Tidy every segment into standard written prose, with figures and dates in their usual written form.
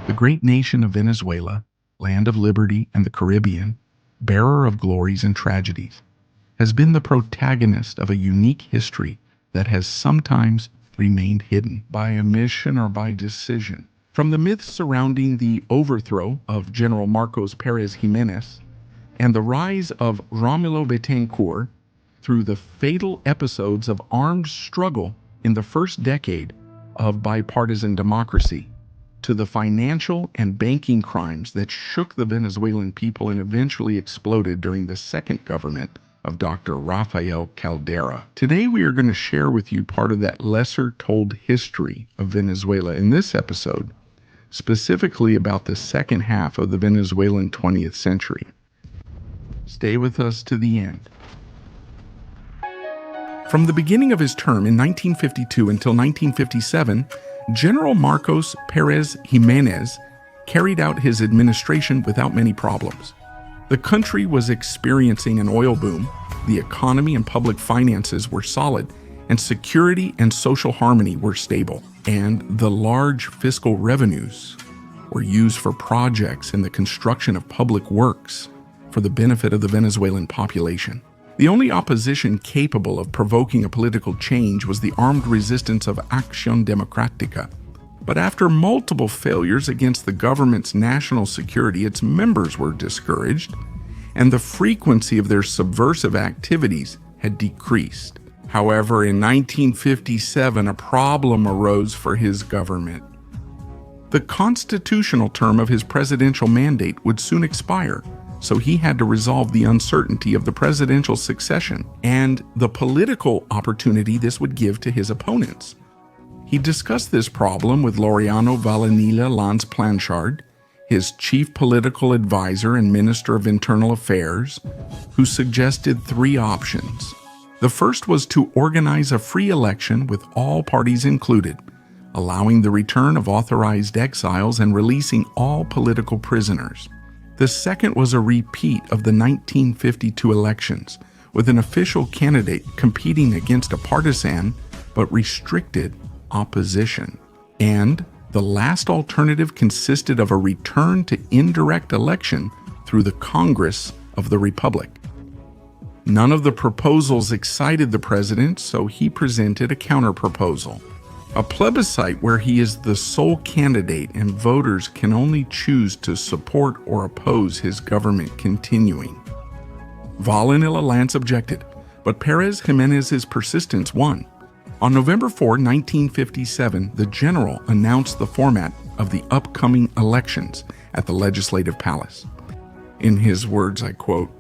The great nation of Venezuela, land of liberty and the Caribbean, bearer of glories and tragedies, has been the protagonist of a unique history that has sometimes remained hidden by omission or by decision. From the myths surrounding the overthrow of General Marcos Pérez Jiménez and the rise of Romulo Betancourt, through the fatal episodes of armed struggle in the first decade of bipartisan democracy, to the financial and banking crimes that shook the Venezuelan people and eventually exploded during the second government of Dr. Rafael Caldera. Today we are going to share with you part of that lesser-told history of Venezuela in this episode, specifically about the second half of the Venezuelan 20th century. Stay with us to the end. From the beginning of his term in 1952 until 1957, General Marcos Pérez Jiménez carried out his administration without many problems. The country was experiencing an oil boom, the economy and public finances were solid, and security and social harmony were stable. And the large fiscal revenues were used for projects and the construction of public works for the benefit of the Venezuelan population. The only opposition capable of provoking a political change was the armed resistance of Acción Democrática. But after multiple failures against the government's national security, its members were discouraged, and the frequency of their subversive activities had decreased. However, in 1957, a problem arose for his government. The constitutional term of his presidential mandate would soon expire, so he had to resolve the uncertainty of the presidential succession and the political opportunity this would give to his opponents. He discussed this problem with Laureano Vallenilla Lanz Planchard, his chief political advisor and Minister of Internal Affairs, who suggested three options. The first was to organize a free election with all parties included, allowing the return of authorized exiles and releasing all political prisoners. The second was a repeat of the 1952 elections, with an official candidate competing against a partisan but restricted opposition. And the last alternative consisted of a return to indirect election through the Congress of the Republic. None of the proposals excited the president, so he presented a counter-proposal. A plebiscite where he is the sole candidate and voters can only choose to support or oppose his government continuing. Vallenilla Lanz objected, but Pérez Jiménez's persistence won. On November 4, 1957, the general announced the format of the upcoming elections at the Legislative Palace. In his words, I quote,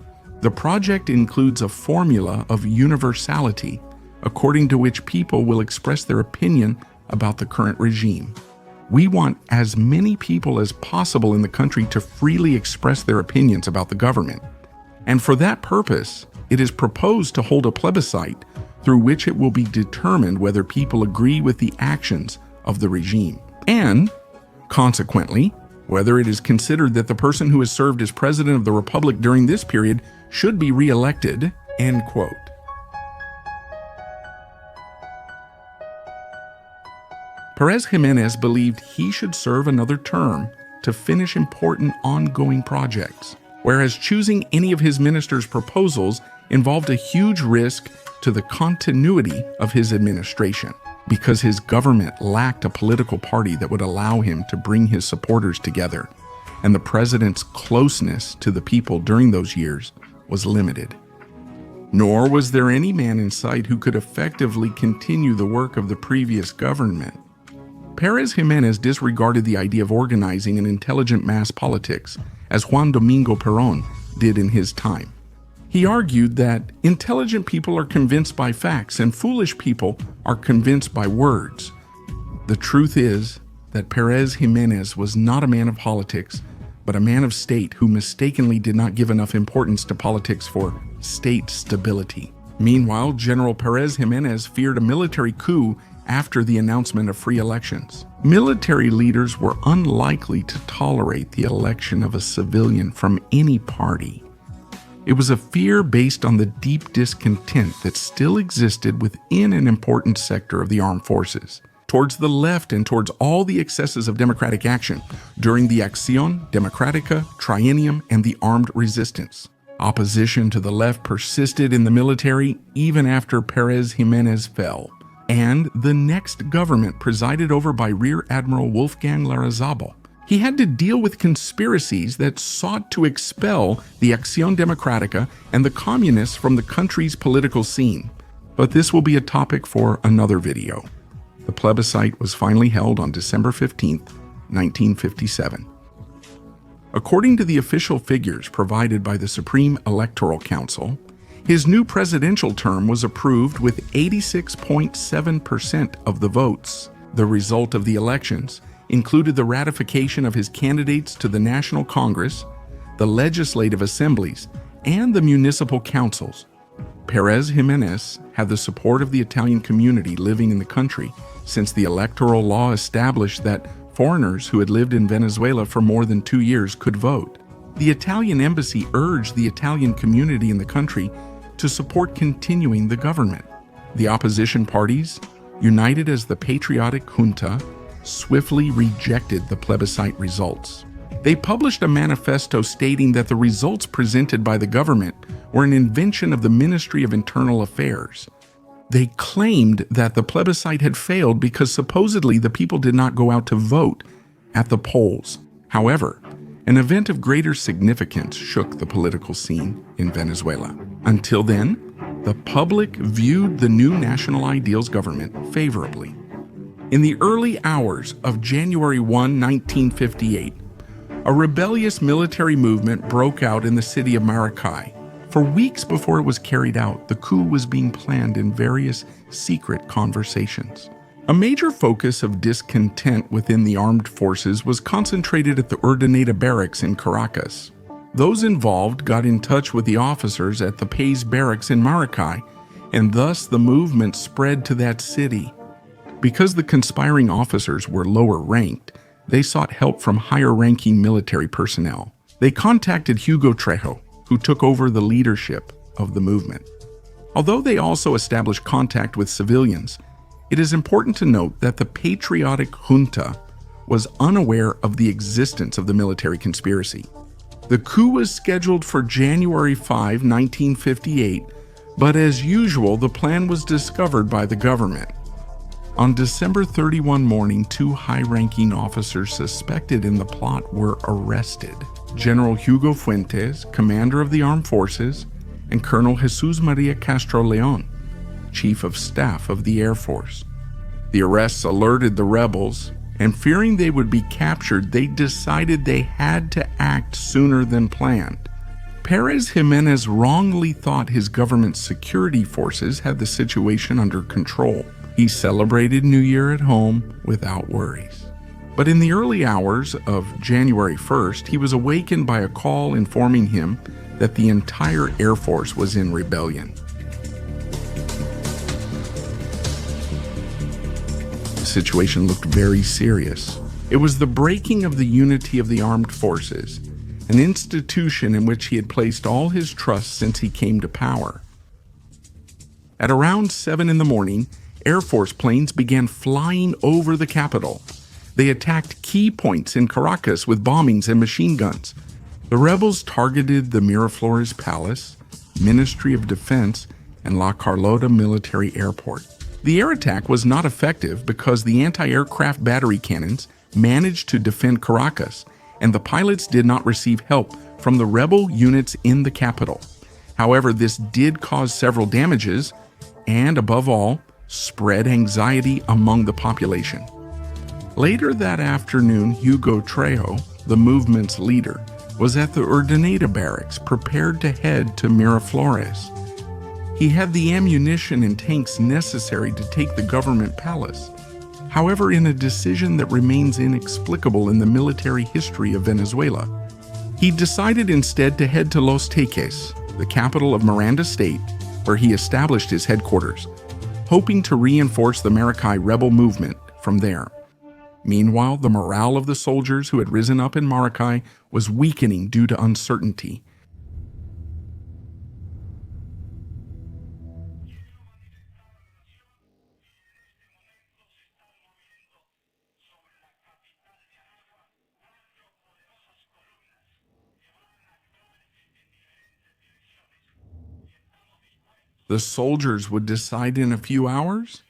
"The project includes a formula of universality, according to which people will express their opinion about the current regime. We want as many people as possible in the country to freely express their opinions about the government. And for that purpose, it is proposed to hold a plebiscite through which it will be determined whether people agree with the actions of the regime, and, consequently, whether it is considered that the person who has served as president of the Republic during this period should be re-elected," end quote. Pérez Jiménez believed he should serve another term to finish important ongoing projects, whereas choosing any of his ministers' proposals involved a huge risk to the continuity of his administration, because his government lacked a political party that would allow him to bring his supporters together, and the president's closeness to the people during those years was limited. Nor was there any man in sight who could effectively continue the work of the previous government. Pérez Jiménez disregarded the idea of organizing an intelligent mass politics, as Juan Domingo Perón did in his time. He argued that intelligent people are convinced by facts and foolish people are convinced by words. The truth is that Pérez Jiménez was not a man of politics, but a man of state who mistakenly did not give enough importance to politics for state stability. Meanwhile, General Pérez Jiménez feared a military coup after the announcement of free elections. Military leaders were unlikely to tolerate the election of a civilian from any party. It was a fear based on the deep discontent that still existed within an important sector of the armed forces. towards the left and towards all the excesses of democratic action during the Acción Democrática, Triennium, and the armed resistance. Opposition to the left persisted in the military even after Pérez Jiménez fell, and the next government, presided over by Rear Admiral Wolfgang Larrazábal, he had to deal with conspiracies that sought to expel the Acción Democrática and the communists from the country's political scene. But this will be a topic for another video. The plebiscite was finally held on December 15, 1957. According to the official figures provided by the Supreme Electoral Council, his new presidential term was approved with 86.7% of the votes. The result of the elections included the ratification of his candidates to the National Congress, the legislative assemblies, and the municipal councils. Pérez Jiménez had the support of the Italian community living in the country, since the electoral law established that foreigners who had lived in Venezuela for more than 2 years could vote. The Italian embassy urged the Italian community in the country to support continuing the government. The opposition parties, united as the Patriotic Junta, swiftly rejected the plebiscite results. They published a manifesto stating that the results presented by the government were an invention of the Ministry of Internal Affairs. They claimed that the plebiscite had failed because supposedly the people did not go out to vote at the polls. However, an event of greater significance shook the political scene in Venezuela. Until then, the public viewed the new National Ideals government favorably. In the early hours of January 1, 1958, a rebellious military movement broke out in the city of Maracay. For weeks before it was carried out, the coup was being planned in various secret conversations. A major focus of discontent within the armed forces was concentrated at the Urdaneta barracks in Caracas. Those involved got in touch with the officers at the Paz barracks in Maracay, and thus the movement spread to that city. Because the conspiring officers were lower ranked, they sought help from higher-ranking military personnel. They contacted Hugo Trujillo, who took over the leadership of the movement. Although they also established contact with civilians, it is important to note that the Patriotic Junta was unaware of the existence of the military conspiracy. The coup was scheduled for January 5, 1958, but as usual, the plan was discovered by the government. On December 31 morning, 2 high-ranking officers suspected in the plot were arrested. General Hugo Fuentes, commander of the armed forces, and Colonel Jesus Maria Castro Leon, chief of staff of the Air Force. The arrests alerted the rebels, and fearing they would be captured, they decided they had to act sooner than planned. Pérez Jiménez wrongly thought his government's security forces had the situation under control. He celebrated New Year at home without worries. But in the early hours of January 1st, he was awakened by a call informing him that the entire Air Force was in rebellion. The situation looked very serious. It was the breaking of the unity of the armed forces, an institution in which he had placed all his trust since he came to power. At around 7 in the morning, Air Force planes began flying over the capital. They attacked key points in Caracas with bombings and machine guns. The rebels targeted the Miraflores Palace, Ministry of Defense, and La Carlota Military Airport. The air attack was not effective because the anti-aircraft battery cannons managed to defend Caracas, and the pilots did not receive help from the rebel units in the capital. However, this did cause several damages and, above all, spread anxiety among the population. Later that afternoon, Hugo Trujillo, the movement's leader, was at the Urdaneta barracks prepared to head to Miraflores. He had the ammunition and tanks necessary to take the government palace. However, in a decision that remains inexplicable in the military history of Venezuela, he decided instead to head to Los Teques, the capital of Miranda State, where he established his headquarters, hoping to reinforce the Maracay rebel movement from there. Meanwhile, the morale of the soldiers who had risen up in Maracay was weakening due to uncertainty. The soldiers would decide in a few hours?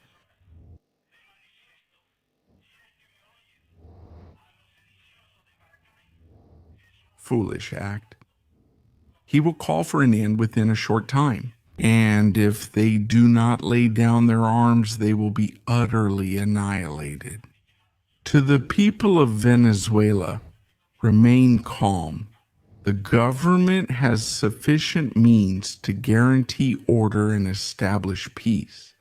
Foolish act. He will call for an end within a short time, and if they do not lay down their arms, they will be utterly annihilated. To the people of Venezuela, remain calm. The government has sufficient means to guarantee order and establish peace.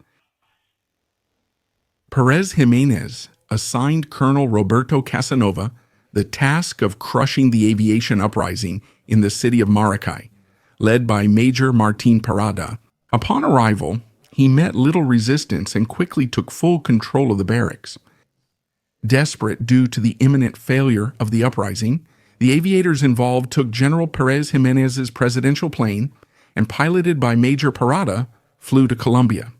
Pérez Jiménez assigned Colonel Roberto Casanova the task of crushing the aviation uprising in the city of Maracay, led by Major Martín Parada. Upon arrival, he met little resistance and quickly took full control of the barracks. Desperate due to the imminent failure of the uprising, the aviators involved took General Pérez Jiménez's presidential plane and, piloted by Major Parada, flew to Colombia.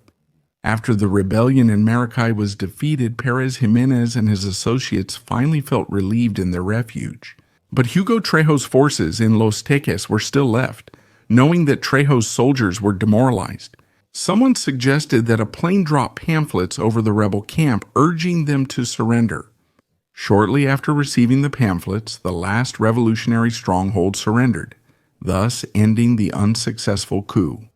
After the rebellion in Maracay was defeated, Pérez Jiménez and his associates finally felt relieved in their refuge. But Hugo Trejo's forces in Los Teques were still left, knowing that Trejo's soldiers were demoralized. Someone suggested that a plane drop pamphlets over the rebel camp urging them to surrender. Shortly after receiving the pamphlets, the last revolutionary stronghold surrendered, thus ending the unsuccessful coup.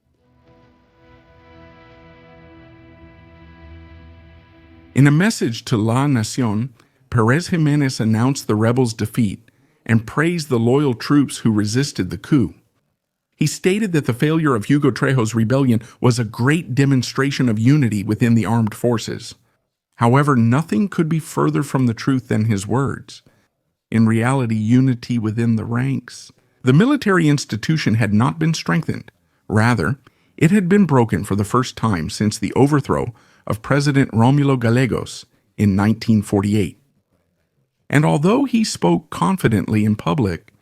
In a message to La Nación, Pérez Jiménez announced the rebels' defeat and praised the loyal troops who resisted the coup. He stated that the failure of Hugo Trejo's rebellion was a great demonstration of unity within the armed forces. However, nothing could be further from the truth than his words. In reality, unity within the ranks. The military institution had not been strengthened. Rather, it had been broken for the first time since the overthrow of President Rómulo Gallegos in 1948. And although he spoke confidently in public,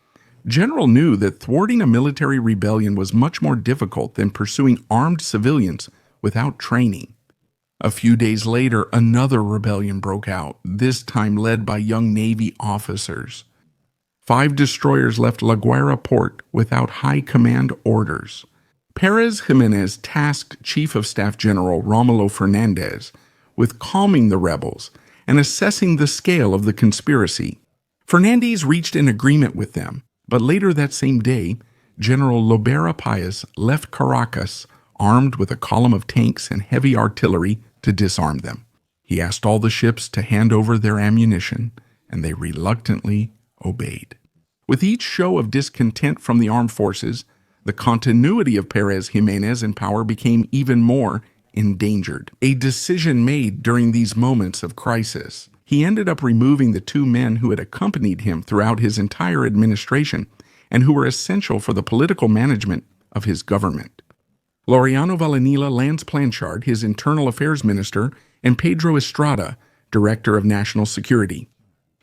General knew that thwarting a military rebellion was much more difficult than pursuing armed civilians without training. A few days later, another rebellion broke out, this time led by young Navy officers. 5 destroyers left La Guaira port without high command orders. Pérez Jiménez tasked Chief of Staff General Rómulo Fernández with calming the rebels and assessing the scale of the conspiracy. Fernández reached an agreement with them, but later that same day, General Lobera Páez left Caracas armed with a column of tanks and heavy artillery to disarm them. He asked all the ships to hand over their ammunition, and they reluctantly obeyed. With each show of discontent from the armed forces, the continuity of Pérez Jiménez in power became even more endangered. A decision made during these moments of crisis. He ended up removing the 2 men who had accompanied him throughout his entire administration and who were essential for the political management of his government. Laureano Vallenilla Lanz Planchard, his internal affairs minister, and Pedro Estrada, director of national security.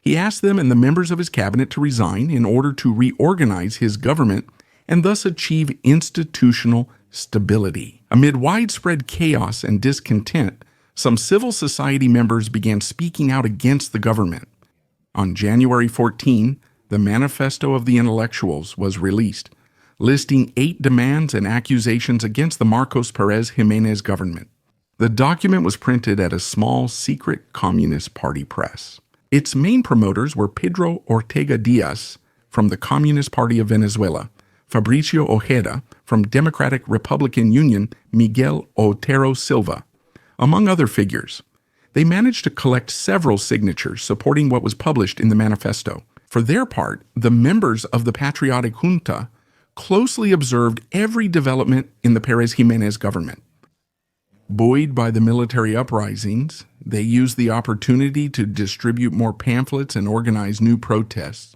He asked them and the members of his cabinet to resign in order to reorganize his government and thus achieve institutional stability. Amid widespread chaos and discontent, some civil society members began speaking out against the government. On January 14, the Manifesto of the Intellectuals was released, listing 8 demands and accusations against the Marcos Pérez Jiménez government. The document was printed at a small, secret Communist Party press. Its main promoters were Pedro Ortega Díaz from the Communist Party of Venezuela, Fabricio Ojeda from Democratic Republican Union, Miguel Otero Silva, among other figures. They managed to collect several signatures supporting what was published in the manifesto. For their part, the members of the patriotic junta closely observed every development in the Pérez Jiménez government. Buoyed by the military uprisings, they used the opportunity to distribute more pamphlets and organize new protests.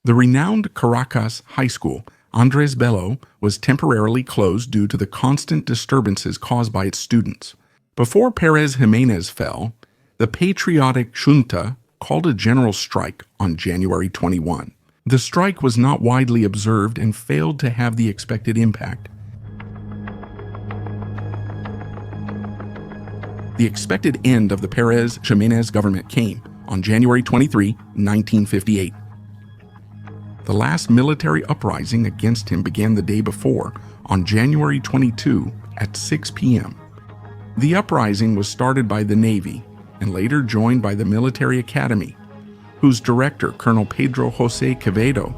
The renowned Caracas High School, Andrés Bello, was temporarily closed due to the constant disturbances caused by its students. Before Pérez Jiménez fell, the patriotic junta called a general strike on January 21. The strike was not widely observed and failed to have the expected impact. The expected end of the Pérez Jiménez government came on January 23, 1958. The last military uprising against him began the day before, on January 22 at 6 p.m. The uprising was started by the Navy and later joined by the Military Academy, whose director, Colonel Pedro José Quevedo,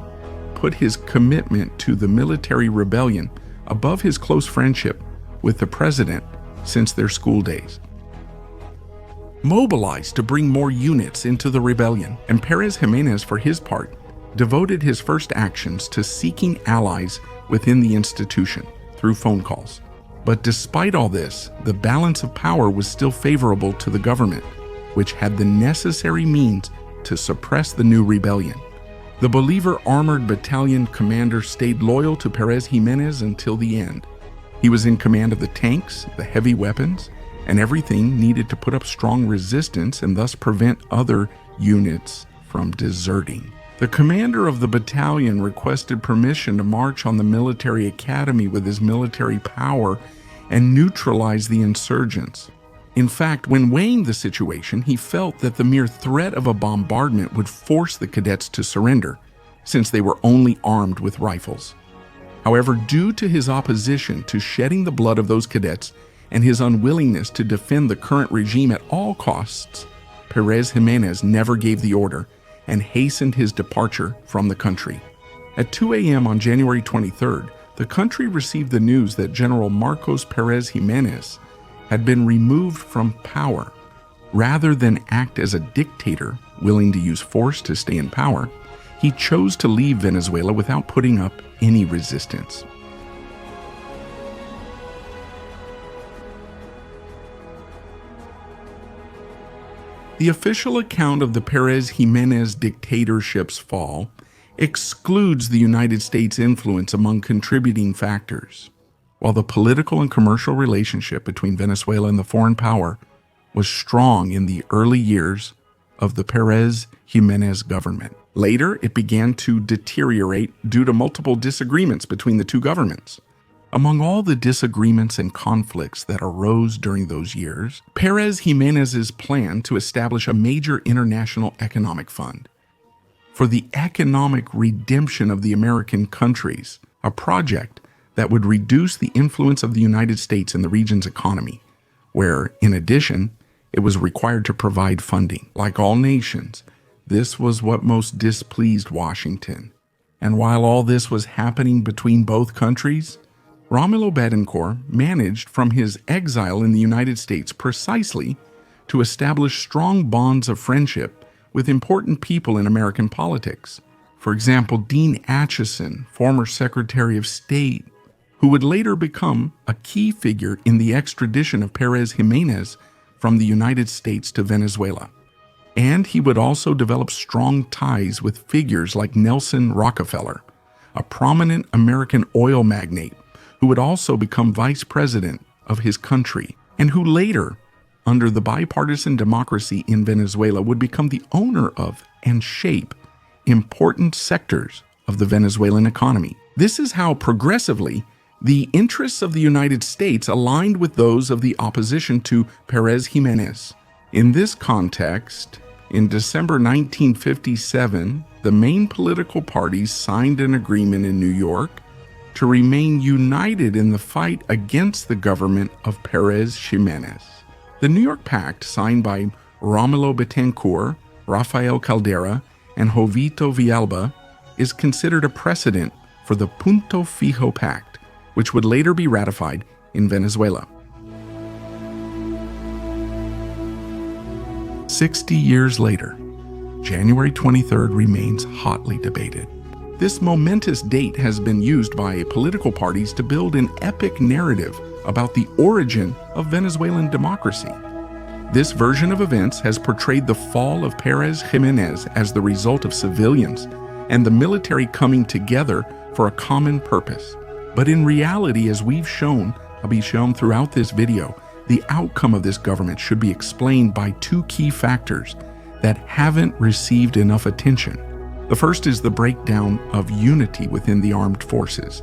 put his commitment to the military rebellion above his close friendship with the president since their school days. Mobilized to bring more units into the rebellion, and Pérez Jiménez, for his part, devoted his first actions to seeking allies within the institution through phone calls. But despite all this, the balance of power was still favorable to the government, which had the necessary means to suppress the new rebellion. The Bolívar Armored Battalion commander stayed loyal to Pérez Jiménez until the end. He was in command of the tanks, the heavy weapons, and everything needed to put up strong resistance and thus prevent other units from deserting. The commander of the battalion requested permission to march on the military academy with his military power and neutralize the insurgents. In fact, when weighing the situation, he felt that the mere threat of a bombardment would force the cadets to surrender, since they were only armed with rifles. However, due to his opposition to shedding the blood of those cadets and his unwillingness to defend the current regime at all costs, Pérez Jiménez never gave the order and hastened his departure from the country. At 2 a.m. on January 23rd, the country received the news that General Marcos Pérez Jiménez had been removed from power. Rather than act as a dictator willing to use force to stay in power, he chose to leave Venezuela without putting up any resistance. The official account of the Pérez Jiménez dictatorship's fall excludes the United States' influence among contributing factors, while the political and commercial relationship between Venezuela and the foreign power was strong in the early years of the Pérez Jiménez government. Later, it began to deteriorate due to multiple disagreements between the two governments. Among all the disagreements and conflicts that arose during those years, Pérez Jiménez's plan to establish a major international economic fund for the economic redemption of the American countries, a project that would reduce the influence of the United States in the region's economy, where, in addition, it was required to provide funding. Like all nations, this was what most displeased Washington. And while all this was happening between both countries, Romulo Betancourt managed from his exile in the United States precisely to establish strong bonds of friendship with important people in American politics. For example, Dean Acheson, former Secretary of State, who would later become a key figure in the extradition of Pérez Jiménez from the United States to Venezuela. And he would also develop strong ties with figures like Nelson Rockefeller, a prominent American oil magnate who would also become vice president of his country, and who later, under the bipartisan democracy in Venezuela, would become the owner of and shape important sectors of the Venezuelan economy. This is how progressively the interests of the United States aligned with those of the opposition to Pérez Jiménez. In this context, in December 1957, the main political parties signed an agreement in New York to remain united in the fight against the government of Pérez Jiménez. The New York Pact, signed by Romulo Betancourt, Rafael Caldera, and Jovito Villalba, is considered a precedent for the Punto Fijo Pact, which would later be ratified in Venezuela. 60 years later, January 23rd remains hotly debated. This momentous date has been used by political parties to build an epic narrative about the origin of Venezuelan democracy. This version of events has portrayed the fall of Pérez Jiménez as the result of civilians and the military coming together for a common purpose. But in reality, as we've shown, I'll be shown throughout this video, the outcome of this government should be explained by two key factors that haven't received enough attention. The first is the breakdown of unity within the armed forces,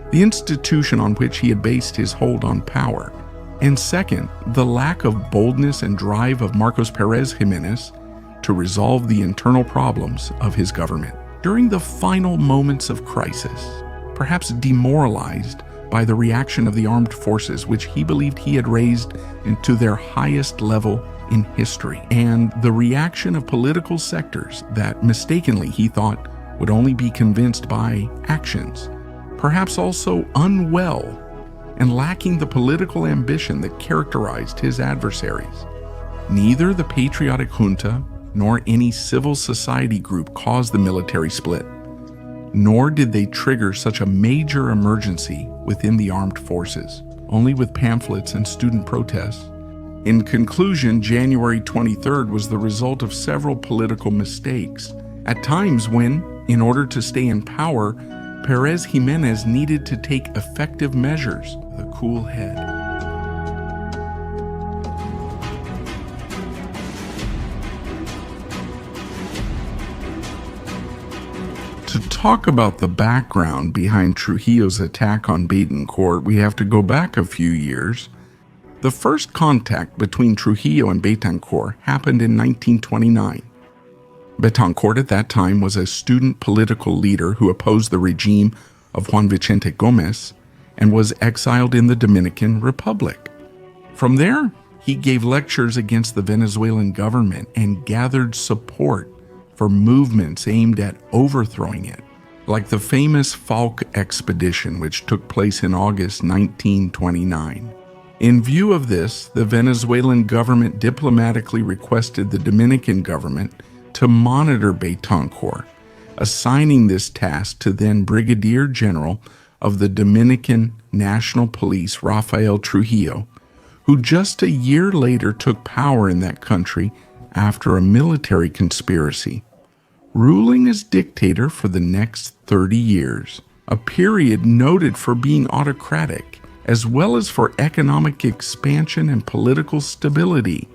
the institution on which he had based his hold on power. And second, the lack of boldness and drive of Marcos Pérez Jiménez to resolve the internal problems of his government. During the final moments of crisis, perhaps demoralized by the reaction of the armed forces, which he believed he had raised into their highest level in history, and the reaction of political sectors that mistakenly he thought would only be convinced by actions, perhaps also unwell and lacking the political ambition that characterized his adversaries. Neither the patriotic junta nor any civil society group caused the military split, nor did they trigger such a major emergency within the armed forces, only with pamphlets and student protests. In conclusion, January 23rd was the result of several political mistakes, at times when, in order to stay in power, Pérez Jiménez needed to take effective measures with a cool head. To talk about the background behind Trujillo's attack on Betancourt, we have to go back a few years. The first contact between Trujillo and Betancourt happened in 1929. Betancourt at that time was a student political leader who opposed the regime of Juan Vicente Gómez and was exiled in the Dominican Republic. From there, he gave lectures against the Venezuelan government and gathered support for movements aimed at overthrowing it, like the famous Falk expedition, which took place in August 1929. In view of this, the Venezuelan government diplomatically requested the Dominican government to monitor Betancourt, assigning this task to then Brigadier General of the Dominican National Police, Rafael Trujillo, who just a year later took power in that country after a military conspiracy, ruling as dictator for the next 30 years, a period noted for being autocratic, as well as for economic expansion and political stability.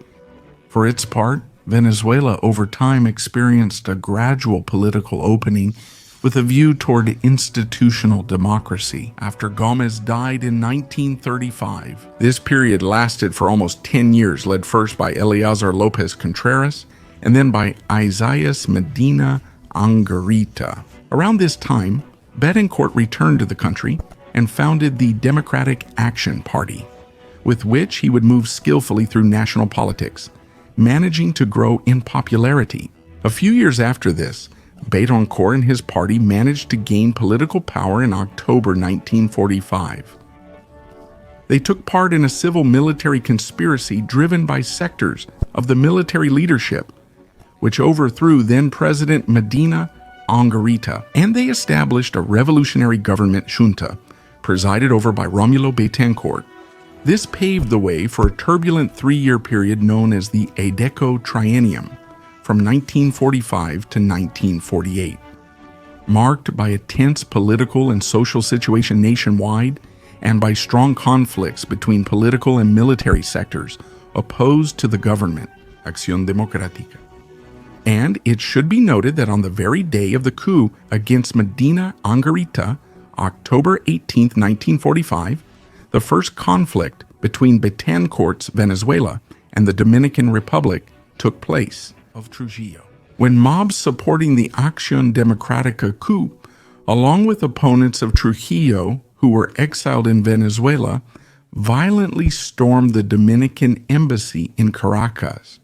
For its part, Venezuela over time experienced a gradual political opening with a view toward institutional democracy. After Gómez died in 1935, this period lasted for almost 10 years, led first by Eleazar López Contreras and then by Isaías Medina Angarita. Around this time, Betancourt returned to the country and founded the Democratic Action Party, with which he would move skillfully through national politics, managing to grow in popularity. A few years after this, Betancourt and his party managed to gain political power in October 1945. They took part in a civil-military conspiracy driven by sectors of the military leadership, which overthrew then-President Medina Angarita, and they established a revolutionary government junta, presided over by Rómulo Betancourt. This paved the way for a turbulent 3-year period known as the Adeco Triennium, from 1945 to 1948, marked by a tense political and social situation nationwide and by strong conflicts between political and military sectors opposed to the government, Acción Democrática. And it should be noted that on the very day of the coup against Medina Angarita, October 18, 1945, the first conflict between Betancourt's Venezuela and the Dominican Republic took place of Trujillo, when mobs supporting the Acción Democrática coup, along with opponents of Trujillo who were exiled in Venezuela, violently stormed the Dominican embassy in Caracas.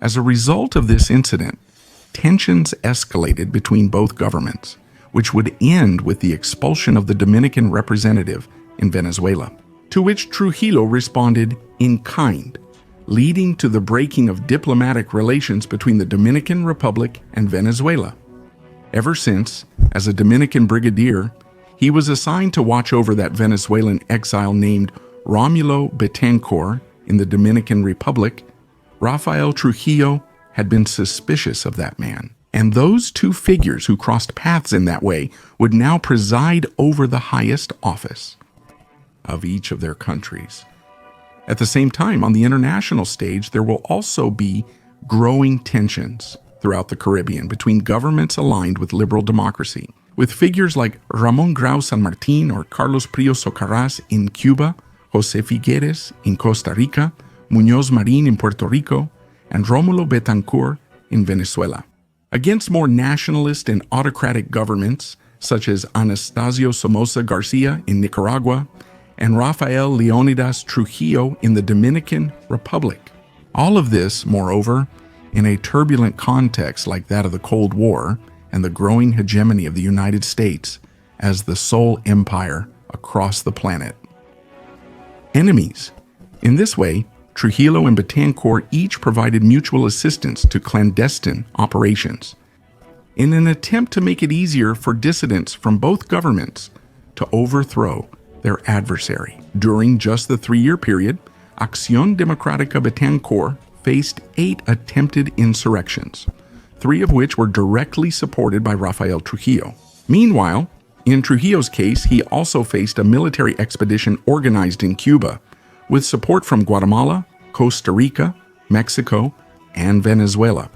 As a result of this incident, tensions escalated between both governments, which would end with the expulsion of the Dominican representative in Venezuela, to which Trujillo responded in kind, leading to the breaking of diplomatic relations between the Dominican Republic and Venezuela. Ever since, as a Dominican brigadier, he was assigned to watch over that Venezuelan exile named Rómulo Betancourt in the Dominican Republic. Rafael Trujillo had been suspicious of that man, and those two figures who crossed paths in that way would now preside over the highest office of each of their countries. At the same time, on the international stage, there will also be growing tensions throughout the Caribbean between governments aligned with liberal democracy, with figures like Ramón Grau San Martín or Carlos Prío Socarrás in Cuba, José Figueres in Costa Rica, Muñoz Marín in Puerto Rico, and Rómulo Betancourt in Venezuela. against more nationalist and autocratic governments such as Anastasio Somoza Garcia in Nicaragua and Rafael Leonidas Trujillo in the Dominican Republic. All of this, moreover, in a turbulent context like that of the Cold War and the growing hegemony of the United States as the sole empire across the planet. Enemies. In this way, Trujillo and Betancourt each provided mutual assistance to clandestine operations in an attempt to make it easier for dissidents from both governments to overthrow their adversary. During just the 3-year period, Acción Democrática Betancourt faced 8 attempted insurrections, 3 of which were directly supported by Rafael Trujillo. Meanwhile, in Trujillo's case, he also faced a military expedition organized in Cuba, with support from Guatemala, Costa Rica, Mexico, and Venezuela.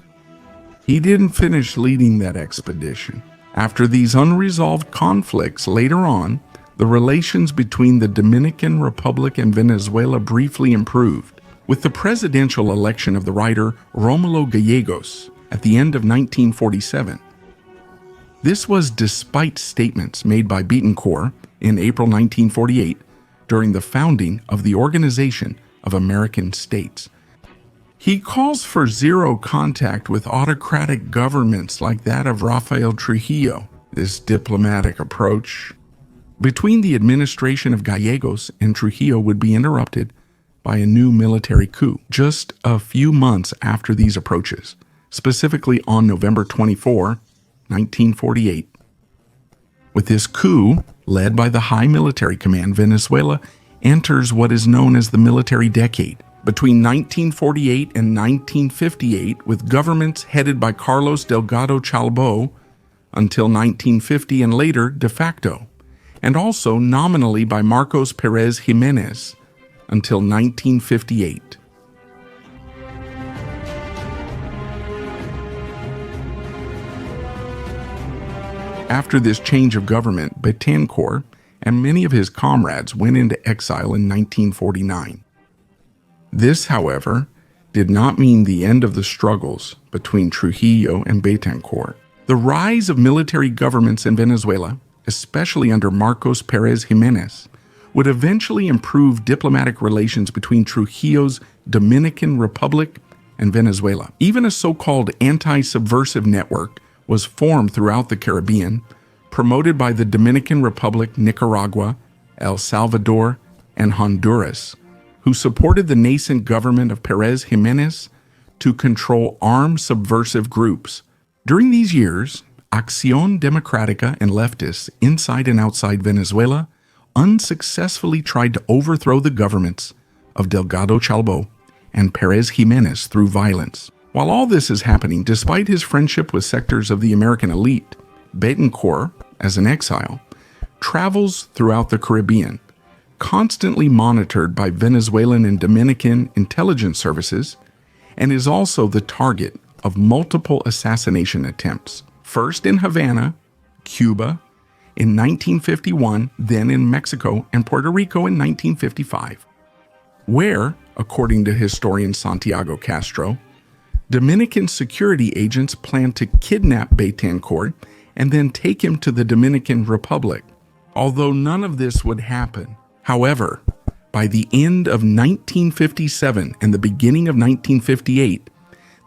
He didn't finish leading that expedition. After these unresolved conflicts later on, the relations between the Dominican Republic and Venezuela briefly improved, with the presidential election of the writer Rómulo Gallegos at the end of 1947. This was despite statements made by Betancourt in April 1948 during the founding of the Organization of American States. He calls for zero contact with autocratic governments like that of Rafael Trujillo. This diplomatic approach between the administration of Gallegos and Trujillo would be interrupted by a new military coup just a few months after these approaches, specifically on November 24, 1948. With this coup, led by the High Military Command, Venezuela enters what is known as the Military Decade. Between 1948 and 1958, with governments headed by Carlos Delgado Chalbo until 1950 and later de facto, and also nominally by Marcos Pérez Jiménez until 1958. After this change of government, Betancourt and many of his comrades went into exile in 1949. This, however, did not mean the end of the struggles between Trujillo and Betancourt. The rise of military governments in Venezuela, especially under Marcos Pérez Jiménez, would eventually improve diplomatic relations between Trujillo's Dominican Republic and Venezuela. Even a so-called anti-subversive network was formed throughout the Caribbean, promoted by the Dominican Republic, Nicaragua, El Salvador, and Honduras, who supported the nascent government of Pérez Jiménez to control armed subversive groups. During these years, Acción Democrática and leftists inside and outside Venezuela unsuccessfully tried to overthrow the governments of Delgado Chalbo and Pérez Jiménez through violence. While all this is happening, despite his friendship with sectors of the American elite, Betancourt, as an exile, travels throughout the Caribbean, constantly monitored by Venezuelan and Dominican intelligence services, and is also the target of multiple assassination attempts, first in Havana, Cuba, in 1951, then in Mexico and Puerto Rico in 1955, where, according to historian Santiago Castro, Dominican security agents planned to kidnap Betancourt and then take him to the Dominican Republic, although none of this would happen. However, by the end of 1957 and the beginning of 1958,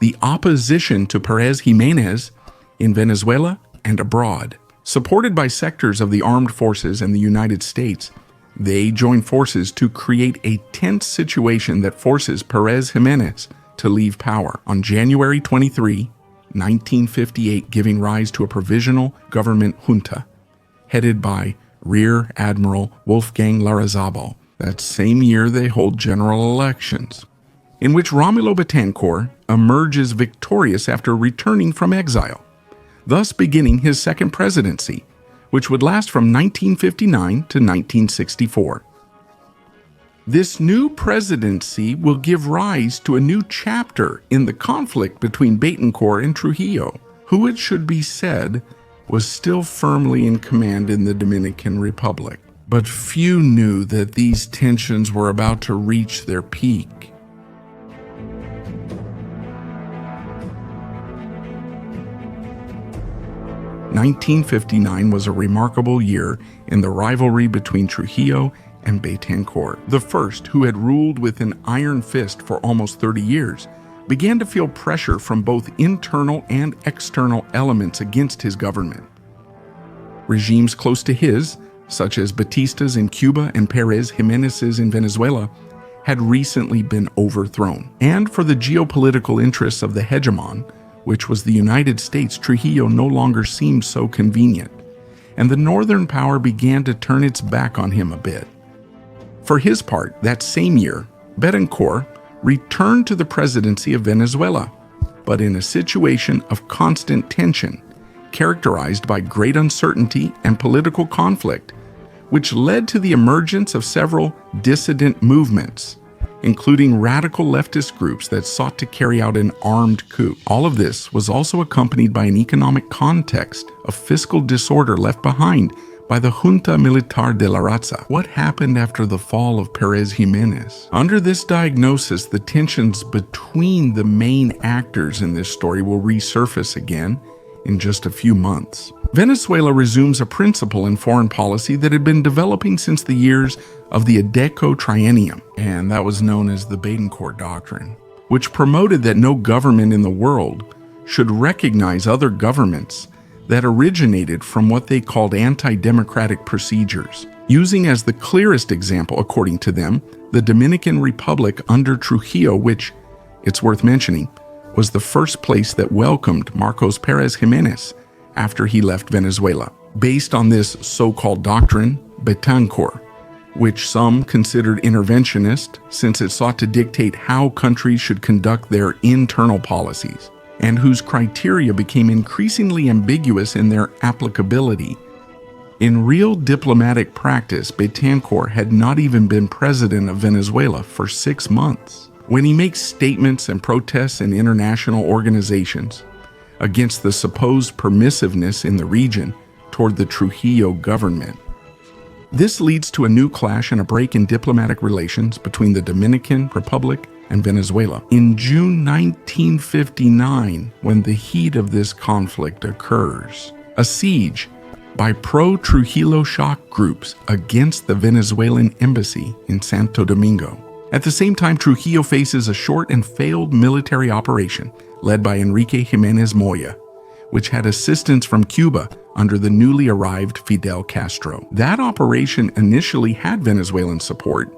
the opposition to Pérez Jiménez in Venezuela and abroad, supported by sectors of the armed forces and the United States, they joined forces to create a tense situation that forces Pérez Jiménez to leave power on January 23, 1958, giving rise to a provisional government junta headed by Rear Admiral Wolfgang Larrazábal. That same year, they hold general elections, in which Rómulo Betancourt emerges victorious after returning from exile, thus beginning his second presidency, which would last from 1959 to 1964. This new presidency will give rise to a new chapter in the conflict between Betancourt and Trujillo, who, it should be said, was still firmly in command in the Dominican Republic. But few knew that these tensions were about to reach their peak. 1959 was a remarkable year in the rivalry between Trujillo and Betancourt. The first, who had ruled with an iron fist for almost 30 years, began to feel pressure from both internal and external elements against his government. Regimes close to his, such as Batista's in Cuba and Pérez Jiménez's in Venezuela, had recently been overthrown. And for the geopolitical interests of the hegemon, which was the United States, Trujillo no longer seemed so convenient, and the northern power began to turn its back on him a bit. For his part, that same year, Betancourt returned to the presidency of Venezuela, but in a situation of constant tension, characterized by great uncertainty and political conflict, which led to the emergence of several dissident movements, including radical leftist groups that sought to carry out an armed coup. All of this was also accompanied by an economic context of fiscal disorder left behind by the Junta Militar de la Raza. What happened after the fall of Pérez Jiménez? Under this diagnosis, the tensions between the main actors in this story will resurface again in just a few months. Venezuela resumes a principle in foreign policy that had been developing since the years of the Adeco Triennium, and that was known as the Betancourt Doctrine, which promoted that no government in the world should recognize other governments that originated from what they called anti-democratic procedures, using as the clearest example, according to them, the Dominican Republic under Trujillo, which, it's worth mentioning, was the first place that welcomed Marcos Pérez Jiménez after he left Venezuela. Based on this so-called doctrine, Betancourt, which some considered interventionist since it sought to dictate how countries should conduct their internal policies, and whose criteria became increasingly ambiguous in their applicability. In real diplomatic practice, Betancourt had not even been president of Venezuela for 6 months. When he makes statements and protests in international organizations against the supposed permissiveness in the region toward the Trujillo government. This leads to a new clash and a break in diplomatic relations between the Dominican Republic and Venezuela. In June 1959, when the heat of this conflict occurs, a siege by pro-Trujillo shock groups against the Venezuelan embassy in Santo Domingo. At the same time, Trujillo faces a short and failed military operation led by Enrique Jiménez Moya, which had assistance from Cuba under the newly arrived Fidel Castro. That operation initially had Venezuelan support,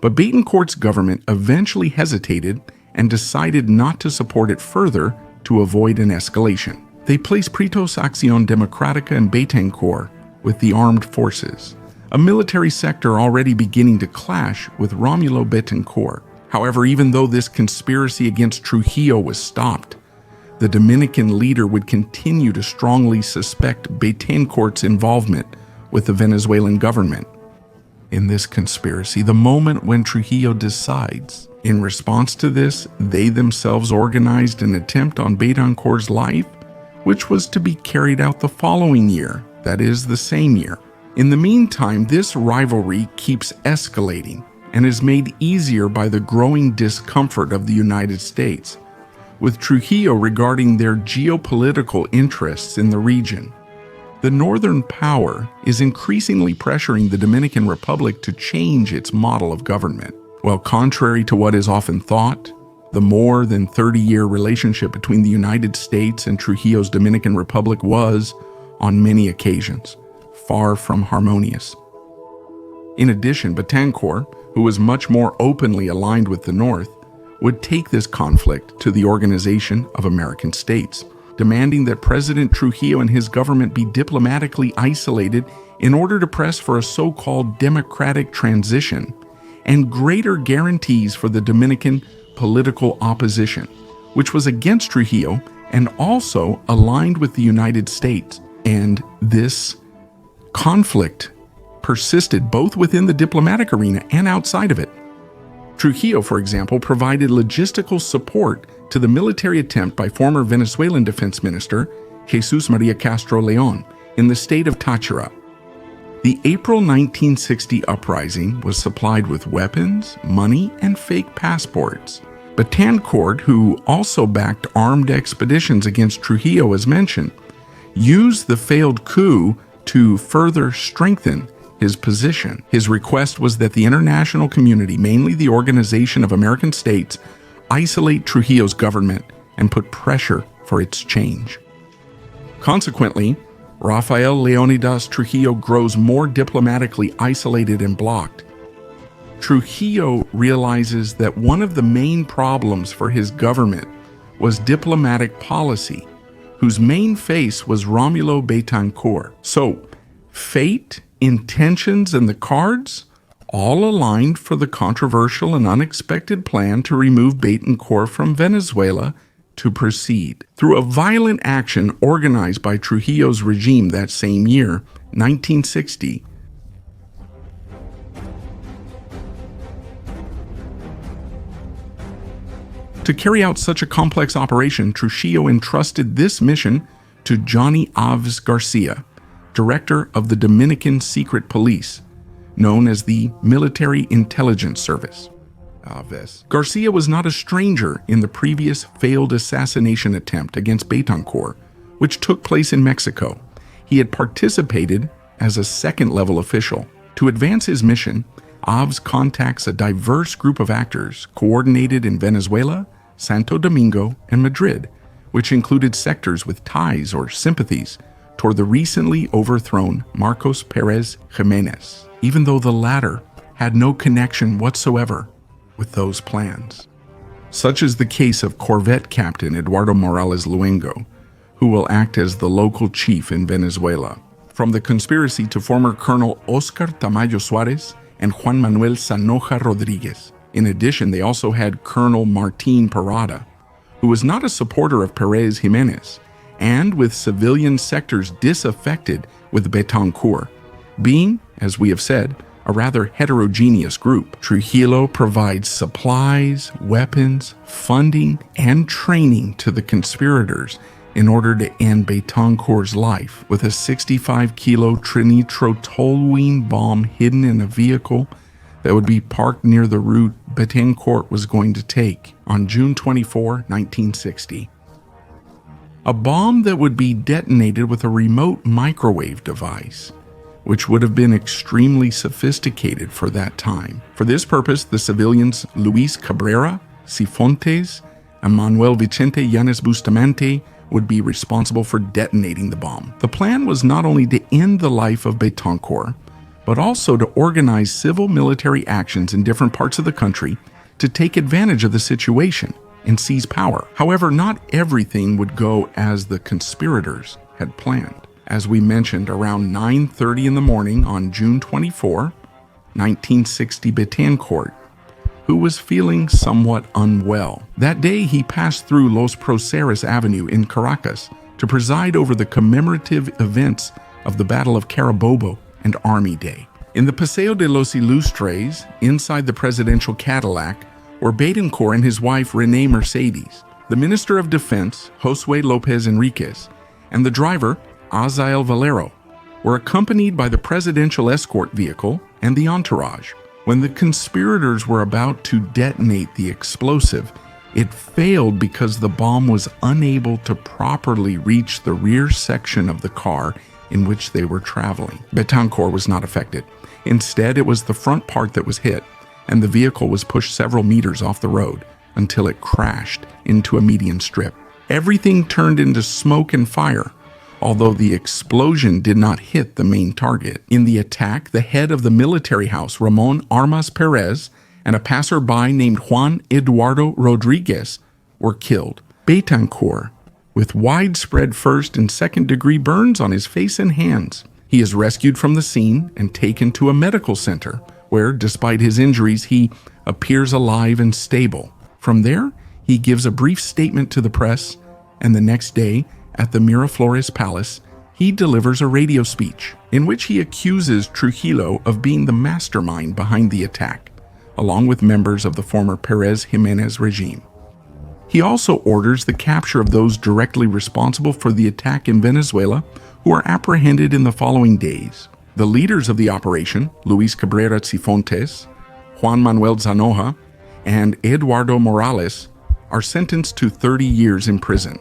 but Betancourt's government eventually hesitated and decided not to support it further to avoid an escalation. They placed Pritos Acción Democrática in Betancourt with the armed forces, a military sector already beginning to clash with Romulo Betancourt. However, even though this conspiracy against Trujillo was stopped, the Dominican leader would continue to strongly suspect Betancourt's involvement with the Venezuelan government. In this conspiracy, the moment when Trujillo decides, in response to this, they themselves organized an attempt on Betancourt's life, which was to be carried out the following year, that is, the same year. In the meantime, this rivalry keeps escalating and is made easier by the growing discomfort of the United States, with Trujillo regarding their geopolitical interests in the region. The northern power is increasingly pressuring the Dominican Republic to change its model of government. Well, contrary to what is often thought, the more than 30-year relationship between the United States and Trujillo's Dominican Republic was, on many occasions, far from harmonious. In addition, Betancourt, who was much more openly aligned with the North, would take this conflict to the Organization of American States, demanding that President Trujillo and his government be diplomatically isolated in order to press for a so-called democratic transition and greater guarantees for the Dominican political opposition, which was against Trujillo and also aligned with the United States. And this conflict persisted both within the diplomatic arena and outside of it. Trujillo, for example, provided logistical support to the military attempt by former Venezuelan Defense Minister Jesus Maria Castro León in the state of Táchira. The April 1960 uprising was supplied with weapons, money, and fake passports. Betancourt, who also backed armed expeditions against Trujillo as mentioned, used the failed coup to further strengthen his position. His request was that the international community, mainly the Organization of American States, isolate Trujillo's government and put pressure for its change. Consequently, Rafael Leonidas Trujillo grows more diplomatically isolated and blocked. Trujillo realizes that one of the main problems for his government was diplomatic policy, whose main face was Romulo Betancourt. So, fate, intentions, and the cards all aligned for the controversial and unexpected plan to remove Betancourt from Venezuela to proceed. Through a violent action organized by Trujillo's regime that same year, 1960, to carry out such a complex operation, Trujillo entrusted this mission to Johnny Aves Garcia, director of the Dominican Secret Police, known as the Military Intelligence Service. Garcia was not a stranger in the previous failed assassination attempt against Betancourt, which took place in Mexico. He had participated as a second-level official. To advance his mission, Aves contacts a diverse group of actors coordinated in Venezuela, Santo Domingo, and Madrid, which included sectors with ties or sympathies toward the recently overthrown Marcos Pérez Jiménez, even though the latter had no connection whatsoever with those plans. Such is the case of Corvette Captain Eduardo Morales Luengo, who will act as the local chief in Venezuela. From the conspiracy to former Colonel Oscar Tamayo Suarez and Juan Manuel Sanoja Rodriguez. In addition, they also had Colonel Martín Parada, who was not a supporter of Pérez Jiménez, and with civilian sectors disaffected with Betancourt, being, as we have said, a rather heterogeneous group. Trujillo provides supplies, weapons, funding, and training to the conspirators in order to end Betancourt's life with a 65-kilo trinitrotoluene bomb hidden in a vehicle that would be parked near the route Betancourt was going to take on June 24, 1960. A bomb that would be detonated with a remote microwave device, which would have been extremely sophisticated for that time. For this purpose, the civilians Luis Cabrera, Cifuentes, and Manuel Vicente Llanes Bustamante would be responsible for detonating the bomb. The plan was not only to end the life of Betancourt, but also to organize civil-military actions in different parts of the country to take advantage of the situation and seize power. However, not everything would go as the conspirators had planned. As we mentioned, around 9:30 in the morning on June 24, 1960, Betancourt, who was feeling somewhat unwell. That day, he passed through Los Proceres Avenue in Caracas to preside over the commemorative events of the Battle of Carabobo and Army Day. In the Paseo de los Ilustres, inside the presidential Cadillac, were Betancourt and his wife Renee Mercedes, the Minister of Defense, Josue Lopez Enriquez, and the driver, Azael Valero, were accompanied by the presidential escort vehicle and the entourage. When the conspirators were about to detonate the explosive, it failed because the bomb was unable to properly reach the rear section of the car in which they were traveling. Betancourt was not affected. Instead, it was the front part that was hit, and the vehicle was pushed several meters off the road until it crashed into a median strip. Everything turned into smoke and fire, although the explosion did not hit the main target. In the attack, the head of the military house, Ramon Armas Perez, and a passerby named Juan Eduardo Rodriguez were killed. Betancourt, with widespread first and second-degree burns on his face and hands. He is rescued from the scene and taken to a medical center, where, despite his injuries, he appears alive and stable. From there, he gives a brief statement to the press, and the next day, at the Miraflores Palace, he delivers a radio speech in which he accuses Trujillo of being the mastermind behind the attack, along with members of the former Pérez Jiménez regime. He also orders the capture of those directly responsible for the attack in Venezuela, who are apprehended in the following days. The leaders of the operation, Luis Cabrera Cifuentes, Juan Manuel Sanoja, and Eduardo Morales, are sentenced to 30 years in prison.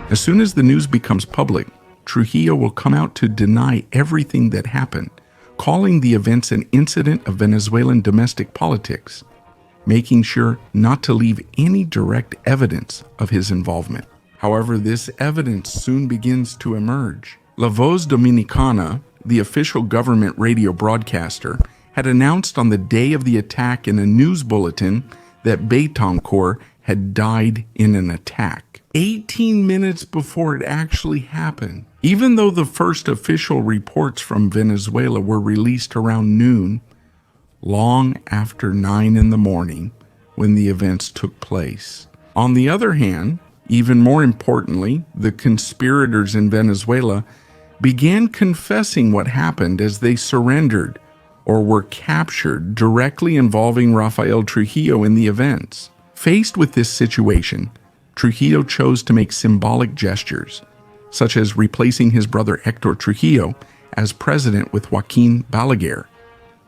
As soon as the news becomes public, Trujillo will come out to deny everything that happened, calling the events an incident of Venezuelan domestic politics, making sure not to leave any direct evidence of his involvement. However, this evidence soon begins to emerge. La Voz Dominicana, the official government radio broadcaster, had announced on the day of the attack in a news bulletin that Betancourt had died in an attack, 18 minutes before it actually happened. Even though the first official reports from Venezuela were released around noon, long after 9 in the morning when the events took place. On the other hand, even more importantly, the conspirators in Venezuela began confessing what happened as they surrendered or were captured directly involving Rafael Trujillo in the events. Faced with this situation, Trujillo chose to make symbolic gestures, such as replacing his brother Héctor Trujillo as president with Joaquín Balaguer,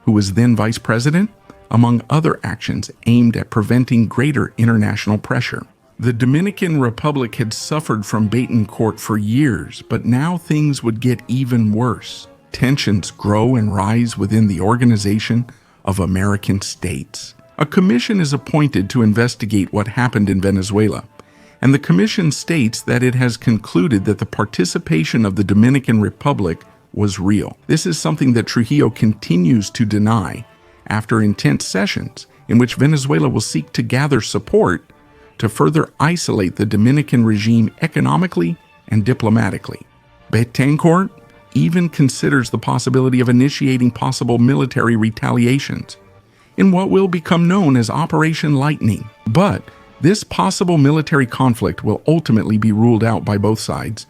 who was then vice president, among other actions aimed at preventing greater international pressure. The Dominican Republic had suffered from Betancourt for years, but now things would get even worse. Tensions grow and rise within the Organization of American States. A commission is appointed to investigate what happened in Venezuela, and the commission states that it has concluded that the participation of the Dominican Republic was real. This is something that Trujillo continues to deny after intense sessions in which Venezuela will seek to gather support to further isolate the Dominican regime economically and diplomatically. Betancourt even considers the possibility of initiating possible military retaliations in what will become known as Operation Lightning. But this possible military conflict will ultimately be ruled out by both sides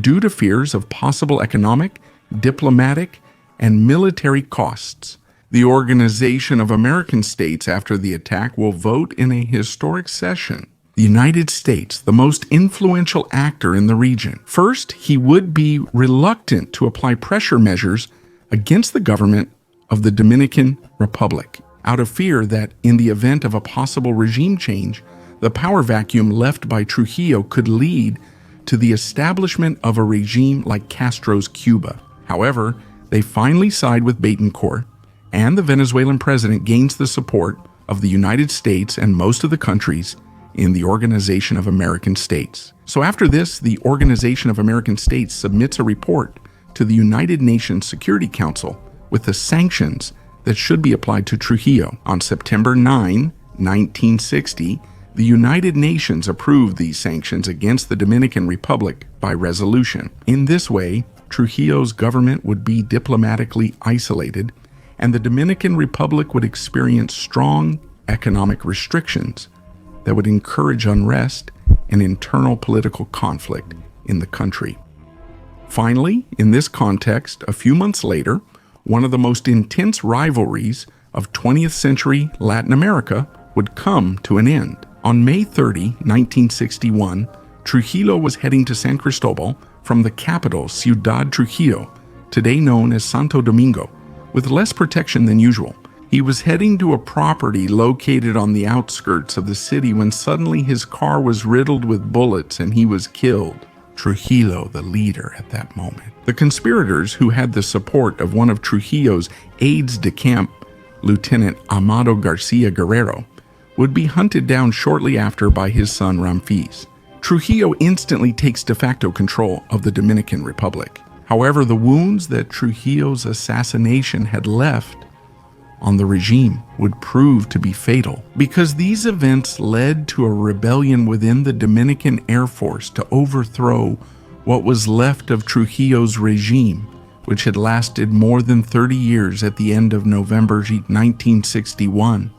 due to fears of possible economic, diplomatic, and military costs. The Organization of American States, after the attack, will vote in a historic session. The United States, the most influential actor in the region. First, he would be reluctant to apply pressure measures against the government of the Dominican Republic, out of fear that in the event of a possible regime change, the power vacuum left by Trujillo could lead to the establishment of a regime like Castro's Cuba. However, they finally side with Betancourt, and the Venezuelan president gains the support of the United States and most of the countries in the Organization of American States. So after this, the Organization of American States submits a report to the United Nations Security Council with the sanctions that should be applied to Trujillo. On September 9, 1960, the United Nations approved these sanctions against the Dominican Republic by resolution. In this way, Trujillo's government would be diplomatically isolated, and the Dominican Republic would experience strong economic restrictions that would encourage unrest and internal political conflict in the country. Finally, in this context, a few months later, one of the most intense rivalries of 20th century Latin America would come to an end. On May 30, 1961, Trujillo was heading to San Cristobal from the capital, Ciudad Trujillo, today known as Santo Domingo, with less protection than usual. He was heading to a property located on the outskirts of the city when suddenly his car was riddled with bullets and he was killed. Trujillo, the leader at that moment. The conspirators, who had the support of one of Trujillo's aides-de-camp, Lieutenant Amado Garcia Guerrero, would be hunted down shortly after by his son Ramfis. Trujillo instantly takes de facto control of the Dominican Republic. However, the wounds that Trujillo's assassination had left on the regime would prove to be fatal, because these events led to a rebellion within the Dominican Air Force to overthrow what was left of Trujillo's regime, which had lasted more than 30 years at the end of November 1961.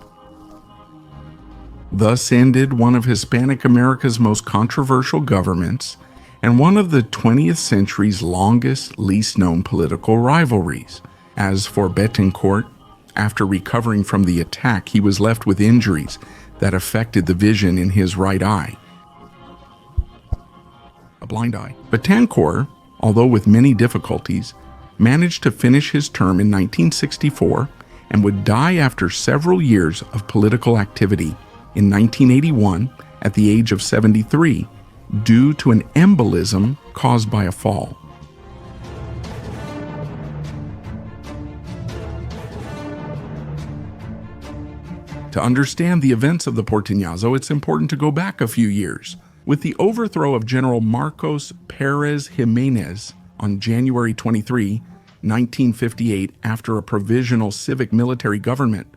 Thus ended one of Hispanic America's most controversial governments and one of the 20th century's longest, least-known political rivalries. As for Betancourt, after recovering from the attack, he was left with injuries that affected the vision in his right eye. A blind eye. Betancourt, although with many difficulties, managed to finish his term in 1964 and would die after several years of political activity in 1981 at the age of 73 due to an embolism caused by a fall. To understand the events of the Porteñazo, it's important to go back a few years. With the overthrow of General Marcos Pérez Jiménez on January 23, 1958, after a provisional civic military government,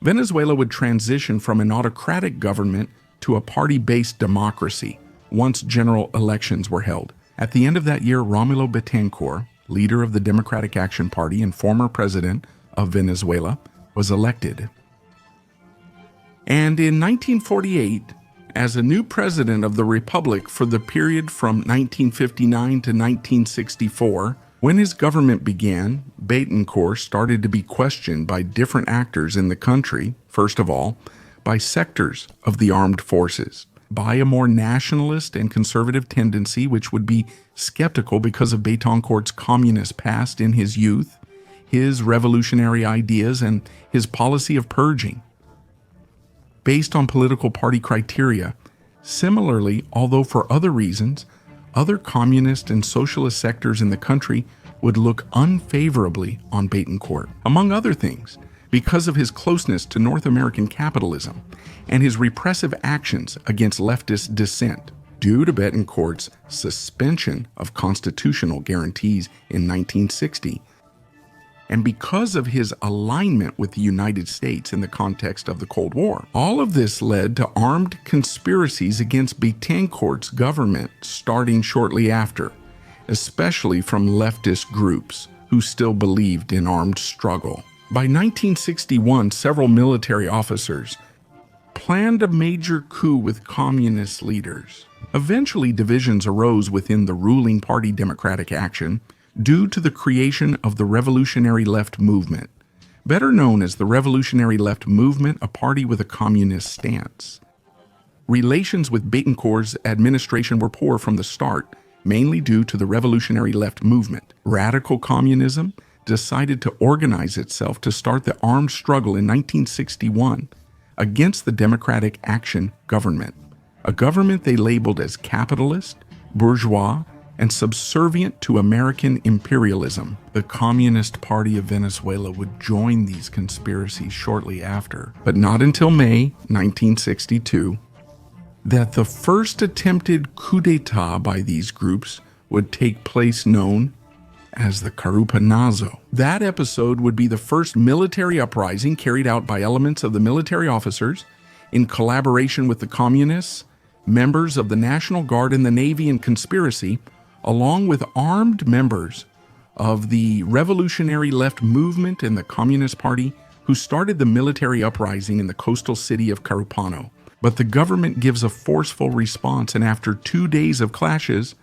Venezuela would transition from an autocratic government to a party-based democracy once general elections were held. At the end of that year, Romulo Betancourt, leader of the Democratic Action Party and former president of Venezuela, was elected. And in 1948, as a new president of the Republic for the period from 1959 to 1964, when his government began, Betancourt started to be questioned by different actors in the country, first of all, by sectors of the armed forces, by a more nationalist and conservative tendency which would be skeptical because of Betancourt's communist past in his youth, his revolutionary ideas, and his policy of purging based on political party criteria. Similarly, although for other reasons, other communist and socialist sectors in the country would look unfavorably on Betancourt, among other things, because of his closeness to North American capitalism and his repressive actions against leftist dissent, due to Betancourt's suspension of constitutional guarantees in 1960, and because of his alignment with the United States in the context of the Cold War. All of this led to armed conspiracies against Betancourt's government starting shortly after, especially from leftist groups who still believed in armed struggle. By 1961, several military officers planned a major coup with communist leaders. Eventually, divisions arose within the ruling party Democratic Action due to the creation of the Revolutionary Left Movement, better known as the Revolutionary Left Movement, a party with a communist stance. Relations with Betancourt's administration were poor from the start, mainly due to the Revolutionary Left Movement. Radical communism decided to organize itself to start the armed struggle in 1961 against the Democratic Action government, a government they labeled as capitalist, bourgeois, and subservient to American imperialism. The Communist Party of Venezuela would join these conspiracies shortly after, but not until May 1962, that the first attempted coup d'etat by these groups would take place, known as the Carupanazo. That episode would be the first military uprising carried out by elements of the military officers in collaboration with the communists, members of the National Guard and the Navy in conspiracy, along with armed members of the Revolutionary Left Movement and the Communist Party, who started the military uprising in the coastal city of Carupano. But the government gives a forceful response, and after 2 days of clashes,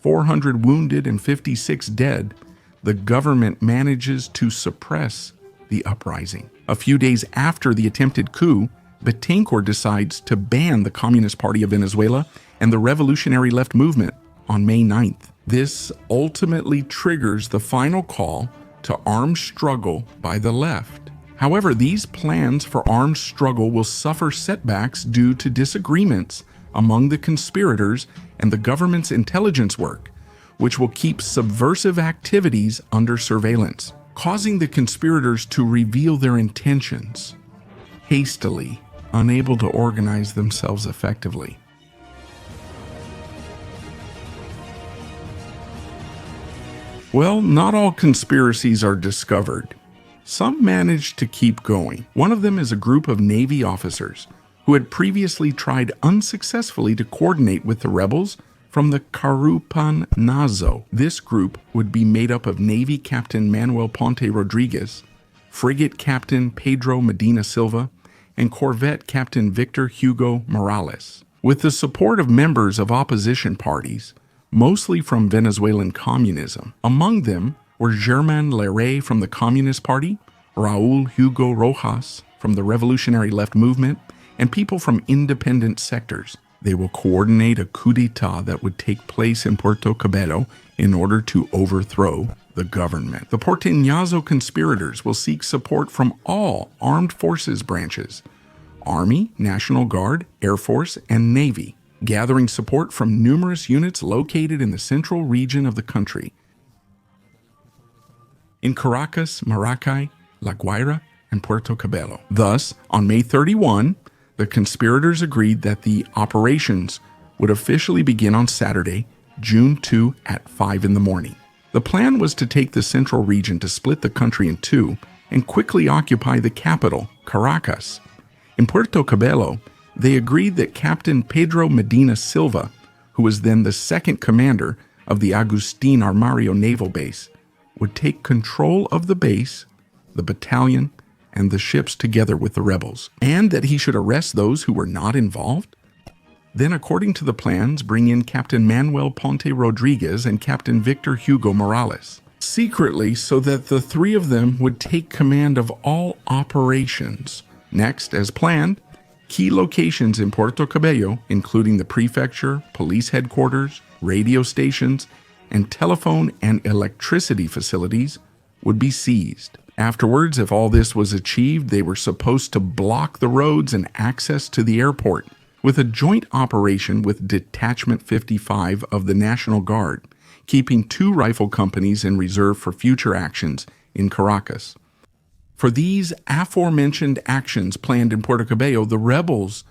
400 wounded and 56 dead, the government manages to suppress the uprising. A few days after the attempted coup, Betancourt decides to ban the Communist Party of Venezuela and the Revolutionary Left Movement on May 9th. This ultimately triggers the final call to armed struggle by the left. However, these plans for armed struggle will suffer setbacks due to disagreements among the conspirators and the government's intelligence work, which will keep subversive activities under surveillance, causing the conspirators to reveal their intentions hastily, unable to organize themselves effectively. Well, not all conspiracies are discovered. Some manage to keep going. One of them is a group of Navy officers who had previously tried unsuccessfully to coordinate with the rebels from the Carupanazo. This group would be made up of Navy Captain Manuel Ponte Rodriguez, Frigate Captain Pedro Medina Silva, and Corvette Captain Victor Hugo Morales. With the support of members of opposition parties, mostly from Venezuelan communism. Among them were Germain Leray from the Communist Party, Raúl Hugo Rojas from the Revolutionary Left Movement, and people from independent sectors. They will coordinate a coup d'etat that would take place in Puerto Cabello in order to overthrow the government. The Porteñazo conspirators will seek support from all armed forces branches: Army, National Guard, Air Force, and Navy. gathering support from numerous units located in the central region of the country. In Caracas, Maracay, La Guaira, and Puerto Cabello. Thus, on May 31, the conspirators agreed that the operations would officially begin on Saturday, June 2 at 5 in the morning. The plan was to take the central region to split the country in two and quickly occupy the capital, Caracas. In Puerto Cabello, they agreed that Captain Pedro Medina Silva, who was then the second commander of the Agustin Armario Naval Base, would take control of the base, the battalion, and the ships together with the rebels, and that he should arrest those who were not involved. Then, according to the plans, bring in Captain Manuel Ponte Rodriguez and Captain Victor Hugo Morales, secretly so that the three of them would take command of all operations. Next, as planned, key locations in Puerto Cabello, including the prefecture, police headquarters, radio stations, and telephone and electricity facilities, would be seized. Afterwards, if all this was achieved, they were supposed to block the roads and access to the airport, with a joint operation with Detachment 55 of the National Guard, keeping 2 rifle companies in reserve for future actions in Caracas. For these aforementioned actions planned in Puerto Cabello, the rebels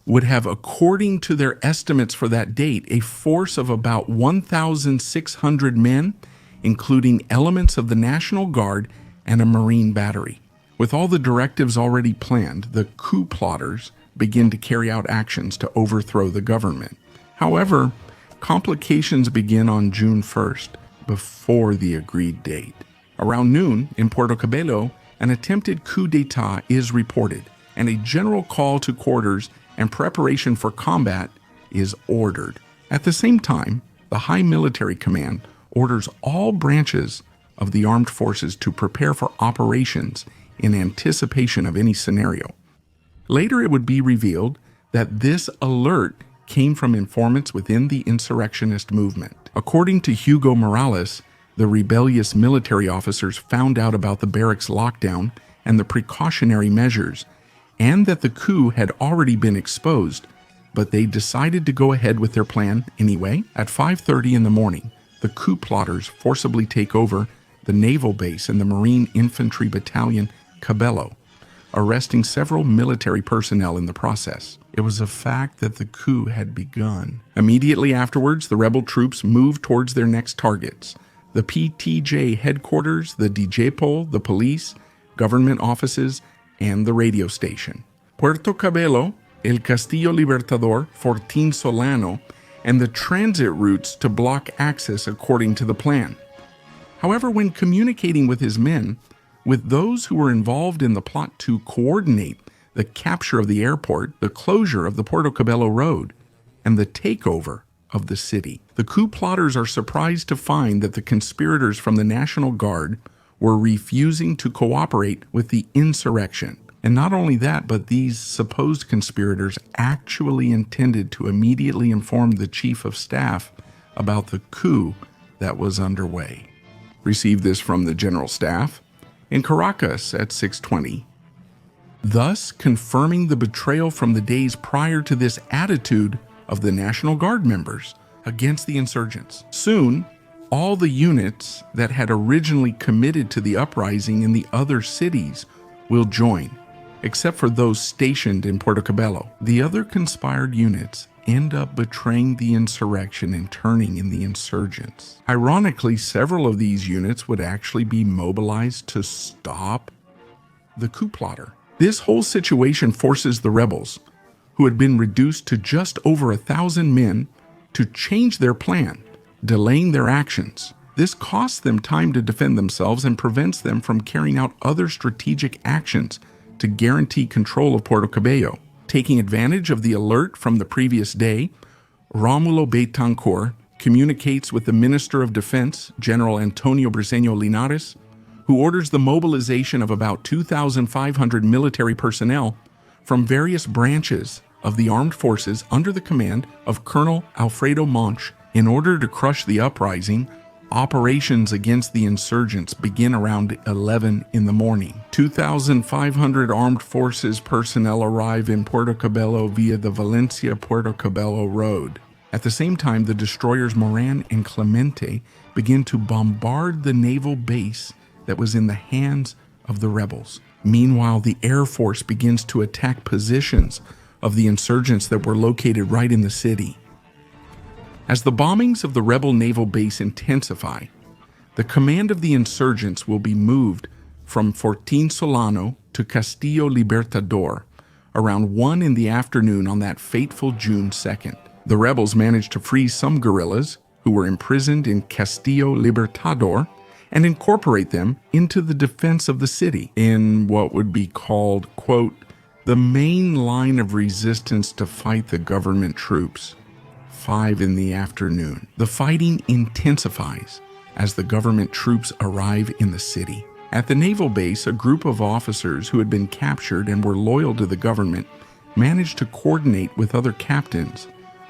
would have, according to their estimates for that date, a force of about 1,600 men, including elements of the National Guard and a Marine battery. With all the directives already planned, the coup plotters begin to carry out actions to overthrow the government. However, complications begin on June 1st, before the agreed date. Around noon, in Puerto Cabello, an attempted coup d'etat is reported, and a general call to quarters and preparation for combat is ordered. At the same time, the High Military Command orders all branches of the armed forces to prepare for operations in anticipation of any scenario. Later, it would be revealed that this alert came from informants within the insurrectionist movement. According to Hugo Morales, the rebellious military officers found out about the barracks lockdown and the precautionary measures, and that the coup had already been exposed, but they decided to go ahead with their plan anyway. At 5:30 in the morning, the coup plotters forcibly take over the naval base and the Marine Infantry Battalion Cabello, arresting several military personnel in the process. It was a fact that the coup had begun. Immediately afterwards, the rebel troops moved towards their next targets: the PTJ headquarters, the DJPOL, the police, government offices, and the radio station. Puerto Cabello, El Castillo Libertador, Fortín Solano, and the transit routes to block access according to the plan. However, when communicating with his men, with those who were involved in the plot to coordinate the capture of the airport, the closure of the Puerto Cabello Road, and the takeover of the city, the coup plotters are surprised to find that the conspirators from the National Guard were refusing to cooperate with the insurrection. And not only that, but these supposed conspirators actually intended to immediately inform the chief of staff about the coup that was underway. Received this from the general staff in Caracas at 6:20, thus confirming the betrayal from the days prior to this attitude of the National Guard members against the insurgents. Soon, all the units that had originally committed to the uprising in the other cities will join, except for those stationed in Puerto Cabello. The other conspired units end up betraying the insurrection and turning in the insurgents. Ironically, several of these units would actually be mobilized to stop the coup plotter. This whole situation forces the rebels, who had been reduced to just over 1,000 men, to change their plan, delaying their actions. This costs them time to defend themselves and prevents them from carrying out other strategic actions to guarantee control of Puerto Cabello. Taking advantage of the alert from the previous day, Rómulo Betancourt communicates with the Minister of Defense, General Antonio Briceño Linares, who orders the mobilization of about 2,500 military personnel from various branches of the armed forces under the command of Colonel Alfredo Monch in order to crush the uprising Operations against the insurgents begin around 11 in the morning. 2,500 armed forces personnel arrive in Puerto Cabello via the Valencia-Puerto Cabello road. At the same time, the destroyers Moran and Clemente begin to bombard the naval base that was in the hands of the rebels. Meanwhile, the Air Force begins to attack positions of the insurgents that were located right in the city. As the bombings of the rebel naval base intensify, the command of the insurgents will be moved from Fortín Solano to Castillo Libertador around 1 in the afternoon on that fateful June 2nd. The rebels managed to free some guerrillas who were imprisoned in Castillo Libertador and incorporate them into the defense of the city in what would be called, quote, the main line of resistance to fight the government troops. 5 in the afternoon. The fighting intensifies as the government troops arrive in the city. At the naval base, a group of officers who had been captured and were loyal to the government managed to coordinate with other captains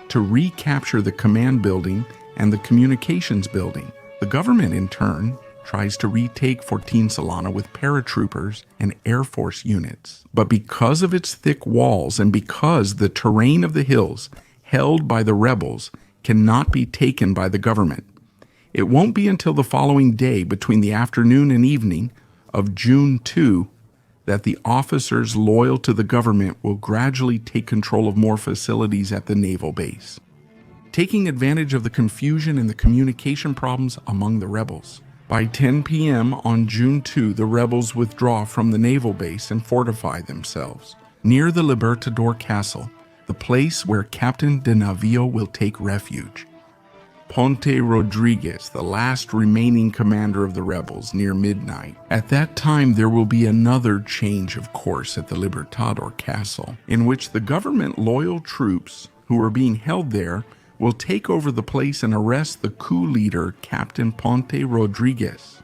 to recapture the command building and the communications building. The government, in turn, tries to retake Fortín Solano with paratroopers and Air Force units. But because of its thick walls and because the terrain of the hills held by the rebels cannot be taken by the government, it won't be until the following day, between the afternoon and evening of June 2, that the officers loyal to the government will gradually take control of more facilities at the naval base, taking advantage of the confusion and the communication problems among the rebels. By 10 p.m. on June 2, the rebels withdraw from the naval base and fortify themselves near the Libertador Castle, the place where Captain de Navío will take refuge. Ponte Rodriguez, the last remaining commander of the rebels, near midnight. At that time, there will be another change of course at the Libertador Castle, in which the government-loyal troops who are being held there will take over the place and arrest the coup leader, Captain Ponte Rodriguez.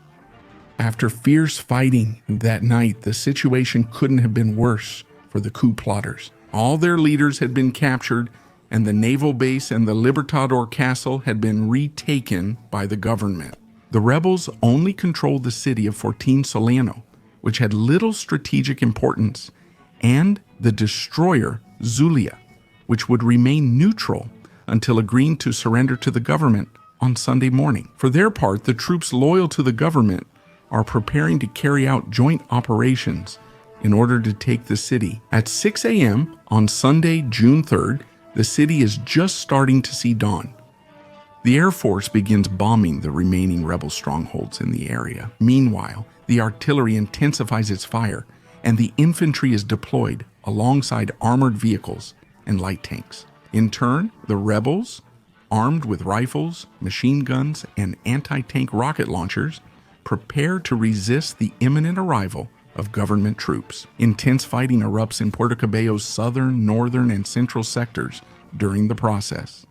After fierce fighting that night, the situation couldn't have been worse for the coup plotters. All their leaders had been captured, and the naval base and the Libertador Castle had been retaken by the government. The rebels only controlled the city of Fortín Solano, which had little strategic importance, and the destroyer Zulia, which would remain neutral until agreeing to surrender to the government on Sunday morning. For their part, the troops loyal to the government are preparing to carry out joint operations in order to take the city. At 6 a.m. on Sunday, June 3rd, the city is just starting to see dawn. The Air Force begins bombing the remaining rebel strongholds in the area. Meanwhile, the artillery intensifies its fire, and the infantry is deployed alongside armored vehicles and light tanks. In turn, the rebels, armed with rifles, machine guns, and anti-tank rocket launchers, prepare to resist the imminent arrival of government troops. Intense fighting erupts in Puerto Cabello's southern, northern, and central sectors during the process.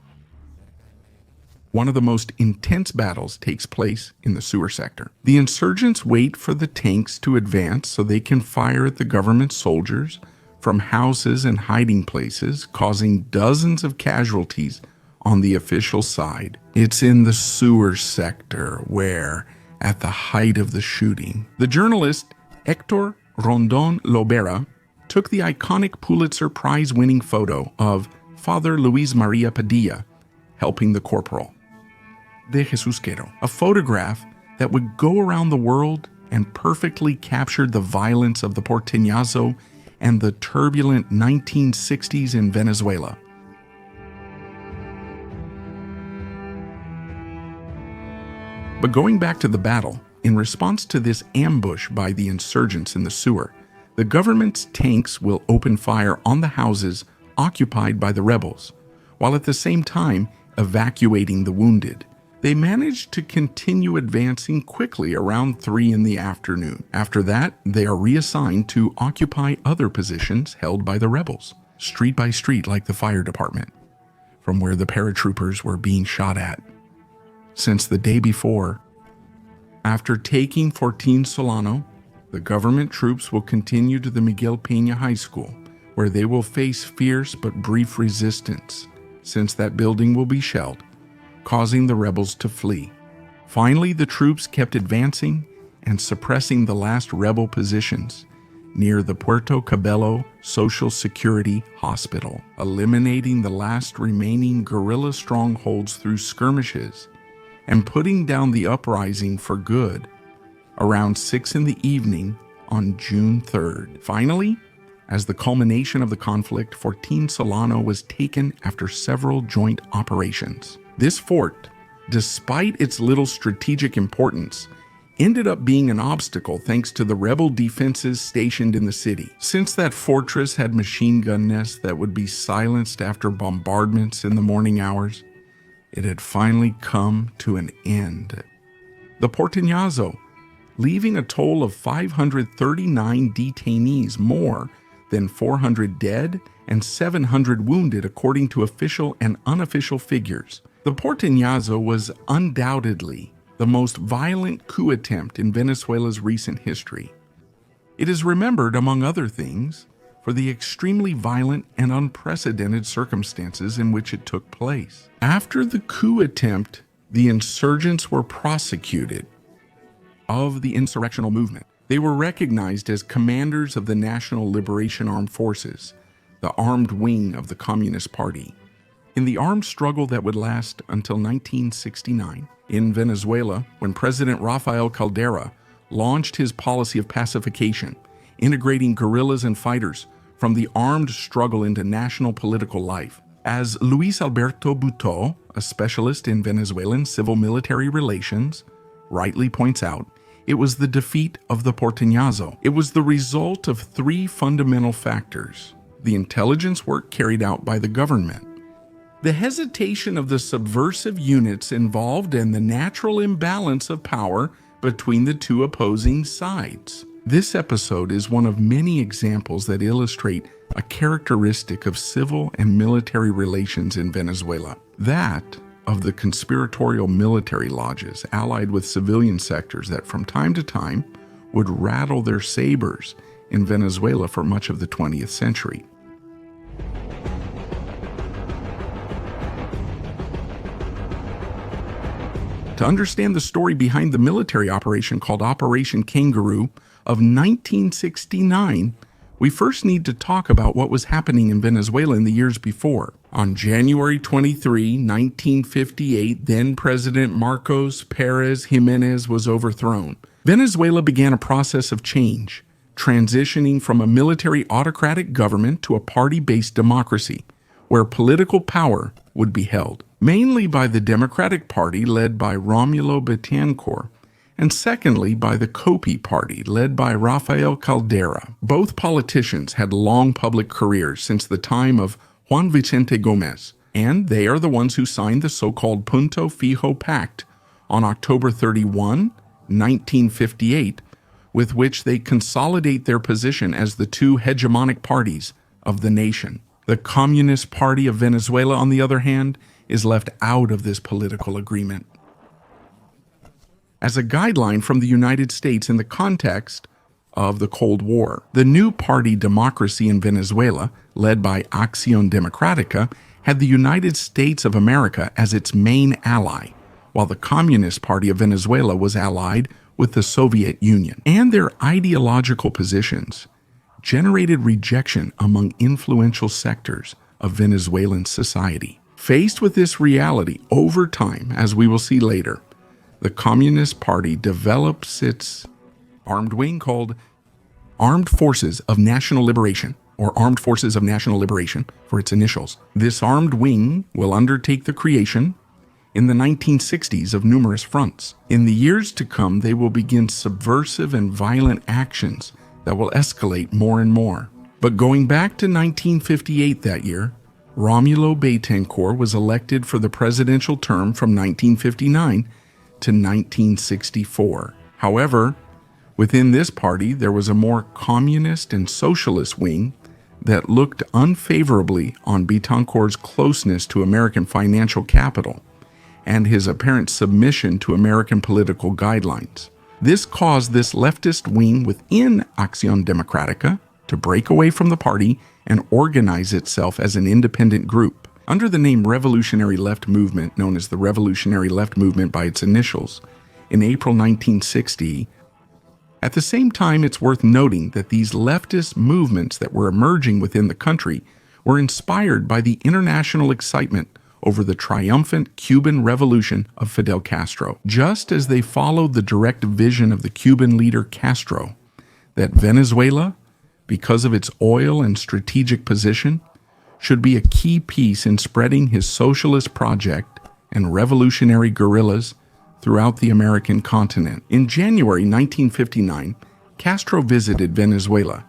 One of the most intense battles takes place in the sewer sector. The insurgents wait for the tanks to advance so they can fire at the government soldiers from houses and hiding places, causing dozens of casualties on the official side. It's in the sewer sector where, at the height of the shooting, the journalist Héctor Rondón Lobera took the iconic Pulitzer Prize-winning photo of Father Luis Maria Padilla helping the corporal, De Jesus Quero, a photograph that would go around the world and perfectly captured the violence of the Porteñazo and the turbulent 1960s in Venezuela. But going back to the battle, in response to this ambush by the insurgents in the sewer, the government's tanks will open fire on the houses occupied by the rebels, while at the same time evacuating the wounded. They managed to continue advancing quickly around 3 in the afternoon. After that, they are reassigned to occupy other positions held by the rebels, street by street like the fire department, from where the paratroopers were being shot at. Since the day before, after taking Fortín Solano, the government troops will continue to the Miguel Peña High School, where they will face fierce but brief resistance, since that building will be shelled, causing the rebels to flee. Finally, the troops kept advancing and suppressing the last rebel positions near the Puerto Cabello Social Security Hospital, eliminating the last remaining guerrilla strongholds through skirmishes and putting down the uprising for good around 6 in the evening on June 3rd. Finally, as the culmination of the conflict, Fortín Solano was taken after several joint operations. This fort, despite its little strategic importance, ended up being an obstacle thanks to the rebel defenses stationed in the city. Since that fortress had machine gun nests that would be silenced after bombardments in the morning hours, it had finally come to an end. The Porteñazo, leaving a toll of 539 detainees, more than 400 dead and 700 wounded according to official and unofficial figures. The Porteñazo was undoubtedly the most violent coup attempt in Venezuela's recent history. It is remembered, among other things, for the extremely violent and unprecedented circumstances in which it took place. After the coup attempt, the insurgents were prosecuted of the insurrectional movement. They were recognized as commanders of the National Liberation Armed Forces, the armed wing of the Communist Party. In the armed struggle that would last until 1969 in Venezuela, when President Rafael Caldera launched his policy of pacification, integrating guerrillas and fighters from the armed struggle into national political life. As Luis Alberto Buteau, a specialist in Venezuelan civil-military relations, rightly points out, it was the defeat of the Porteñazo. It was the result of three fundamental factors: the intelligence work carried out by the government, the hesitation of the subversive units involved, and the natural imbalance of power between the two opposing sides. This episode is one of many examples that illustrate a characteristic of civil and military relations in Venezuela, that of the conspiratorial military lodges allied with civilian sectors that from time to time would rattle their sabers in Venezuela for much of the 20th century. To understand the story behind the military operation called Operation Kangaroo of 1969, we first need to talk about what was happening in Venezuela in the years before. On January 23, 1958, then-President Marcos Pérez Jiménez was overthrown. Venezuela began a process of change, transitioning from a military autocratic government to a party-based democracy, where political power would be held, mainly by the Democratic Party led by Betancourt, and secondly by the COPI party led by Rafael Caldera. Both politicians had long public careers since the time of Juan Vicente Gómez, and they are the ones who signed the so-called Punto Fijo Pact on October 31, 1958, with which they consolidate their position as the two hegemonic parties of the nation. The Communist Party of Venezuela, on the other hand, is left out of this political agreement. As a guideline from the United States in the context of the Cold War, the new party democracy in Venezuela, led by Acción Democrática, had the United States of America as its main ally, while the Communist Party of Venezuela was allied with the Soviet Union. And their ideological positions generated rejection among influential sectors of Venezuelan society. Faced with this reality over time, as we will see later, the Communist Party develops its armed wing called Armed Forces of National Liberation, or Armed Forces of National Liberation for its initials. This armed wing will undertake the creation in the 1960s of numerous fronts. In the years to come, they will begin subversive and violent actions that will escalate more and more. But going back to 1958 that year, Rómulo Betancourt was elected for the presidential term from 1959 to 1964. However, within this party, there was a more communist and socialist wing that looked unfavorably on Betancourt's closeness to American financial capital and his apparent submission to American political guidelines. This caused this leftist wing within Acción Democrática to break away from the party and organize itself as an independent group. Under the name Revolutionary Left Movement, known as the Revolutionary Left Movement by its initials, in April 1960. At the same time, it's worth noting that these leftist movements that were emerging within the country were inspired by the international excitement over the triumphant Cuban Revolution of Fidel Castro, just as they followed the direct vision of the Cuban leader Castro, that Venezuela, because of its oil and strategic position, should be a key piece in spreading his socialist project and revolutionary guerrillas throughout the American continent. In January 1959, Castro visited Venezuela,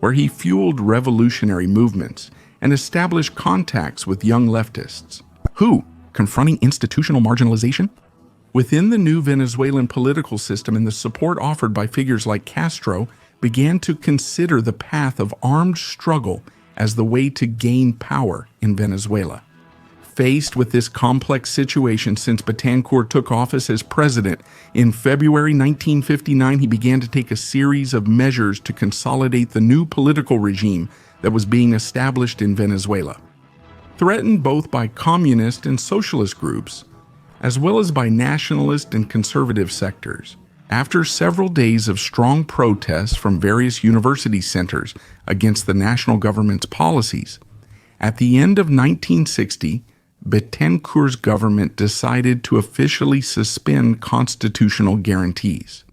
where he fueled revolutionary movements and established contacts with young leftists, who, confronting institutional marginalization, within the new Venezuelan political system and the support offered by figures like Castro, began to consider the path of armed struggle as the way to gain power in Venezuela. Faced with this complex situation since Betancourt took office as president in February 1959, he began to take a series of measures to consolidate the new political regime that was being established in Venezuela. Threatened both by communist and socialist groups, as well as by nationalist and conservative sectors. After several days of strong protests from various university centers against the national government's policies, at the end of 1960, Betancourt's government decided to officially suspend constitutional guarantees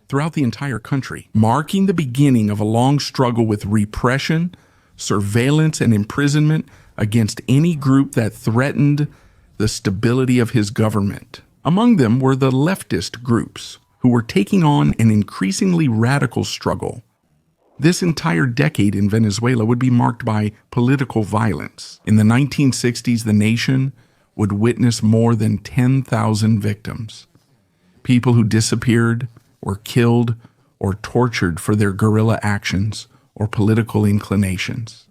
throughout the entire country, marking the beginning of a long struggle with repression, surveillance, and imprisonment against any group that threatened the stability of his government. Among them were the leftist groups, who were taking on an increasingly radical struggle. This entire decade in Venezuela would be marked by political violence. In the 1960s, the nation would witness more than 10,000 victims, people who disappeared, were killed, or tortured for their guerrilla actions or political inclinations.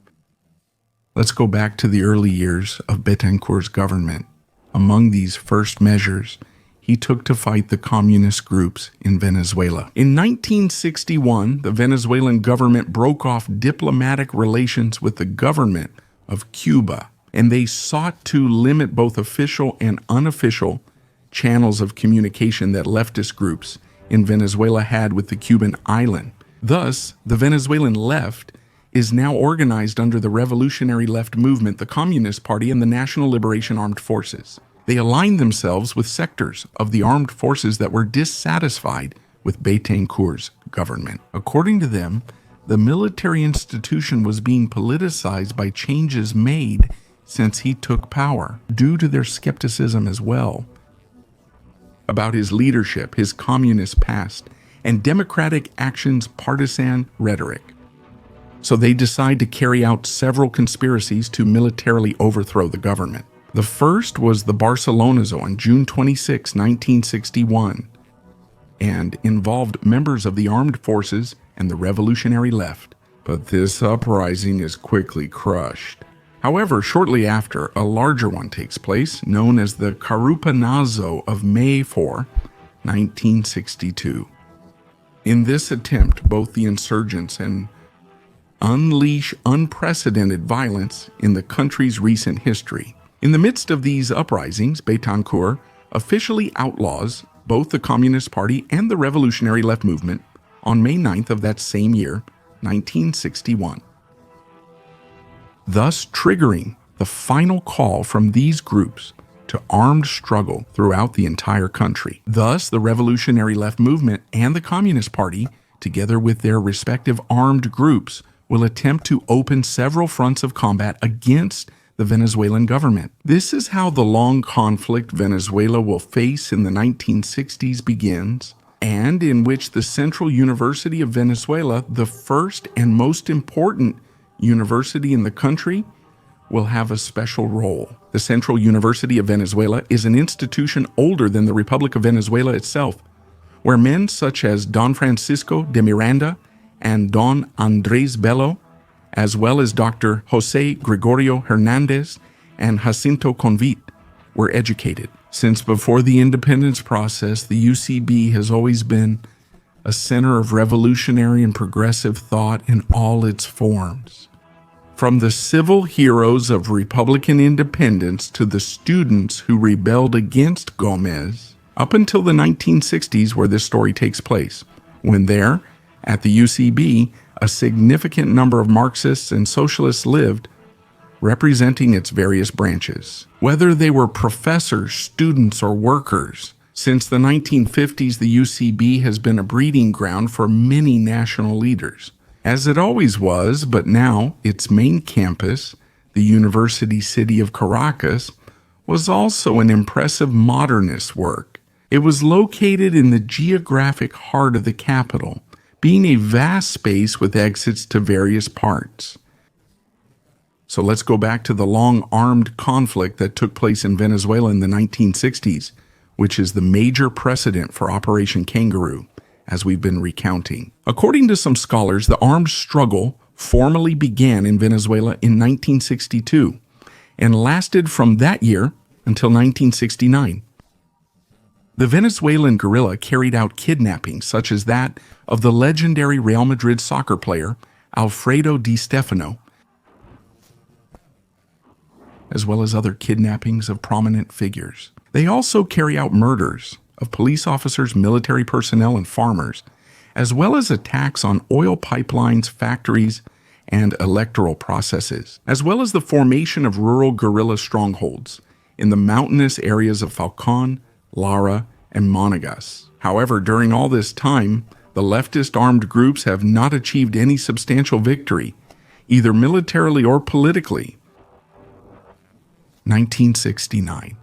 Let's go back to the early years of Betancourt's government. Among these first measures he took to fight the communist groups in Venezuela. In 1961, the Venezuelan government broke off diplomatic relations with the government of Cuba, and they sought to limit both official and unofficial channels of communication that leftist groups in Venezuela had with the Cuban island. Thus, the Venezuelan left is now organized under the revolutionary left movement, the Communist Party, and the National Liberation Armed Forces. They aligned themselves with sectors of the armed forces that were dissatisfied with Betancourt's government. According to them, the military institution was being politicized by changes made since he took power, due to their skepticism as well about his leadership, his communist past, and democratic action's partisan rhetoric. So they decide to carry out several conspiracies to militarily overthrow the government. The first was the Barcelonazo on June 26, 1961, and involved members of the armed forces and the revolutionary left. But this uprising is quickly crushed. However, shortly after, a larger one takes place, known as the Carupanazo of May 4, 1962. In this attempt, both the insurgents and unleash unprecedented violence in the country's recent history. In the midst of these uprisings, Betancourt officially outlaws both the Communist Party and the revolutionary left movement on May 9th of that same year, 1961, thus triggering the final call from these groups to armed struggle throughout the entire country. Thus, the revolutionary left movement and the Communist Party, together with their respective armed groups, will attempt to open several fronts of combat against the Venezuelan government. This is how the long conflict Venezuela will face in the 1960s begins, and in which the Central University of Venezuela, the first and most important university in the country, will have a special role. The Central University of Venezuela is an institution older than the Republic of Venezuela itself, where men such as Don Francisco de Miranda and Don Andrés Bello, as well as Dr. Jose Gregorio Hernandez and Jacinto Convit, were educated. Since before the independence process, the UCB has always been a center of revolutionary and progressive thought in all its forms. From the civil heroes of Republican independence to the students who rebelled against Gómez, up until the 1960s, where this story takes place, when there, at the UCB, a significant number of Marxists and socialists lived, representing its various branches. Whether they were professors, students, or workers, since the 1950s, the UCB has been a breeding ground for many national leaders, as it always was, but now its main campus, the University City of Caracas, was also an impressive modernist work. It was located in the geographic heart of the capital, being a vast space with exits to various parts. So let's go back to the long armed conflict that took place in Venezuela in the 1960s, which is the major precedent for Operation Kangaroo, as we've been recounting. According to some scholars, the armed struggle formally began in Venezuela in 1962 and lasted from that year until 1969. The Venezuelan guerrilla carried out kidnappings such as that of the legendary Real Madrid soccer player Alfredo Di Stefano, as well as other kidnappings of prominent figures. They also carry out murders of police officers, military personnel, and farmers, as well as attacks on oil pipelines, factories, and electoral processes, as well as the formation of rural guerrilla strongholds in the mountainous areas of Falcón, Lara, and Monagas. However, during all this time, the leftist armed groups have not achieved any substantial victory, either militarily or politically. 1969.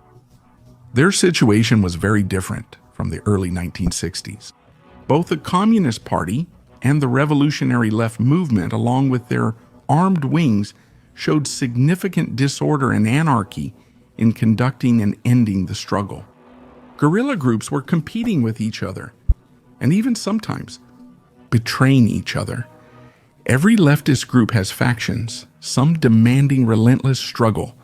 Their situation was very different from the early 1960s. Both the Communist Party and the revolutionary left movement, along with their armed wings, showed significant disorder and anarchy in conducting and ending the struggle. Guerrilla groups were competing with each other, and even sometimes betraying each other. Every leftist group has factions, some demanding relentless struggle,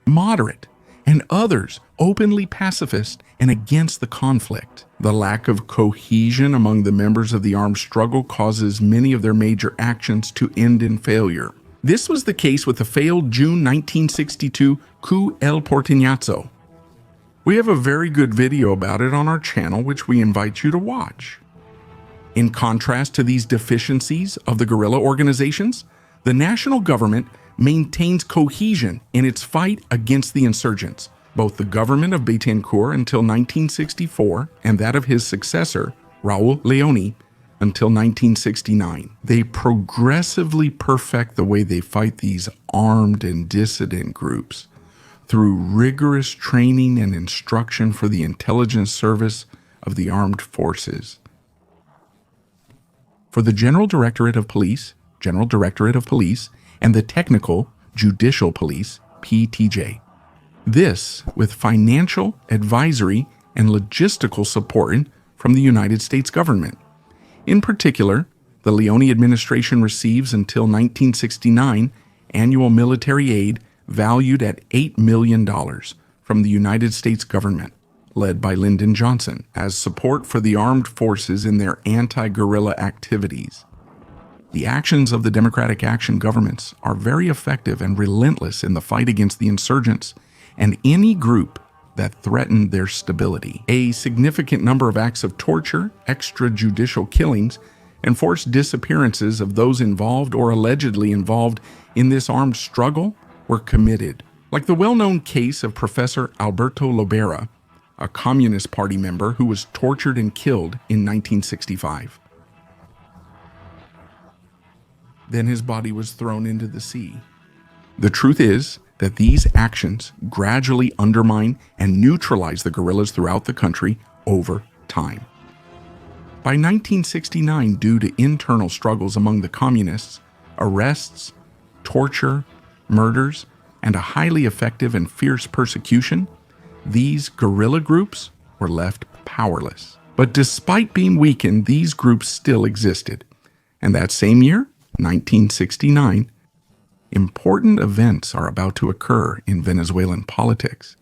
moderate, and others openly pacifist and against the conflict. The lack of cohesion among the members of the armed struggle causes many of their major actions to end in failure. This was the case with the failed June 1962 coup El Porteñazo. We have a very good video about it on our channel, which we invite you to watch. In contrast to these deficiencies of the guerrilla organizations, the national government maintains cohesion in its fight against the insurgents. Both the government of Betancourt until 1964 and that of his successor, Raúl Leoni, until 1969. They progressively perfect the way they fight these armed and dissident groups through rigorous training and instruction for the intelligence service of the armed forces. For the General Directorate of Police, and the Technical Judicial Police, PTJ. This with financial, advisory, and logistical support from the United States government. In particular, the Leoni administration receives until 1969 annual military aid valued at $8 million from the United States government, led by Lyndon Johnson, as support for the armed forces in their anti-guerrilla activities. The actions of the Democratic Action governments are very effective and relentless in the fight against the insurgents and any group that threaten their stability. A significant number of acts of torture, extrajudicial killings, and forced disappearances of those involved or allegedly involved in this armed struggle were committed, like the well-known case of Professor Alberto Lobera, a Communist Party member who was tortured and killed in 1965. Then his body was thrown into the sea. The truth is that these actions gradually undermine and neutralize the guerrillas throughout the country over time. By 1969, due to internal struggles among the communists, arrests, torture, murders, and a highly effective and fierce persecution, these guerrilla groups were left powerless. But despite being weakened, these groups still existed. And that same year, 1969, important events are about to occur in Venezuelan politics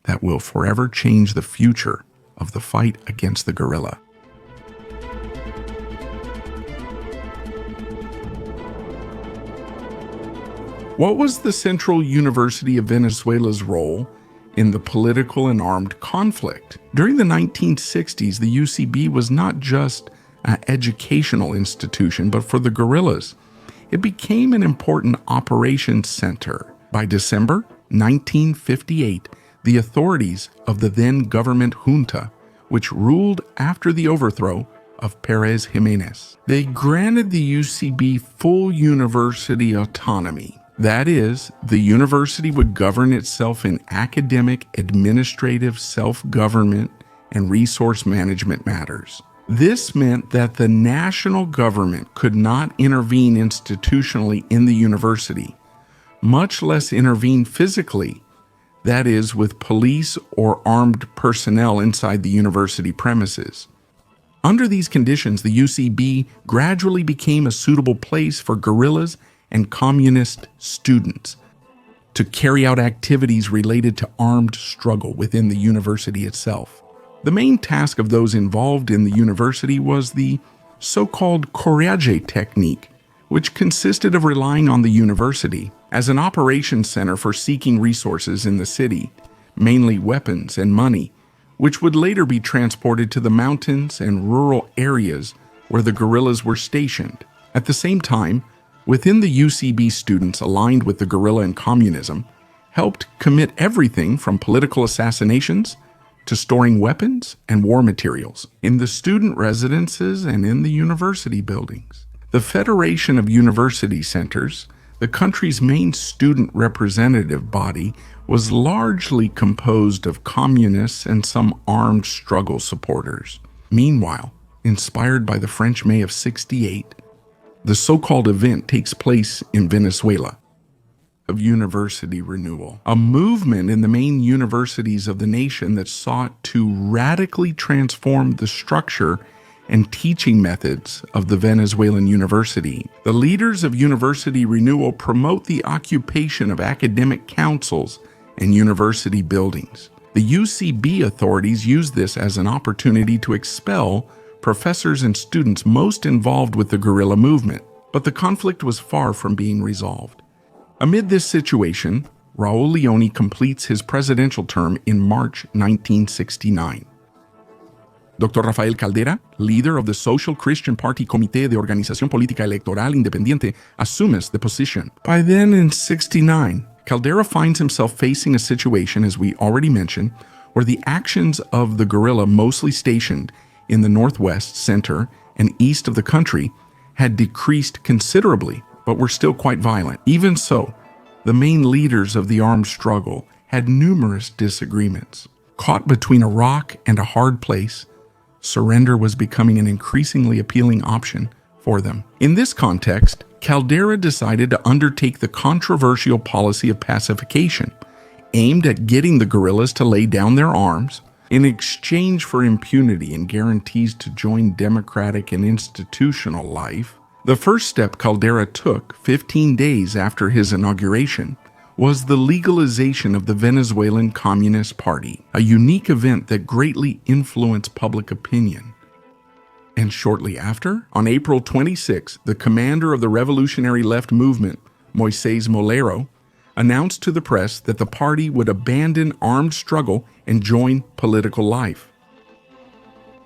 that will forever change the future of the fight against the guerrilla. What was the Central University of Venezuela's role in the political and armed conflict. During the 1960s, the UCB was not just an educational institution, but for the guerrillas, it became an important operations center. By December 1958, the authorities of the then government junta, which ruled after the overthrow of Pérez Jiménez, they granted the UCB full university autonomy. That is, the university would govern itself in academic, administrative, self-government, and resource management matters. This meant that the national government could not intervene institutionally in the university, much less intervene physically, that is, with police or armed personnel inside the university premises. Under these conditions, the UCB gradually became a suitable place for guerrillas and communist students to carry out activities related to armed struggle within the university itself. The main task of those involved in the university was the so-called correge technique, which consisted of relying on the university as an operations center for seeking resources in the city, mainly weapons and money, which would later be transported to the mountains and rural areas where the guerrillas were stationed. At the same time, within the UCB, students aligned with the guerrilla and communism helped commit everything from political assassinations to storing weapons and war materials in the student residences and in the university buildings. The Federation of University Centers, the country's main student representative body, was largely composed of communists and some armed struggle supporters. Meanwhile, inspired by the French May of '68, the so-called event takes place in Venezuela of university renewal, a movement in the main universities of the nation that sought to radically transform the structure and teaching methods of the Venezuelan university. The leaders of university renewal promote the occupation of academic councils and university buildings. The UCB authorities use this as an opportunity to expel professors and students most involved with the guerrilla movement, but the conflict was far from being resolved. Amid this situation, Raúl Leoni completes his presidential term in March 1969. Dr. Rafael Caldera, leader of the Social Christian Party Comité de Organización Política Electoral Independiente, assumes the position. By then, in '69, Caldera finds himself facing a situation, as we already mentioned, where the actions of the guerrilla mostly stationed in the northwest, center, and east of the country had decreased considerably, but were still quite violent. Even so, the main leaders of the armed struggle had numerous disagreements. Caught between a rock and a hard place, surrender was becoming an increasingly appealing option for them. In this context, Caldera decided to undertake the controversial policy of pacification, aimed at getting the guerrillas to lay down their arms in exchange for impunity and guarantees to join democratic and institutional life. The first step Caldera took 15 days after his inauguration was the legalization of the Venezuelan Communist Party, a unique event that greatly influenced public opinion. And shortly after, on April 26, the commander of the revolutionary left movement, Moisés Molero, announced to the press that the party would abandon armed struggle and join political life.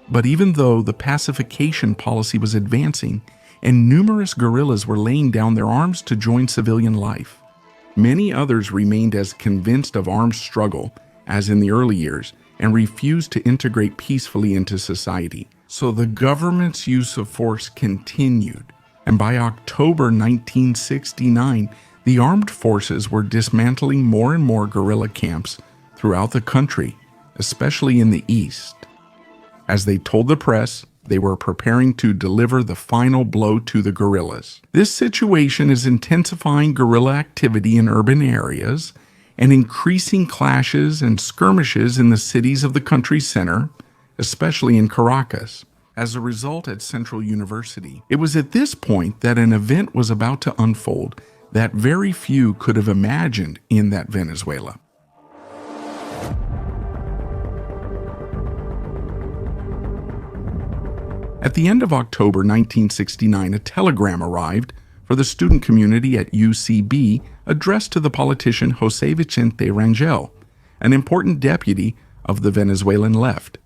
But even though the pacification policy was advancing and numerous guerrillas were laying down their arms to join civilian life, many others remained as convinced of armed struggle as in the early years and refused to integrate peacefully into society. So the government's use of force continued, and by October 1969, the armed forces were dismantling more and more guerrilla camps throughout the country, especially in the east. As they told the press, they were preparing to deliver the final blow to the guerrillas. This situation is intensifying guerrilla activity in urban areas and increasing clashes and skirmishes in the cities of the country's center, especially in Caracas. As a result, at Central University, it was at this point that an event was about to unfold that very few could have imagined in that Venezuela. At the end of October 1969, a telegram arrived for the student community at UCB addressed to the politician José Vicente Rangel, an important deputy of the Venezuelan left.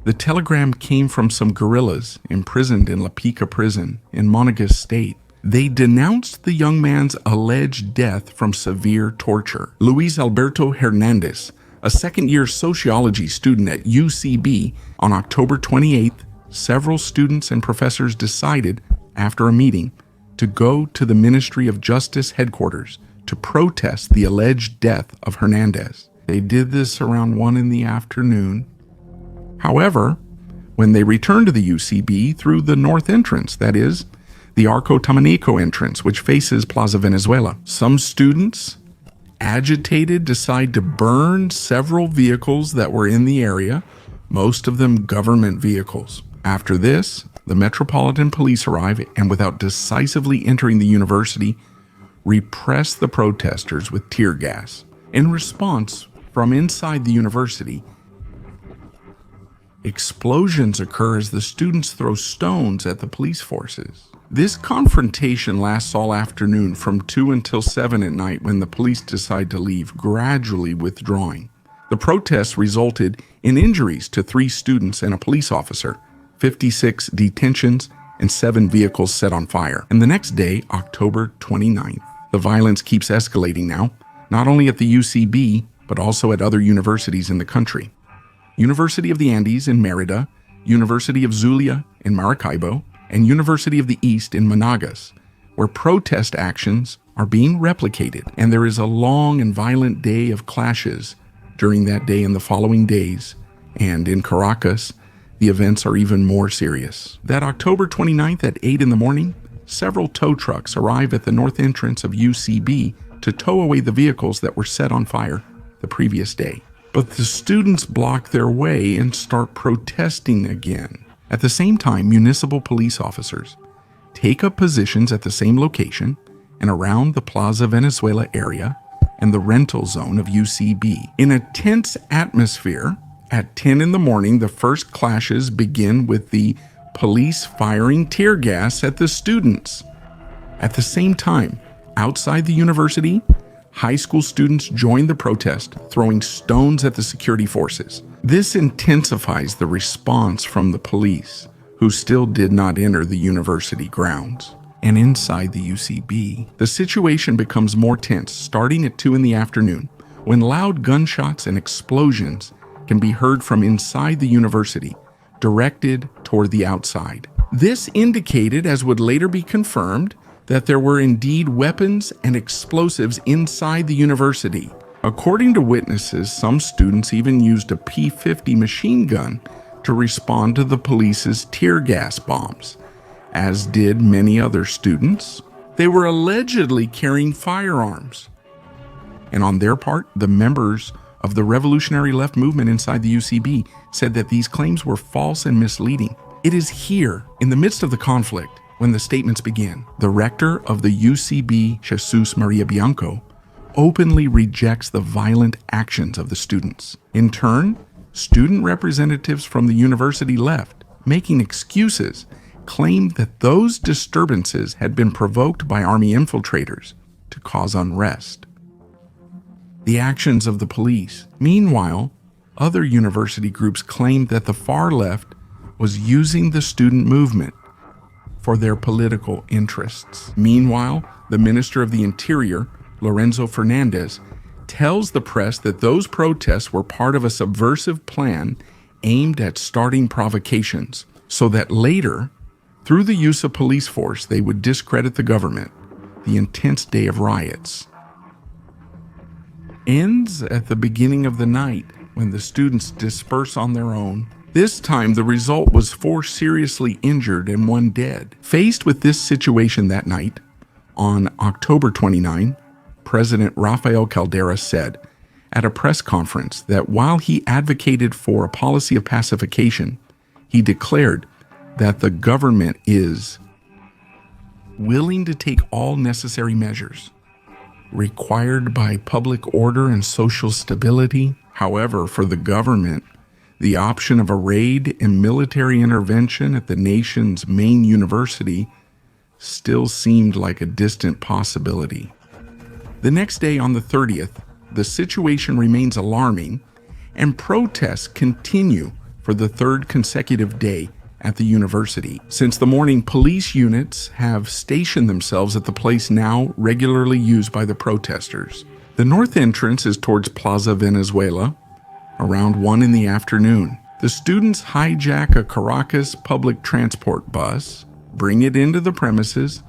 The telegram came from some guerrillas imprisoned in La Pica prison in Monagas State. They denounced the young man's alleged death from severe torture. Luis Alberto Hernandez, a second-year sociology student at UCB, on October 28th, several students and professors decided, after a meeting, to go to the Ministry of Justice headquarters to protest the alleged death of Hernandez. They did this around 1 in the afternoon. However, when they returned to the UCB through the north entrance, that is, the Arco Tamanico entrance, which faces Plaza Venezuela, some students, agitated, decide to burn several vehicles that were in the area, most of them government vehicles. After this, the Metropolitan Police arrive and, without decisively entering the university, repress the protesters with tear gas. In response, from inside the university, explosions occur as the students throw stones at the police forces. This confrontation lasts all afternoon from 2 until 7 at night, when the police decide to leave, gradually withdrawing. The protests resulted in injuries to 3 students and a police officer, 56 detentions, and 7 vehicles set on fire. And the next day, October 29th, the violence keeps escalating now, not only at the UCB, but also at other universities in the country. University of the Andes in Mérida, University of Zulia in Maracaibo, and University of the East in Monagas, where protest actions are being replicated, and there is a long and violent day of clashes during that day and the following days, and in Caracas, the events are even more serious. That October 29th at 8 in the morning, several tow trucks arrive at the north entrance of UCB to tow away the vehicles that were set on fire the previous day. But the students block their way and start protesting again. At the same time, municipal police officers take up positions at the same location and around the Plaza Venezuela area and the rental zone of UCB. In a tense atmosphere, at 10 in the morning, the first clashes begin with the police firing tear gas at the students. At the same time, outside the university, high school students join the protest, throwing stones at the security forces. This intensifies the response from the police, who still did not enter the university grounds. And inside the UCB, the situation becomes more tense, starting at 2 in the afternoon, when loud gunshots and explosions can be heard from inside the university, directed toward the outside. This indicated, as would later be confirmed, that there were indeed weapons and explosives inside the university. According to witnesses, some students even used a P-50 machine gun to respond to the police's tear gas bombs, as did many other students. They were allegedly carrying firearms. And on their part, the members of the revolutionary left movement inside the UCB said that these claims were false and misleading. It is here, in the midst of the conflict, when the statements begin. The rector of the UCB, Jesus Maria Bianco, openly rejects the violent actions of the students. In turn, student representatives from the university left, making excuses, claimed that those disturbances had been provoked by army infiltrators to cause unrest. The actions of the police. Meanwhile, other university groups claimed that the far left was using the student movement for their political interests. Meanwhile, the Minister of the Interior, Lorenzo Fernandez, tells the press that those protests were part of a subversive plan aimed at starting provocations, so that later, through the use of police force, they would discredit the government. The intense day of riots ends at the beginning of the night, when the students disperse on their own. This time, the result was 4 seriously injured and 1 dead. Faced with this situation that night, on October 29, President Rafael Caldera said at a press conference that while he advocated for a policy of pacification, he declared that the government is willing to take all necessary measures required by public order and social stability. However, for the government, the option of a raid and military intervention at the nation's main university still seemed like a distant possibility. The next day, on the 30th, the situation remains alarming, and protests continue for the third consecutive day at the university. Since the morning, police units have stationed themselves at the place now regularly used by the protesters. The north entrance is towards Plaza Venezuela, around 1 in the afternoon. The students hijack a Caracas public transport bus, bring it into the premises,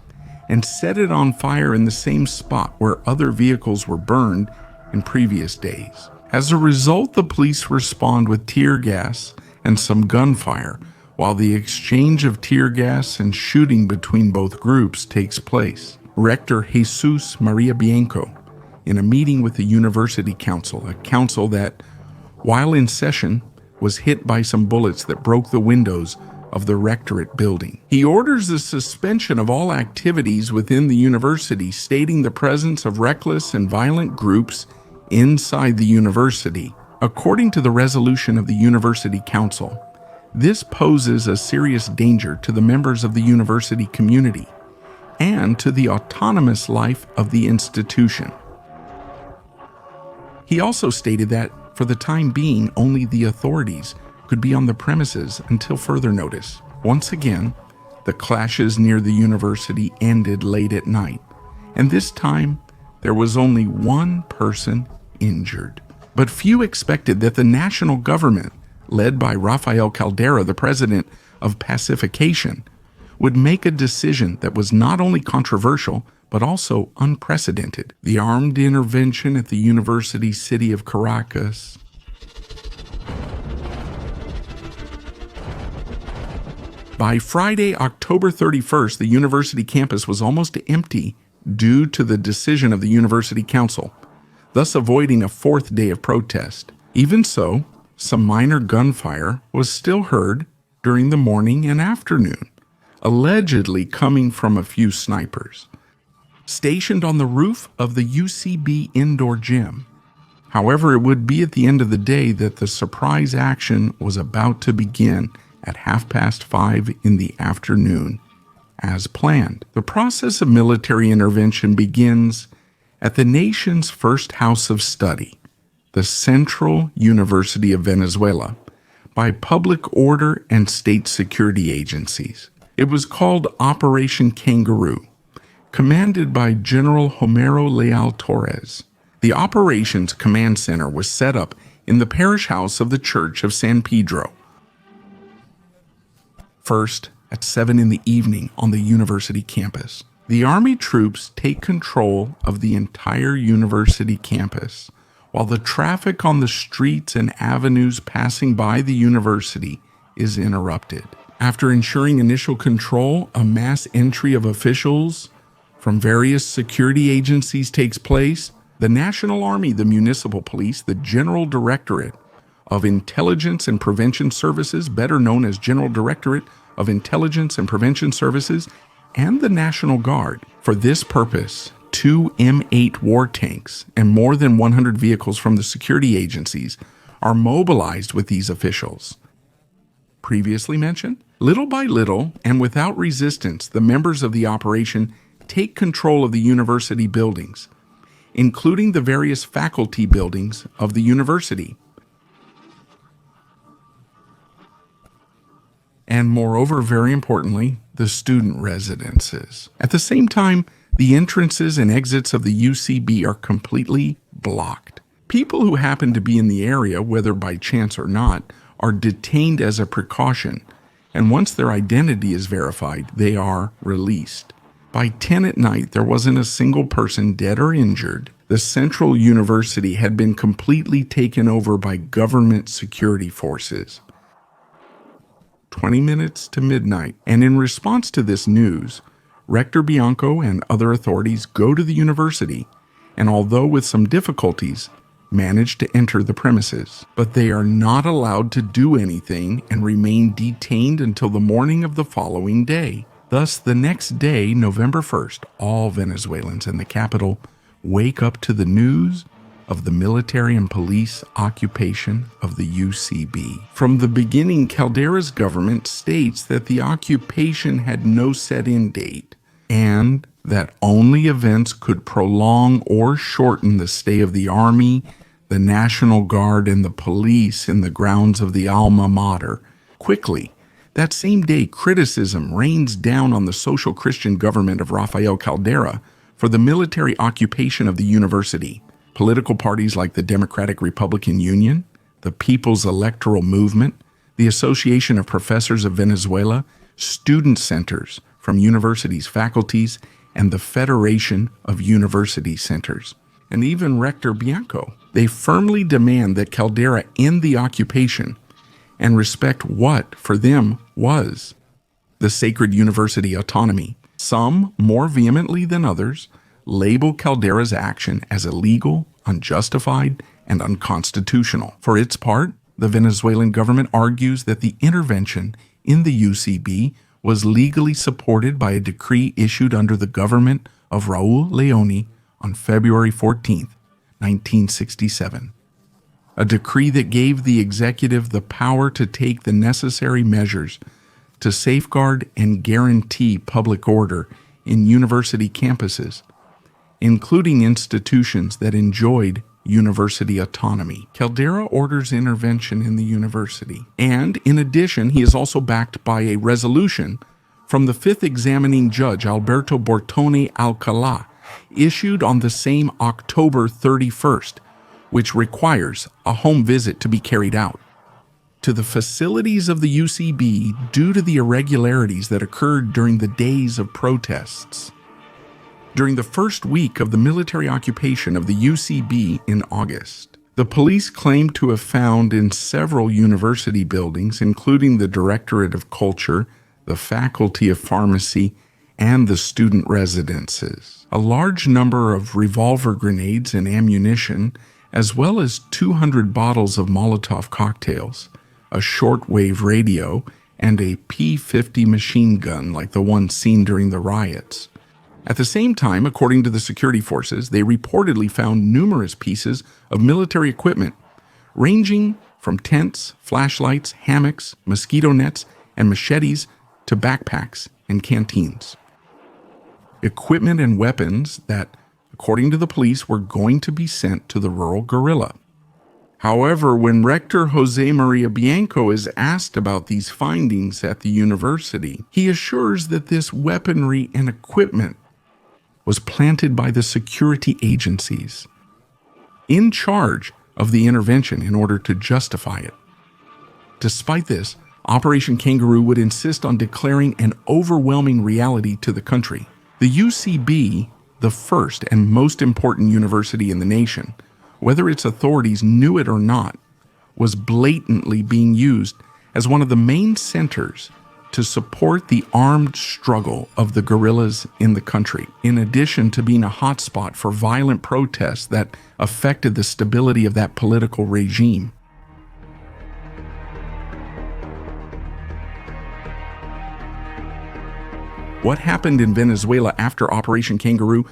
and set it on fire in the same spot where other vehicles were burned in previous days. As a result, the police respond with tear gas and some gunfire, while the exchange of tear gas and shooting between both groups takes place. Rector Jesus Maria Bianco, in a meeting with the University Council, a council that, while in session, was hit by some bullets that broke the windows of the rectorate building. He orders the suspension of all activities within the university, stating the presence of reckless and violent groups inside the university. According to the resolution of the University Council, this poses a serious danger to the members of the university community and to the autonomous life of the institution. He also stated that, for the time being, only the authorities could be on the premises until further notice. Once again, the clashes near the university ended late at night, and this time there was only one person injured. But few expected that the national government, led by Rafael Caldera, the president of Pacification, would make a decision that was not only controversial, but also unprecedented. The armed intervention at the university city of Caracas By Friday, October 31st, the university campus was almost empty due to the decision of the University Council, thus avoiding a fourth day of protest. Even so, some minor gunfire was still heard during the morning and afternoon, allegedly coming from a few snipers stationed on the roof of the UCB indoor gym. However, it would be at the end of the day that the surprise action was about to begin at 5:30 in the afternoon, as planned. The process of military intervention begins at the nation's first house of study, the Central University of Venezuela, by public order and state security agencies. It was called Operation Kangaroo, commanded by General Homero Leal Torres. The Operations Command Center was set up in the parish house of the Church of San Pedro, first at 7 in the evening on the university campus. The Army troops take control of the entire university campus, while the traffic on the streets and avenues passing by the university is interrupted. After ensuring initial control, a mass entry of officials from various security agencies takes place. The National Army, the Municipal Police, the General Directorate of Intelligence and Prevention Services, better known as General Directorate of Intelligence and Prevention Services, and the National Guard. For this purpose, 2 M8 war tanks and more than 100 vehicles from the security agencies are mobilized with these officials. Previously mentioned, little by little and without resistance, the members of the operation take control of the university buildings, including the various faculty buildings of the university. And moreover, very importantly, the student residences. At the same time, the entrances and exits of the UCB are completely blocked. People who happen to be in the area, whether by chance or not, are detained as a precaution, and once their identity is verified, they are released. By 10 at night, there wasn't a single person dead or injured. The Central University had been completely taken over by government security forces. 20 minutes to midnight, and in response to this news, Rector Bianco and other authorities go to the university, and although with some difficulties, manage to enter the premises. But they are not allowed to do anything and remain detained until the morning of the following day. Thus, the next day, November 1st, all Venezuelans in the capital wake up to the news of the military and police occupation of the UCB. From the beginning, Caldera's government states that the occupation had no set-in date, and that only events could prolong or shorten the stay of the Army, the National Guard, and the police in the grounds of the alma mater. Quickly, that same day, criticism rains down on the social Christian government of Rafael Caldera for the military occupation of the university. Political parties like the Democratic Republican Union, the People's Electoral Movement, the Association of Professors of Venezuela, student centers from universities' faculties, and the Federation of University Centers, and even Rector Bianco. They firmly demand that Caldera end the occupation and respect what, for them, was the sacred university autonomy. Some, more vehemently than others, label Caldera's action as illegal, unjustified, and unconstitutional. For its part, the Venezuelan government argues that the intervention in the UCB was legally supported by a decree issued under the government of Raul Leoni on February 14, 1967. A decree that gave the executive the power to take the necessary measures to safeguard and guarantee public order in university campuses, including institutions that enjoyed university autonomy. Caldera orders intervention in the university, and in addition, he is also backed by a resolution from the fifth examining judge, Alberto Bortone Alcalá, issued on the same October 31st, which requires a home visit to be carried out to the facilities of the UCB due to the irregularities that occurred during the days of protests. During the first week of the military occupation of the UCB in August, the police claimed to have found in several university buildings, including the Directorate of Culture, the Faculty of Pharmacy, and the student residences, a large number of revolver grenades and ammunition, as well as 200 bottles of Molotov cocktails, a shortwave radio, and a P-50 machine gun like the one seen during the riots. At the same time, according to the security forces, they reportedly found numerous pieces of military equipment, ranging from tents, flashlights, hammocks, mosquito nets, and machetes to backpacks and canteens. Equipment and weapons that, according to the police, were going to be sent to the rural guerrilla. However, when Rector Jose Maria Bianco is asked about these findings at the university, he assures that this weaponry and equipment was planted by the security agencies in charge of the intervention in order to justify it. Despite this, Operation Kangaroo would insist on declaring an overwhelming reality to the country. The UCB, the first and most important university in the nation, whether its authorities knew it or not, was blatantly being used as one of the main centers to support the armed struggle of the guerrillas in the country, in addition to being a hotspot for violent protests that affected the stability of that political regime. What happened in Venezuela after Operation Kangaroo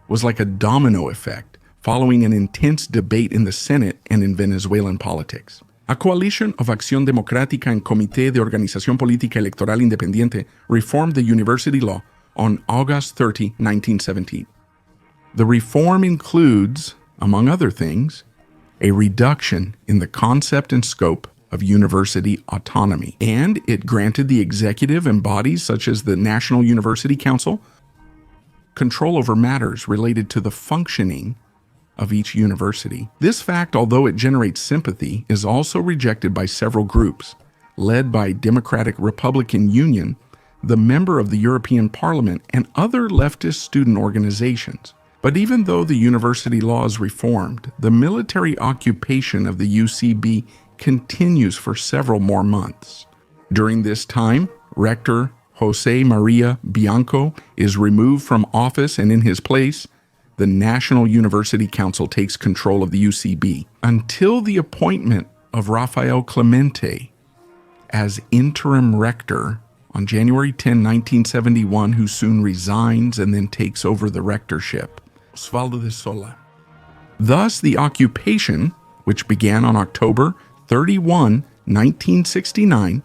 was like a domino effect, following an intense debate in the Senate and in Venezuelan politics. A coalition of Acción Democrática and Comité de Organización Política Electoral Independiente reformed the university law on August 30, 1917. The reform includes, among other things, a reduction in the concept and scope of university autonomy, and it granted the executive and bodies such as the National University Council control over matters related to the functioning of each university. This fact, although it generates sympathy, is also rejected by several groups, led by Democratic Republican Union, the member of the European Parliament, and other leftist student organizations. But even though the university law is reformed, the military occupation of the UCB continues for several more months. During this time, Rector Jose Maria Bianco is removed from office, and in his place, the National University Council takes control of the UCB until the appointment of Rafael Clemente as interim rector on January 10, 1971, who soon resigns and then takes over the rectorship. Osvaldo de Sola. Thus, the occupation, which began on October 31, 1969,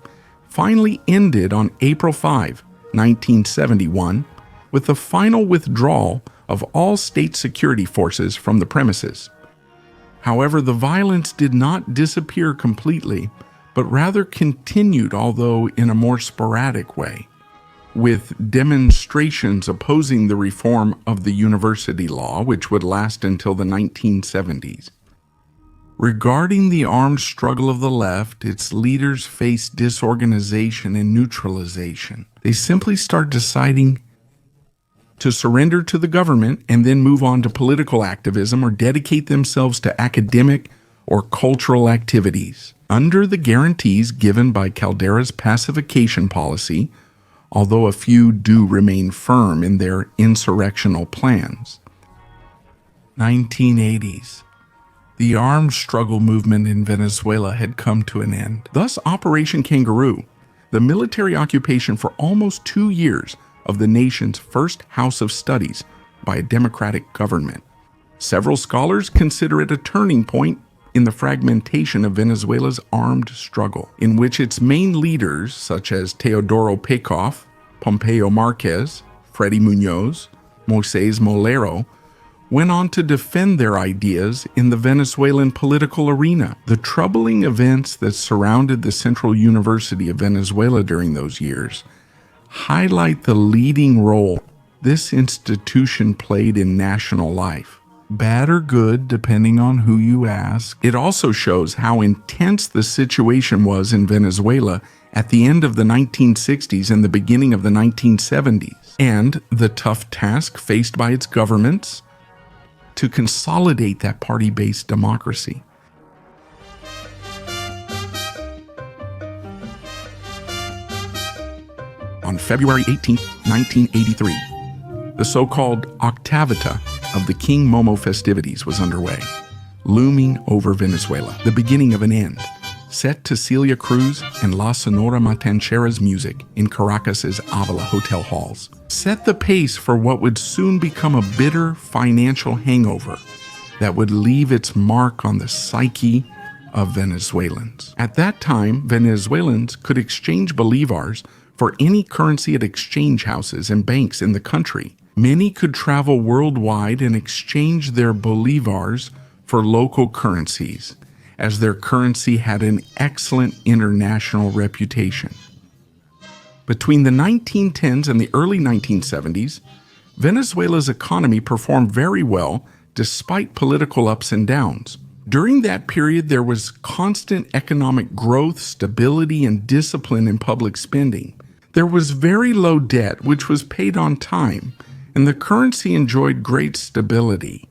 finally ended on April 5, 1971, with the final withdrawal of all state security forces from the premises. However, the violence did not disappear completely, but rather continued, although in a more sporadic way, with demonstrations opposing the reform of the university law, which would last until the 1970s. Regarding the armed struggle of the left, its leaders faced disorganization and neutralization. They simply start deciding to surrender to the government and then move on to political activism or dedicate themselves to academic or cultural activities. Under the guarantees given by Caldera's pacification policy, although a few do remain firm in their insurrectional plans. 1980s. The armed struggle movement in Venezuela had come to an end. Thus, Operation Kangaroo, the military occupation for almost 2 years of the nation's first house of studies by a democratic government. Several scholars consider it a turning point in the fragmentation of Venezuela's armed struggle, in which its main leaders, such as Teodoro Pekoff, Pompeo Marquez, Freddy Muñoz, Moisés Molero, went on to defend their ideas in the Venezuelan political arena. The troubling events that surrounded the Central University of Venezuela during those years highlight the leading role this institution played in national life. Bad or good, depending on who you ask. It also shows how intense the situation was in Venezuela at the end of the 1960s and the beginning of the 1970s, and the tough task faced by its governments to consolidate that party-based democracy. On February 18, 1983, the so-called Octavita of the King Momo festivities was underway, looming over Venezuela, the beginning of an end, set to Celia Cruz and La Sonora Matanchera's music in Caracas's Avila hotel halls, set the pace for what would soon become a bitter financial hangover that would leave its mark on the psyche of Venezuelans. At that time, Venezuelans could exchange bolivars for any currency at exchange houses and banks in the country. Many could travel worldwide and exchange their bolivars for local currencies, as their currency had an excellent international reputation. Between the 1910s and the early 1970s, Venezuela's economy performed very well despite political ups and downs. During that period, there was constant economic growth, stability, and discipline in public spending. There was very low debt, which was paid on time, and the currency enjoyed great stability.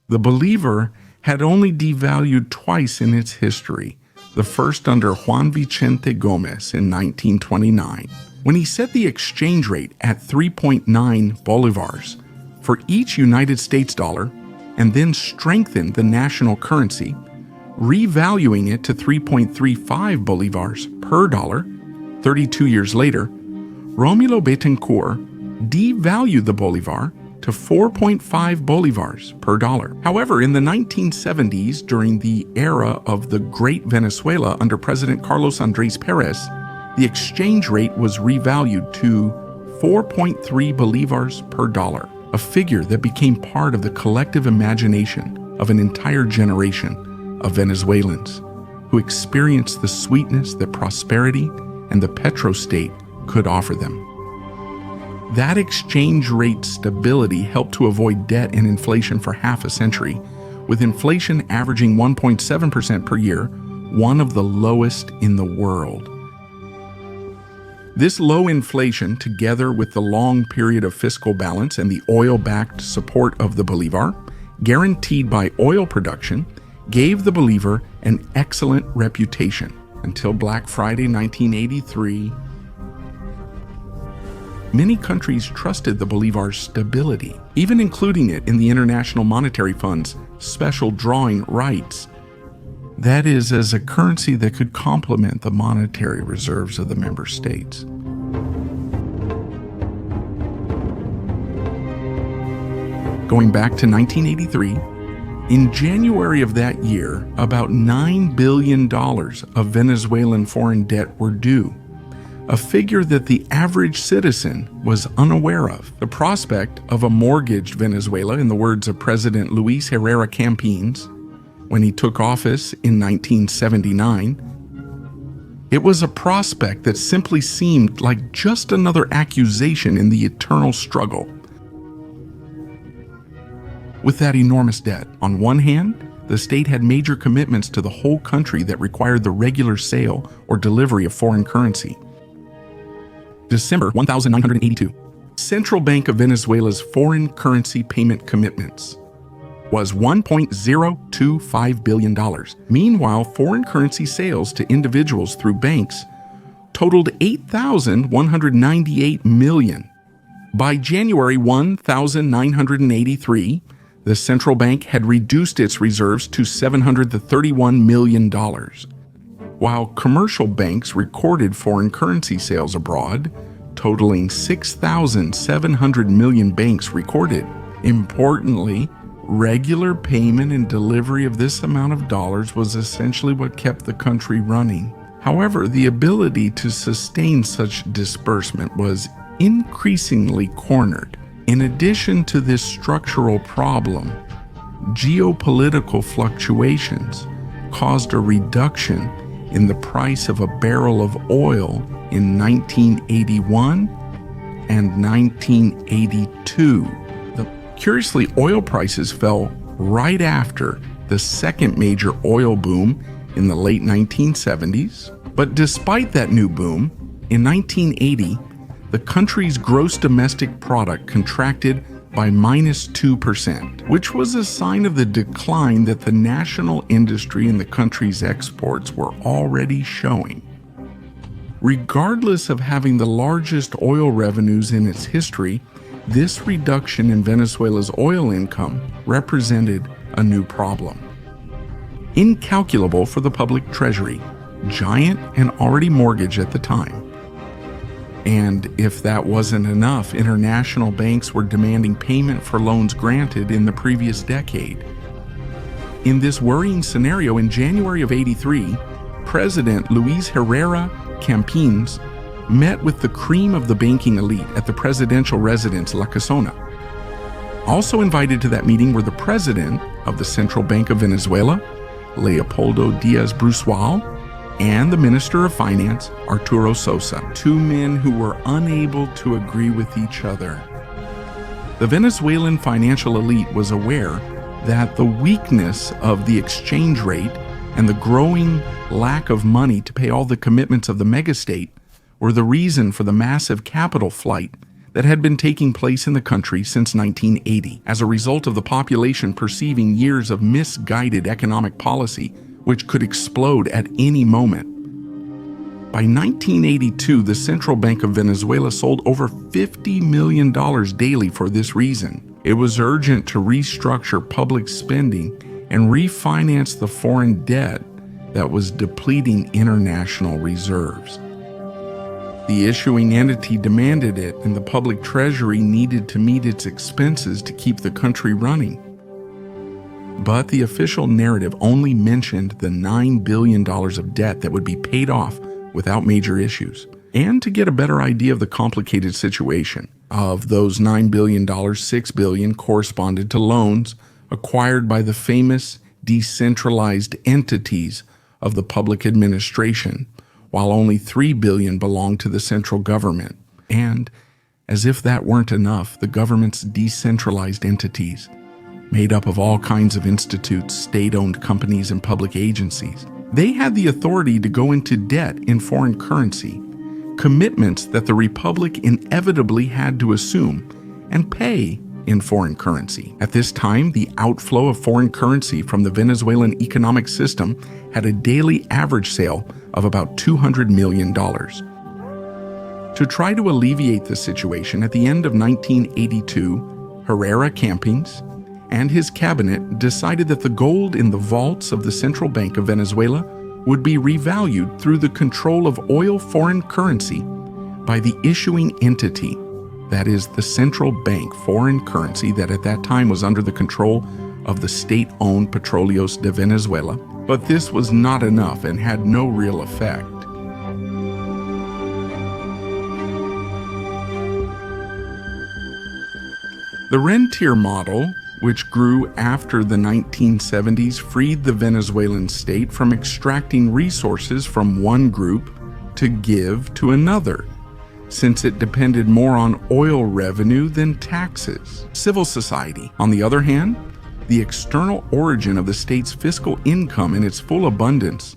The bolivar had only devalued twice in its history, the first under Juan Vicente Gomez in 1929, when he set the exchange rate at 3.9 bolivars for each United States dollar and then strengthened the national currency, revaluing it to 3.35 bolivars per dollar. 32 years later, Romulo Betancourt devalued the bolivar to 4.5 bolivars per dollar. However, in the 1970s, during the era of the Great Venezuela under President Carlos Andrés Pérez, the exchange rate was revalued to 4.3 bolivars per dollar, a figure that became part of the collective imagination of an entire generation of Venezuelans who experienced the sweetness that prosperity and the petrostate could offer them. That exchange rate stability helped to avoid debt and inflation for half a century, with inflation averaging 1.7% per year, one of the lowest in the world. This low inflation, together with the long period of fiscal balance and the oil-backed support of the bolivar, guaranteed by oil production, gave the bolivar an excellent reputation until Black Friday 1983. Many countries trusted the bolivar's stability, even including it in the International Monetary Fund's special drawing rights. That is, as a currency that could complement the monetary reserves of the member states. Going back to 1983, in January of that year, about $9 billion of Venezuelan foreign debt were due, a figure that the average citizen was unaware of. The prospect of a mortgaged Venezuela, in the words of President Luis Herrera Campins, when he took office in 1979, it was a prospect that simply seemed like just another accusation in the eternal struggle with that enormous debt. On one hand, the state had major commitments to the whole country that required the regular sale or delivery of foreign currency. December 1982. Central Bank of Venezuela's foreign currency payment commitments was $1.025 billion. Meanwhile, foreign currency sales to individuals through banks totaled $8,198 million. By January 1983, the central bank had reduced its reserves to $731 million. While commercial banks recorded foreign currency sales abroad, totaling 6,700 million banks recorded. Importantly, regular payment and delivery of this amount of dollars was essentially what kept the country running. However, the ability to sustain such disbursement was increasingly cornered. In addition to this structural problem, geopolitical fluctuations caused a reduction in the price of a barrel of oil in 1981 and 1982. Curiously, oil prices fell right after the second major oil boom in the late 1970s. But despite that new boom, in 1980, the country's gross domestic product contracted by -2%, which was a sign of the decline that the national industry and the country's exports were already showing. Regardless of having the largest oil revenues in its history, this reduction in Venezuela's oil income represented a new problem. Incalculable for the public treasury, giant and already mortgaged at the time. And if that wasn't enough, international banks were demanding payment for loans granted in the previous decade. In this worrying scenario, in January of '83, President Luis Herrera Campins met with the cream of the banking elite at the presidential residence La Casona. Also invited to that meeting were the president of the Central Bank of Venezuela, Leopoldo Diaz Brusual, and the Minister of Finance, Arturo Sosa, two men who were unable to agree with each other. The Venezuelan financial elite was aware that the weakness of the exchange rate and the growing lack of money to pay all the commitments of the megastate were the reason for the massive capital flight that had been taking place in the country since 1980, as a result of the population perceiving years of misguided economic policy which could explode at any moment. By 1982, the Central Bank of Venezuela sold over $50 million daily for this reason. It was urgent to restructure public spending and refinance the foreign debt that was depleting international reserves. The issuing entity demanded it, and the public treasury needed to meet its expenses to keep the country running. But the official narrative only mentioned the $9 billion of debt that would be paid off without major issues. And to get a better idea of the complicated situation, of those $9 billion, $6 billion corresponded to loans acquired by the famous decentralized entities of the public administration, while only $3 billion belonged to the central government. And, as if that weren't enough, the government's decentralized entities, made up of all kinds of institutes, state-owned companies, and public agencies, they had the authority to go into debt in foreign currency, commitments that the Republic inevitably had to assume and pay in foreign currency. At this time, the outflow of foreign currency from the Venezuelan economic system had a daily average sale of about $200 million. To try to alleviate the situation, at the end of 1982, Herrera Campins and his cabinet decided that the gold in the vaults of the Central Bank of Venezuela would be revalued through the control of oil foreign currency by the issuing entity, that is, the Central Bank foreign currency that at that time was under the control of the state-owned Petróleos de Venezuela. But this was not enough and had no real effect. The rentier model, which grew after the 1970s, freed the Venezuelan state from extracting resources from one group to give to another, since it depended more on oil revenue than taxes. Civil society, on the other hand, the external origin of the state's fiscal income in its full abundance,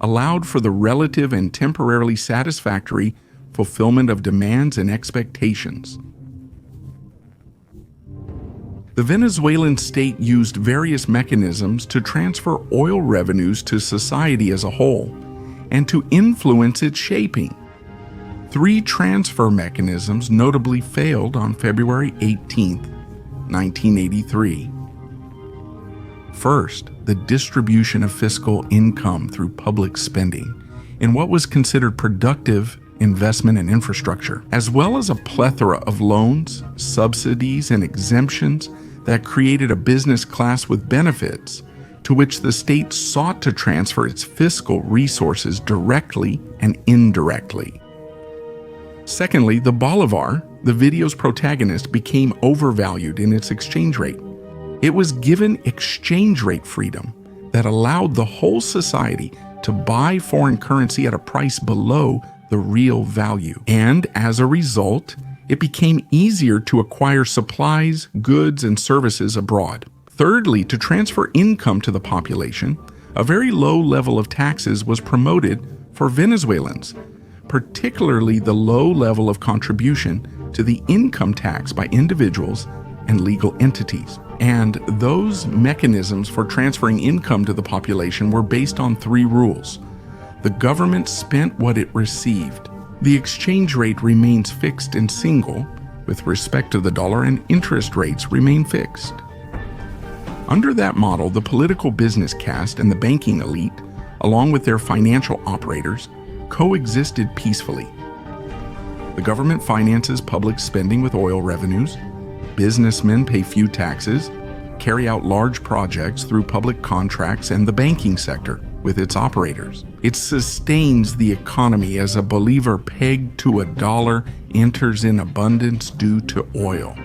allowed for the relative and temporarily satisfactory fulfillment of demands and expectations. The Venezuelan state used various mechanisms to transfer oil revenues to society as a whole and to influence its shaping. 3 transfer mechanisms notably failed on February 18, 1983. First, the distribution of fiscal income through public spending in what was considered productive investment and infrastructure, as well as a plethora of loans, subsidies, and exemptions that created a business class with benefits to which the state sought to transfer its fiscal resources directly and indirectly. Secondly, the bolivar, the video's protagonist, became overvalued in its exchange rate. It was given exchange rate freedom that allowed the whole society to buy foreign currency at a price below the real value. And as a result, it became easier to acquire supplies, goods, and services abroad. Thirdly, to transfer income to the population, a very low level of taxes was promoted for Venezuelans, particularly the low level of contribution to the income tax by individuals and legal entities. And those mechanisms for transferring income to the population were based on 3 rules. The government spent what it received. The exchange rate remains fixed and single with respect to the dollar, and interest rates remain fixed. Under that model, the political business caste and the banking elite, along with their financial operators, coexisted peacefully. The government finances public spending with oil revenues. Businessmen pay few taxes, carry out large projects through public contracts, and the banking sector with its operators. It sustains the economy as a believer pegged to a dollar enters in abundance due to oil.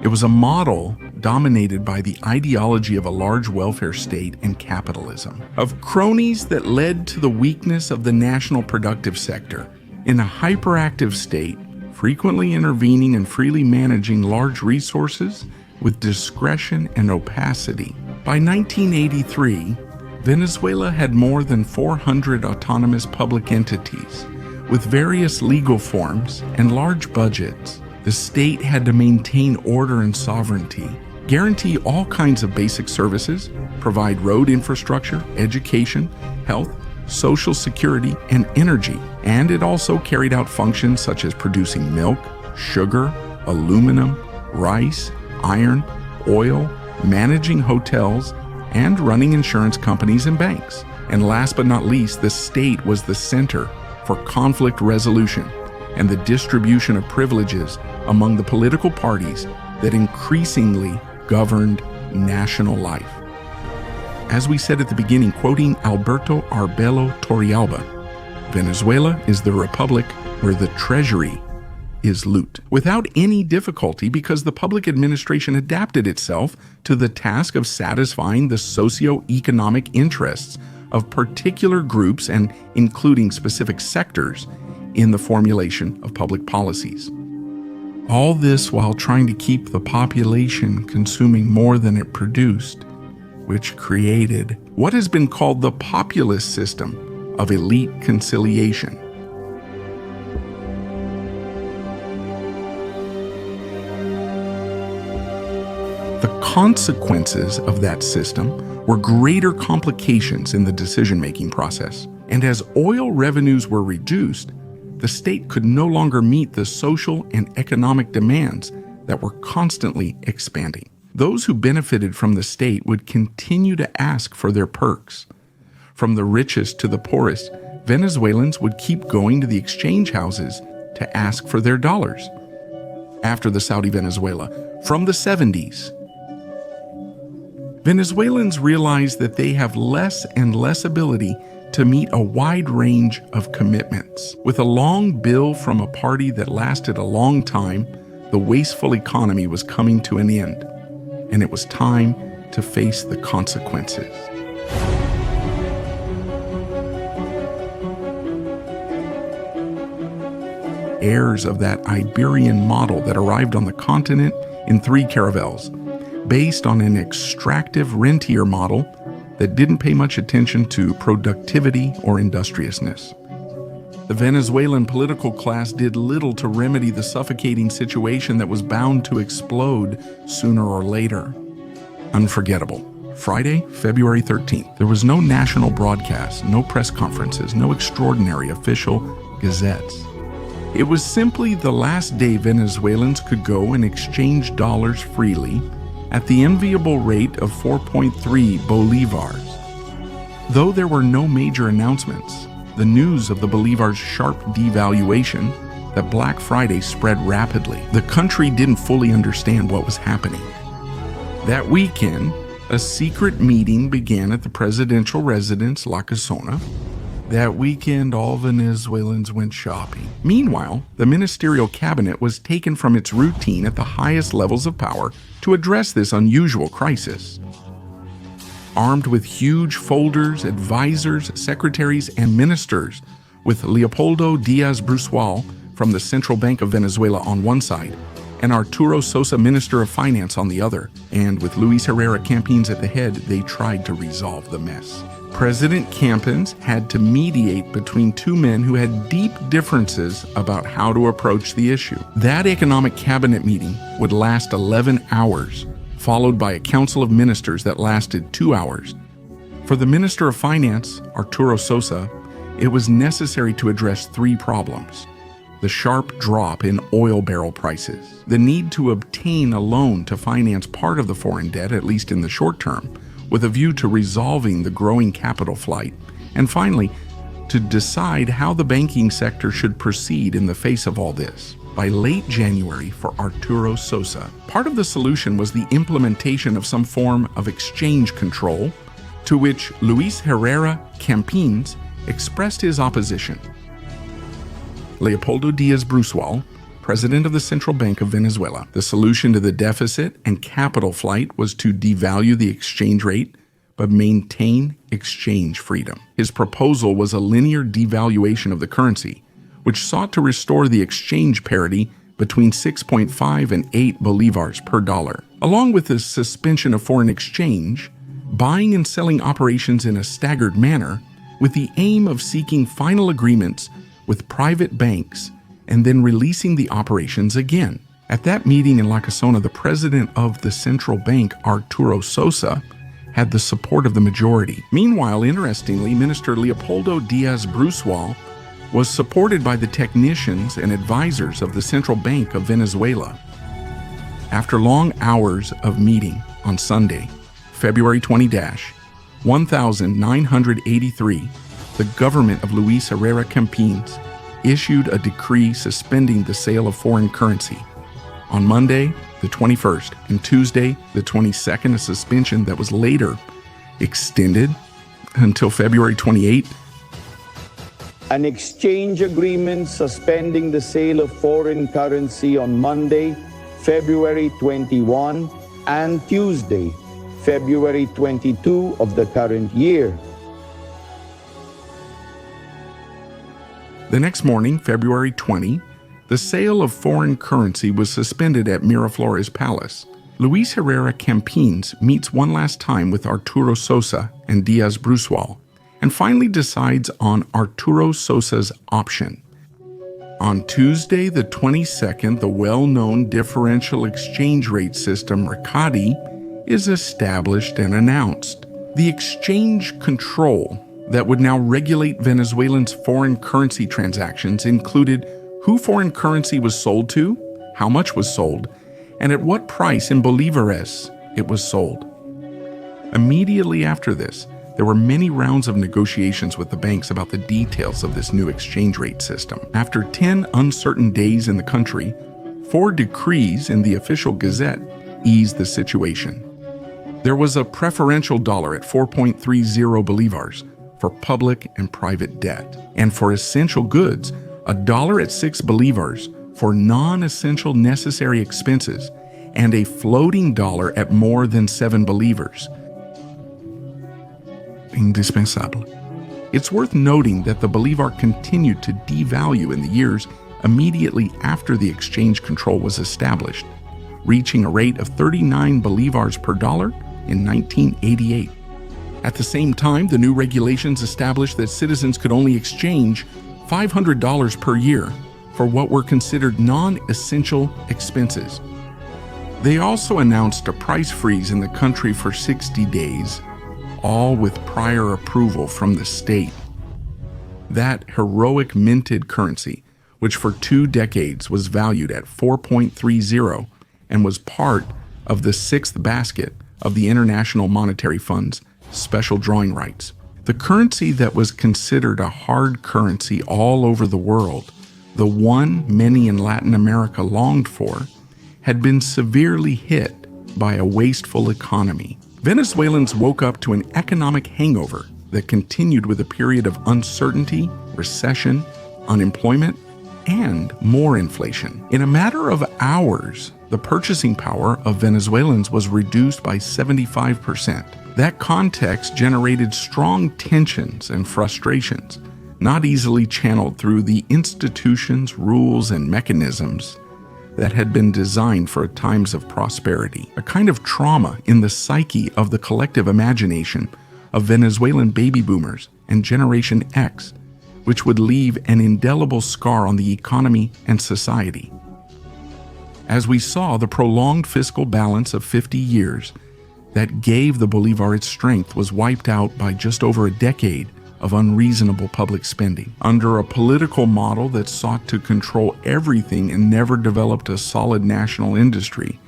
It was a model dominated by the ideology of a large welfare state and capitalism, of cronies that led to the weakness of the national productive sector. In a hyperactive state, frequently intervening and freely managing large resources with discretion and opacity. By 1983, Venezuela had more than 400 autonomous public entities with various legal forms and large budgets. The state had to maintain order and sovereignty, guarantee all kinds of basic services, provide road infrastructure, education, health, social security, and energy. And it also carried out functions such as producing milk, sugar, aluminum, rice, iron, oil, managing hotels, and running insurance companies and banks. And last but not least, the state was the center for conflict resolution and the distribution of privileges among the political parties that increasingly governed national life. As we said at the beginning, quoting Alberto Arbelo Torrealba, Venezuela is the republic where the treasury is loot, without any difficulty because the public administration adapted itself to the task of satisfying the socio-economic interests of particular groups and including specific sectors in the formulation of public policies. All this while trying to keep the population consuming more than it produced, which created what has been called the populist system of elite conciliation. The consequences of that system were greater complications in the decision-making process, and as oil revenues were reduced, the state could no longer meet the social and economic demands that were constantly expanding. Those who benefited from the state would continue to ask for their perks. From the richest to the poorest, Venezuelans would keep going to the exchange houses to ask for their dollars. After the Saudi Venezuela, from the 70s, Venezuelans realize that they have less and less ability to meet a wide range of commitments. With a long bill from a party that lasted a long time, the wasteful economy was coming to an end, and it was time to face the consequences. Heirs of that Iberian model that arrived on the continent in 3 caravels, based on an extractive rentier model that didn't pay much attention to productivity or industriousness. The Venezuelan political class did little to remedy the suffocating situation that was bound to explode sooner or later. Unforgettable. Friday, February 13th. There was no national broadcast, no press conferences, no extraordinary official gazettes. It was simply the last day Venezuelans could go and exchange dollars freely at the enviable rate of 4.3 bolivars. Though there were no major announcements, the news of the bolivar's sharp devaluation that Black Friday spread rapidly. The country didn't fully understand what was happening. That weekend, a secret meeting began at the presidential residence, La Casona. That weekend, all Venezuelans went shopping. Meanwhile, the ministerial cabinet was taken from its routine at the highest levels of power to address this unusual crisis. Armed with huge folders, advisors, secretaries, and ministers, with Leopoldo Diaz Brusual from the Central Bank of Venezuela on one side, and Arturo Sosa, Minister of Finance, on the other, and with Luis Herrera Campins at the head, they tried to resolve the mess. President Campins had to mediate between two men who had deep differences about how to approach the issue. That economic cabinet meeting would last 11 hours, followed by a council of ministers that lasted 2 hours. For the Minister of Finance, Arturo Sosa, it was necessary to address 3 problems: the sharp drop in oil barrel prices, the need to obtain a loan to finance part of the foreign debt, at least in the short term, with a view to resolving the growing capital flight, and finally, to decide how the banking sector should proceed in the face of all this. By late January, for Arturo Sosa, part of the solution was the implementation of some form of exchange control, to which Luis Herrera Campins expressed his opposition. Leopoldo Diaz Brusual, president of the Central Bank of Venezuela, the solution to the deficit and capital flight was to devalue the exchange rate, but maintain exchange freedom. His proposal was a linear devaluation of the currency, which sought to restore the exchange parity between 6.5 and 8 bolivars per dollar. Along with the suspension of foreign exchange, buying and selling operations in a staggered manner, with the aim of seeking final agreements with private banks and then releasing the operations again. At that meeting in La Casona, the president of the central bank, Arturo Sosa, had the support of the majority. Meanwhile, interestingly, Minister Leopoldo Diaz Brusual was supported by the technicians and advisors of the Central Bank of Venezuela. After long hours of meeting on Sunday, February 20-1983, the government of Luis Herrera Campins issued a decree suspending the sale of foreign currency. On Monday, the 21st, and Tuesday, the 22nd, a suspension that was later extended until February 28th. An exchange agreement suspending the sale of foreign currency on Monday, February 21, and Tuesday, February 22 of the current year. The next morning, February 20, the sale of foreign currency was suspended at Miraflores Palace. Luis Herrera Campins meets one last time with Arturo Sosa and Diaz Brusual, and finally decides on Arturo Sosa's option. On Tuesday, the 22nd, the well-known differential exchange rate system, RICADI, is established and announced. The exchange control that would now regulate Venezuelans' foreign currency transactions included who foreign currency was sold to, how much was sold, and at what price in bolívares it was sold. Immediately after this, there were many rounds of negotiations with the banks about the details of this new exchange rate system. After 10 uncertain days in the country, 4 decrees in the official gazette eased the situation. There was a preferential dollar at 4.30 bolivars for public and private debt, and for essential goods, a dollar at 6 bolivars for non-essential necessary expenses and a floating dollar at more than 7 bolivars. Indispensable. It's worth noting that the bolivar continued to devalue in the years immediately after the exchange control was established, reaching a rate of 39 bolivars per dollar in 1988. At the same time, the new regulations established that citizens could only exchange $500 per year for what were considered non-essential expenses. They also announced a price freeze in the country for 60 days, all with prior approval from the state. That heroic minted currency, which for 2 decades was valued at 4.30 and was part of the 6th basket of the International Monetary Fund's special drawing rights. The currency that was considered a hard currency all over the world, the one many in Latin America longed for, had been severely hit by a wasteful economy. Venezuelans woke up to an economic hangover that continued with a period of uncertainty, recession, unemployment, and more inflation. In a matter of hours, the purchasing power of Venezuelans was reduced by 75%. That context generated strong tensions and frustrations, not easily channeled through the institutions, rules, and mechanisms that had been designed for times of prosperity. A kind of trauma in the psyche of the collective imagination of Venezuelan baby boomers and Generation X, which would leave an indelible scar on the economy and society. As we saw, the prolonged fiscal balance of 50 years that gave the bolivar its strength was wiped out by just over a decade of unreasonable public spending. Under a political model that sought to control everything and never developed a solid national industry,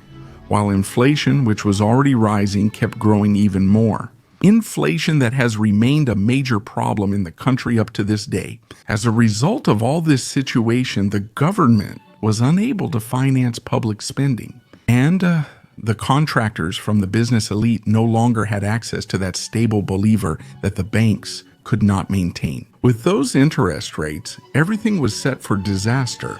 while inflation, which was already rising, kept growing even more. Inflation that has remained a major problem in the country up to this day. As a result of all this situation, the government was unable to finance public spending, and the contractors from the business elite no longer had access to that stable bolivar that the banks could not maintain. With those interest rates, everything was set for disaster.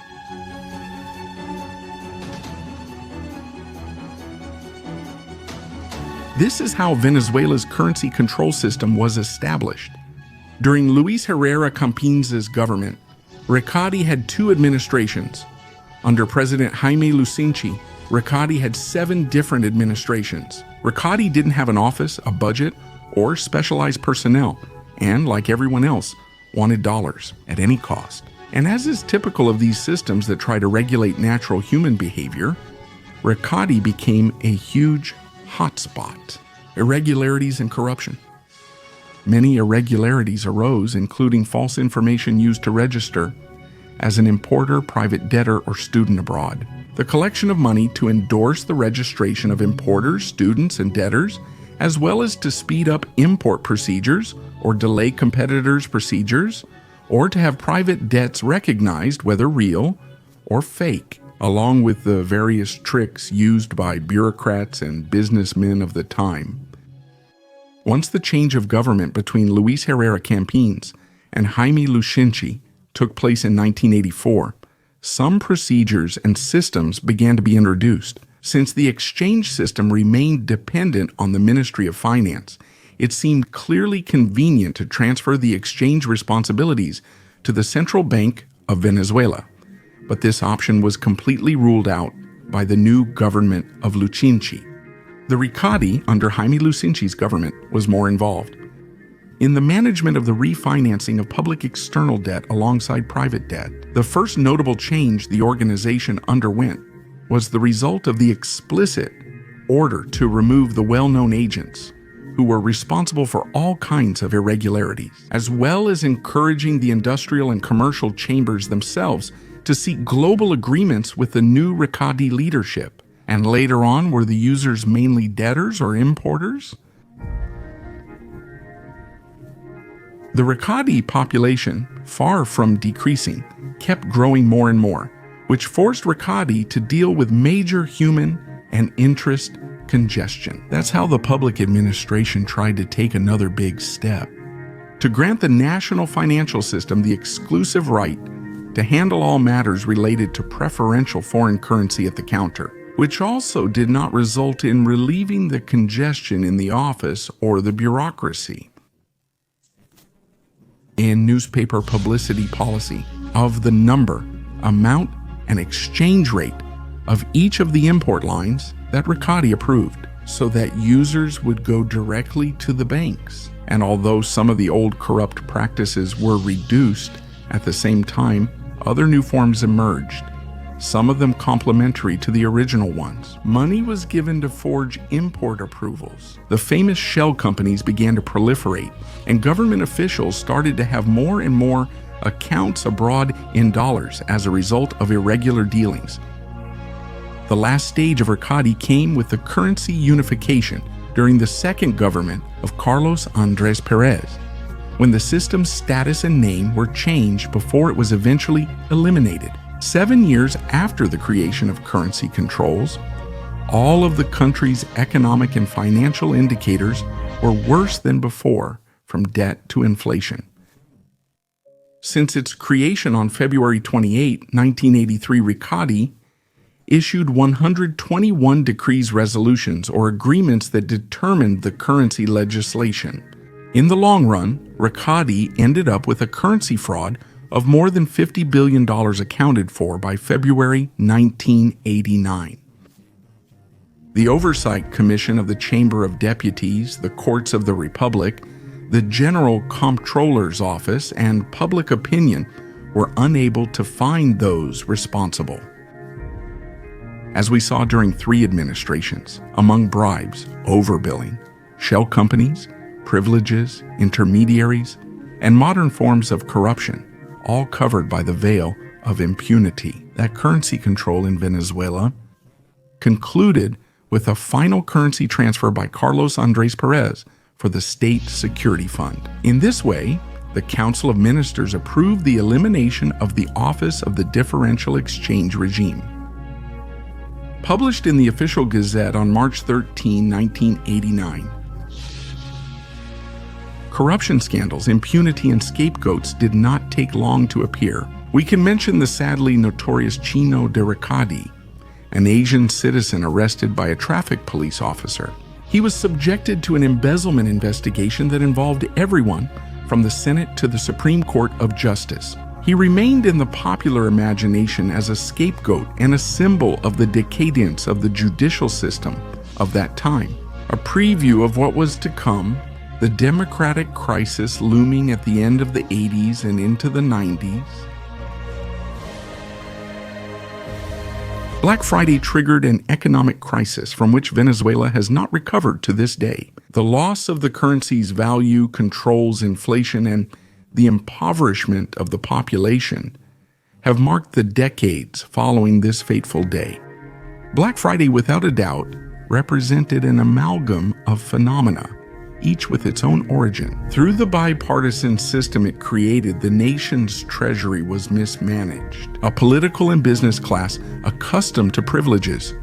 This is how Venezuela's currency control system was established. During Luis Herrera Campins' government, Recadi had 2 administrations. Under President Jaime Lucinchi, Recadi had 7 different administrations. Recadi didn't have an office, a budget, or specialized personnel, and like everyone else, wanted dollars at any cost. And as is typical of these systems that try to regulate natural human behavior, Recadi became a huge hotspot. Irregularities and corruption. Many irregularities arose, including false information used to register as an importer, private debtor, or student abroad. The collection of money to endorse the registration of importers, students, and debtors, as well as to speed up import procedures or delay competitors' procedures, or to have private debts recognized, whether real or fake, along with the various tricks used by bureaucrats and businessmen of the time. Once the change of government between Luis Herrera Campins and Jaime Lucinchi took place in 1984, some procedures and systems began to be introduced. Since the exchange system remained dependent on the Ministry of Finance, it seemed clearly convenient to transfer the exchange responsibilities to the Central Bank of Venezuela. But this option was completely ruled out by the new government of Lucinchi. The Recadi, under Jaime Lucinchi's government, was more involved in the management of the refinancing of public external debt alongside private debt. The first notable change the organization underwent was the result of the explicit order to remove the well-known agents who were responsible for all kinds of irregularities, as well as encouraging the industrial and commercial chambers themselves to seek global agreements with the new Recadi leadership. And later on, were the users mainly debtors or importers? The Recadi population, far from decreasing, kept growing more and more, which forced Recadi to deal with major human and interest congestion. That's how the public administration tried to take another big step, to grant the national financial system the exclusive right to handle all matters related to preferential foreign currency at the counter, which also did not result in relieving the congestion in the office or the bureaucracy. In newspaper publicity policy of the number, amount, and exchange rate of each of the import lines that Riccati approved, so that users would go directly to the banks. And although some of the old corrupt practices were reduced, at the same time, other new forms emerged, some of them complementary to the original ones. Money was given to forge import approvals. The famous shell companies began to proliferate, and government officials started to have more and more accounts abroad in dollars as a result of irregular dealings. The last stage of Riccati came with the currency unification during the second government of Carlos Andrés Pérez, when the system's status and name were changed before it was eventually eliminated. 7 years after the creation of currency controls, all of the country's economic and financial indicators were worse than before, from debt to inflation. Since its creation on February 28, 1983, Riccati issued 121 decrees, resolutions, or agreements that determined the currency legislation. In the long run, Riccati ended up with a currency fraud of more than $50 billion accounted for by February 1989. The Oversight Commission of the Chamber of Deputies, the Courts of the Republic, the General Comptroller's Office, and public opinion were unable to find those responsible. As we saw during 3 administrations, among bribes, overbilling, shell companies, privileges, intermediaries, and modern forms of corruption, all covered by the veil of impunity, that currency control in Venezuela concluded with a final currency transfer by Carlos Andrés Pérez for the State Security Fund. In this way, the Council of Ministers approved the elimination of the Office of the Differential Exchange Regime. Published in the Official Gazette on March 13, 1989. Corruption scandals, impunity, and scapegoats did not take long to appear. We can mention the sadly notorious Chino de Riccati, an Asian citizen arrested by a traffic police officer. He was subjected to an embezzlement investigation that involved everyone from the Senate to the Supreme Court of Justice. He remained in the popular imagination as a scapegoat and a symbol of the decadence of the judicial system of that time. A preview of what was to come, the democratic crisis looming at the end of the 80s and into the 90s. Black Friday triggered an economic crisis from which Venezuela has not recovered to this day. The loss of the currency's value controls inflation, and the impoverishment of the population have marked the decades following this fateful day. Black Friday, without a doubt, represented an amalgam of phenomena, each with its own origin. Through the bipartisan system it created, the nation's treasury was mismanaged. A political and business class accustomed to privileges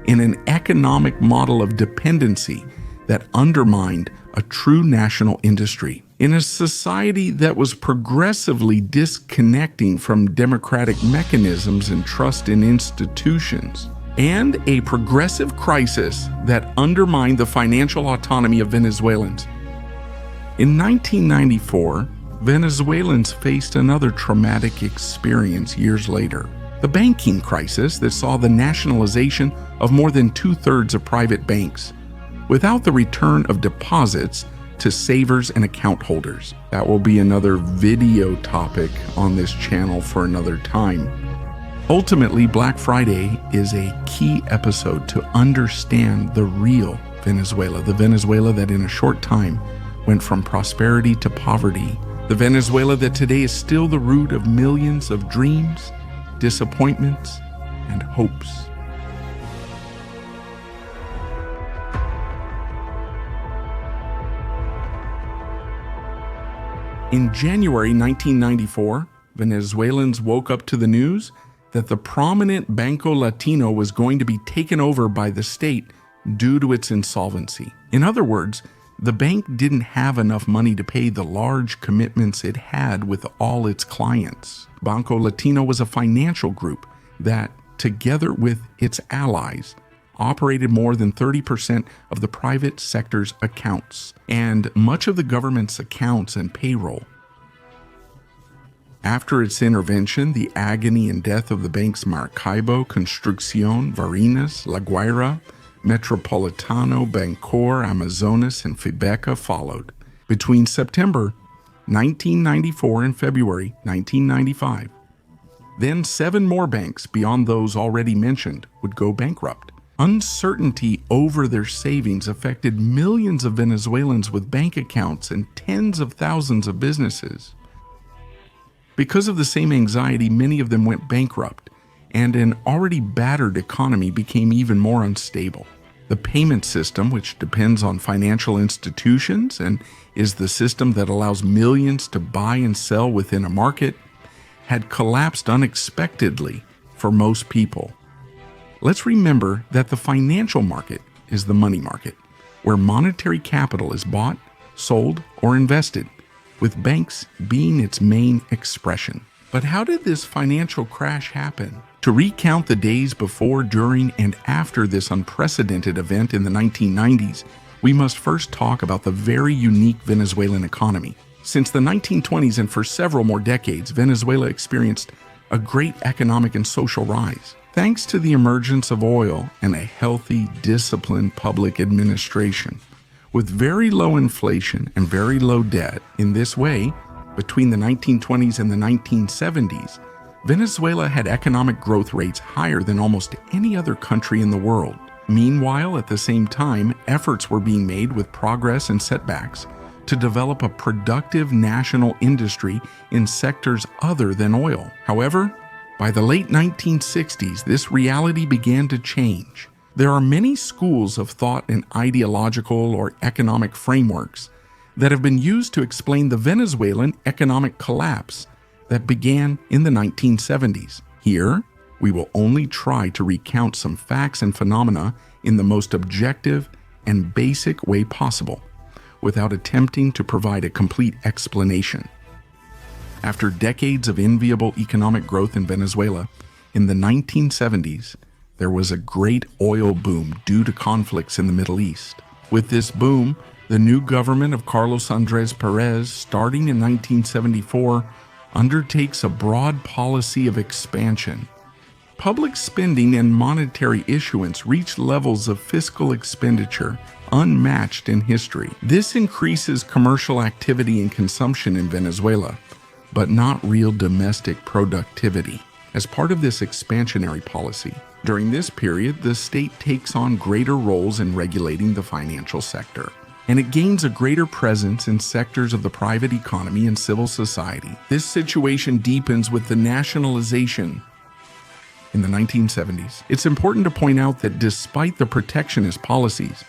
in an economic model of dependency that undermined a true national industry. In a society that was progressively disconnecting from democratic mechanisms and trust in institutions, and a progressive crisis that undermined the financial autonomy of Venezuelans. In 1994, Venezuelans faced another traumatic experience years later, the banking crisis that saw the nationalization of more than 2/3 of private banks, without the return of deposits to savers and account holders. That will be another video topic on this channel for another time. Ultimately, Black Friday is a key episode to understand the real Venezuela, the Venezuela that in a short time went from prosperity to poverty, the Venezuela that today is still the root of millions of dreams, disappointments, and hopes. In January 1994, Venezuelans woke up to the news that the prominent Banco Latino was going to be taken over by the state due to its insolvency. In other words, the bank didn't have enough money to pay the large commitments it had with all its clients. Banco Latino was a financial group that, together with its allies, operated more than 30% of the private sector's accounts and much of the government's accounts and payroll. After its intervention, the agony and death of the banks Maracaibo, Construcción, Varinas, La Guaira, Metropolitano, Betancourt, Amazonas, and Fibeca followed. Between September 1994 and February 1995, then 7 more banks beyond those already mentioned would go bankrupt. Uncertainty over their savings affected millions of Venezuelans with bank accounts and tens of thousands of businesses. Because of the same anxiety, many of them went bankrupt, and an already battered economy became even more unstable. The payment system, which depends on financial institutions and is the system that allows millions to buy and sell within a market, had collapsed unexpectedly for most people. Let's remember that the financial market is the money market, where monetary capital is bought, sold, or invested, with banks being its main expression. But how did this financial crash happen? To recount the days before, during, and after this unprecedented event in the 1990s, we must first talk about the very unique Venezuelan economy. Since the 1920s and for several more decades, Venezuela experienced a great economic and social rise, thanks to the emergence of oil and a healthy, disciplined public administration. With very low inflation and very low debt, in this way, between the 1920s and the 1970s, Venezuela had economic growth rates higher than almost any other country in the world. Meanwhile, at the same time, efforts were being made with progress and setbacks to develop a productive national industry in sectors other than oil. However, by the late 1960s, this reality began to change. There are many schools of thought and ideological or economic frameworks that have been used to explain the Venezuelan economic collapse that began in the 1970s. Here, we will only try to recount some facts and phenomena in the most objective and basic way possible, without attempting to provide a complete explanation. After decades of enviable economic growth in Venezuela, in the 1970s, there was a great oil boom due to conflicts in the Middle East. With this boom, the new government of Carlos Andrés Pérez, starting in 1974, undertakes a broad policy of expansion. Public spending and monetary issuance reached levels of fiscal expenditure unmatched in history. This increases commercial activity and consumption in Venezuela, but not real domestic productivity. As part of this expansionary policy, during this period, the state takes on greater roles in regulating the financial sector, and it gains a greater presence in sectors of the private economy and civil society. This situation deepens with the nationalization in the 1970s. It's important to point out that despite the protectionist policies,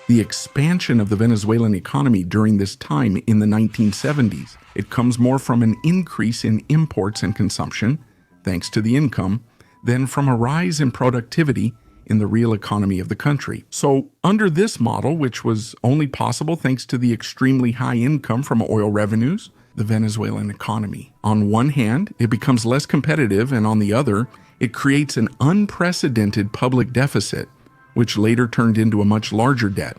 the expansion of the Venezuelan economy during this time in the 1970s, it comes more from an increase in imports and consumption, thanks to the income, than from a rise in productivity in the real economy of the country. So under this model, which was only possible thanks to the extremely high income from oil revenues, the Venezuelan economy, on one hand, it becomes less competitive, and on the other, it creates an unprecedented public deficit, which later turned into a much larger debt.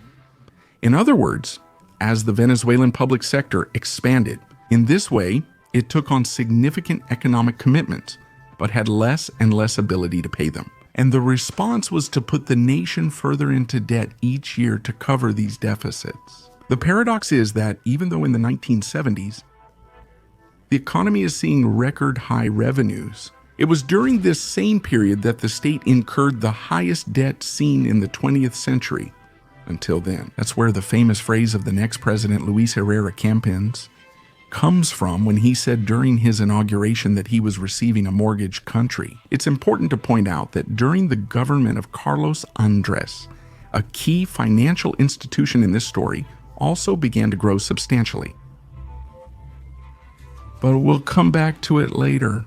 In other words, as the Venezuelan public sector expanded, in this way, it took on significant economic commitments, but had less and less ability to pay them. And the response was to put the nation further into debt each year to cover these deficits. The paradox is that even though in the 1970s, the economy is seeing record high revenues, it was during this same period that the state incurred the highest debt seen in the 20th century until then. That's where the famous phrase of the next president, Luis Herrera Campins, comes from when he said during his inauguration that he was receiving a mortgaged country. It's important to point out that during the government of Carlos Andrés, a key financial institution in this story also began to grow substantially. But we'll come back to it later.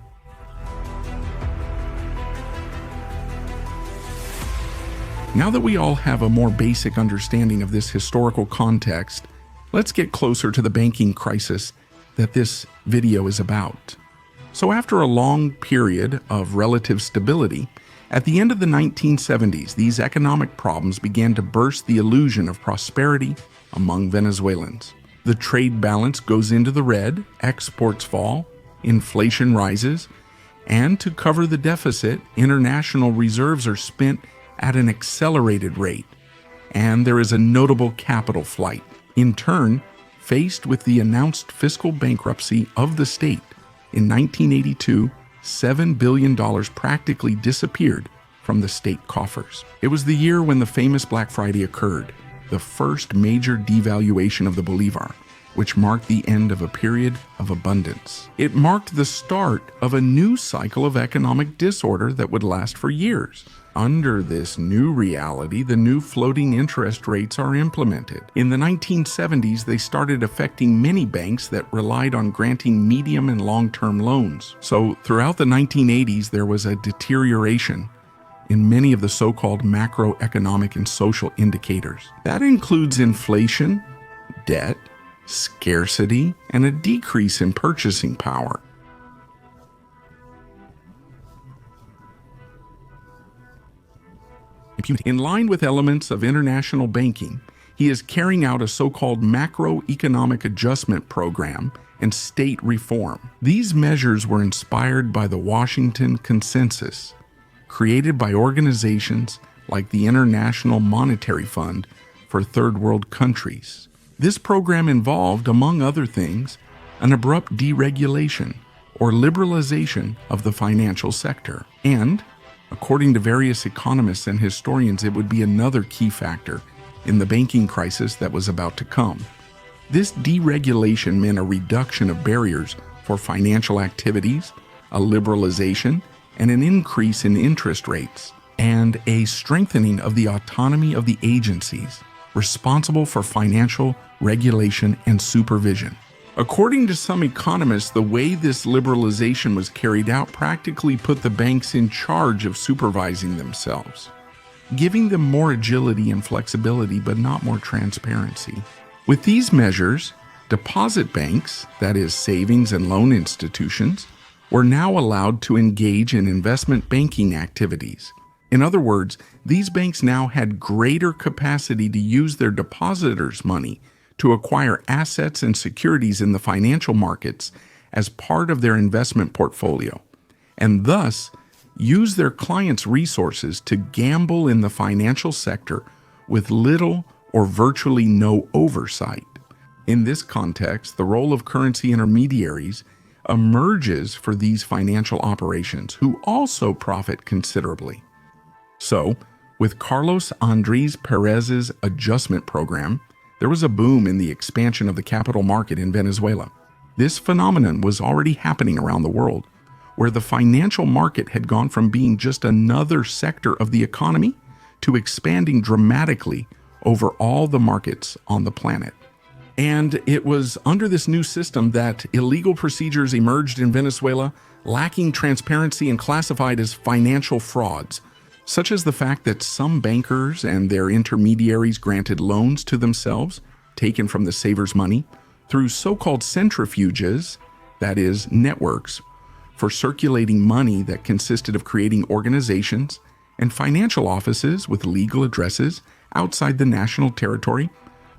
Now that we all have a more basic understanding of this historical context, Let's get closer to the banking crisis that this video is about. So after a long period of relative stability, at the end of the 1970s, these economic problems began to burst the illusion of prosperity among Venezuelans. The trade balance goes into the red, exports fall, inflation rises, and to cover the deficit, international reserves are spent at an accelerated rate, and there is a notable capital flight. In turn, faced with the announced fiscal bankruptcy of the state, in 1982, $7 billion practically disappeared from the state coffers. It was the year when the famous Black Friday occurred, the first major devaluation of the bolivar, which marked the end of a period of abundance. It marked the start of a new cycle of economic disorder that would last for years. Under this new reality, the new floating interest rates are implemented. In the 1970s, they started affecting many banks that relied on granting medium and long-term loans. So throughout the 1980s, there was a deterioration in many of the so-called macroeconomic and social indicators. That includes inflation, debt, scarcity, and a decrease in purchasing power. In line with elements of international banking, he is carrying out a so-called macroeconomic adjustment program and state reform. These measures were inspired by the Washington Consensus, created by organizations like the International Monetary Fund for Third World countries. This program involved, among other things, an abrupt deregulation or liberalization of the financial sector. And, according to various economists and historians, it would be another key factor in the banking crisis that was about to come. This deregulation meant a reduction of barriers for financial activities, a liberalization, and an increase in interest rates, and a strengthening of the autonomy of the agencies responsible for financial regulation and supervision. According to some economists, the way this liberalization was carried out practically put the banks in charge of supervising themselves, giving them more agility and flexibility, but not more transparency. With these measures, deposit banks, that is, savings and loan institutions, were now allowed to engage in investment banking activities. In other words, these banks now had greater capacity to use their depositors' money to acquire assets and securities in the financial markets as part of their investment portfolio, and thus use their clients' resources to gamble in the financial sector with little or virtually no oversight. In this context, the role of currency intermediaries emerges for these financial operations, who also profit considerably. So, with Carlos Andrés Pérez's adjustment program, there was a boom in the expansion of the capital market in Venezuela. This phenomenon was already happening around the world, where the financial market had gone from being just another sector of the economy to expanding dramatically over all the markets on the planet. And it was under this new system that illegal procedures emerged in Venezuela, lacking transparency and classified as financial frauds, such as the fact that some bankers and their intermediaries granted loans to themselves, taken from the savers' money, through so-called centrifuges, that is, networks, for circulating money that consisted of creating organizations and financial offices with legal addresses outside the national territory,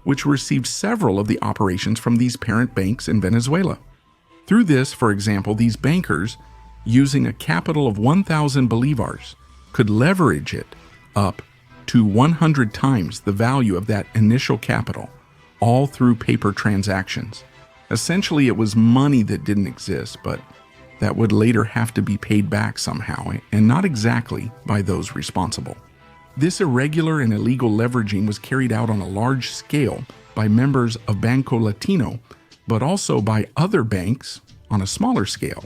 which received several of the operations from these parent banks in Venezuela. Through this, for example, these bankers, using a capital of 1,000 bolivars, could leverage it up to 100 times the value of that initial capital, all through paper transactions. Essentially, it was money that didn't exist, but that would later have to be paid back somehow, and not exactly by those responsible. This irregular and illegal leveraging was carried out on a large scale by members of Banco Latino, but also by other banks on a smaller scale.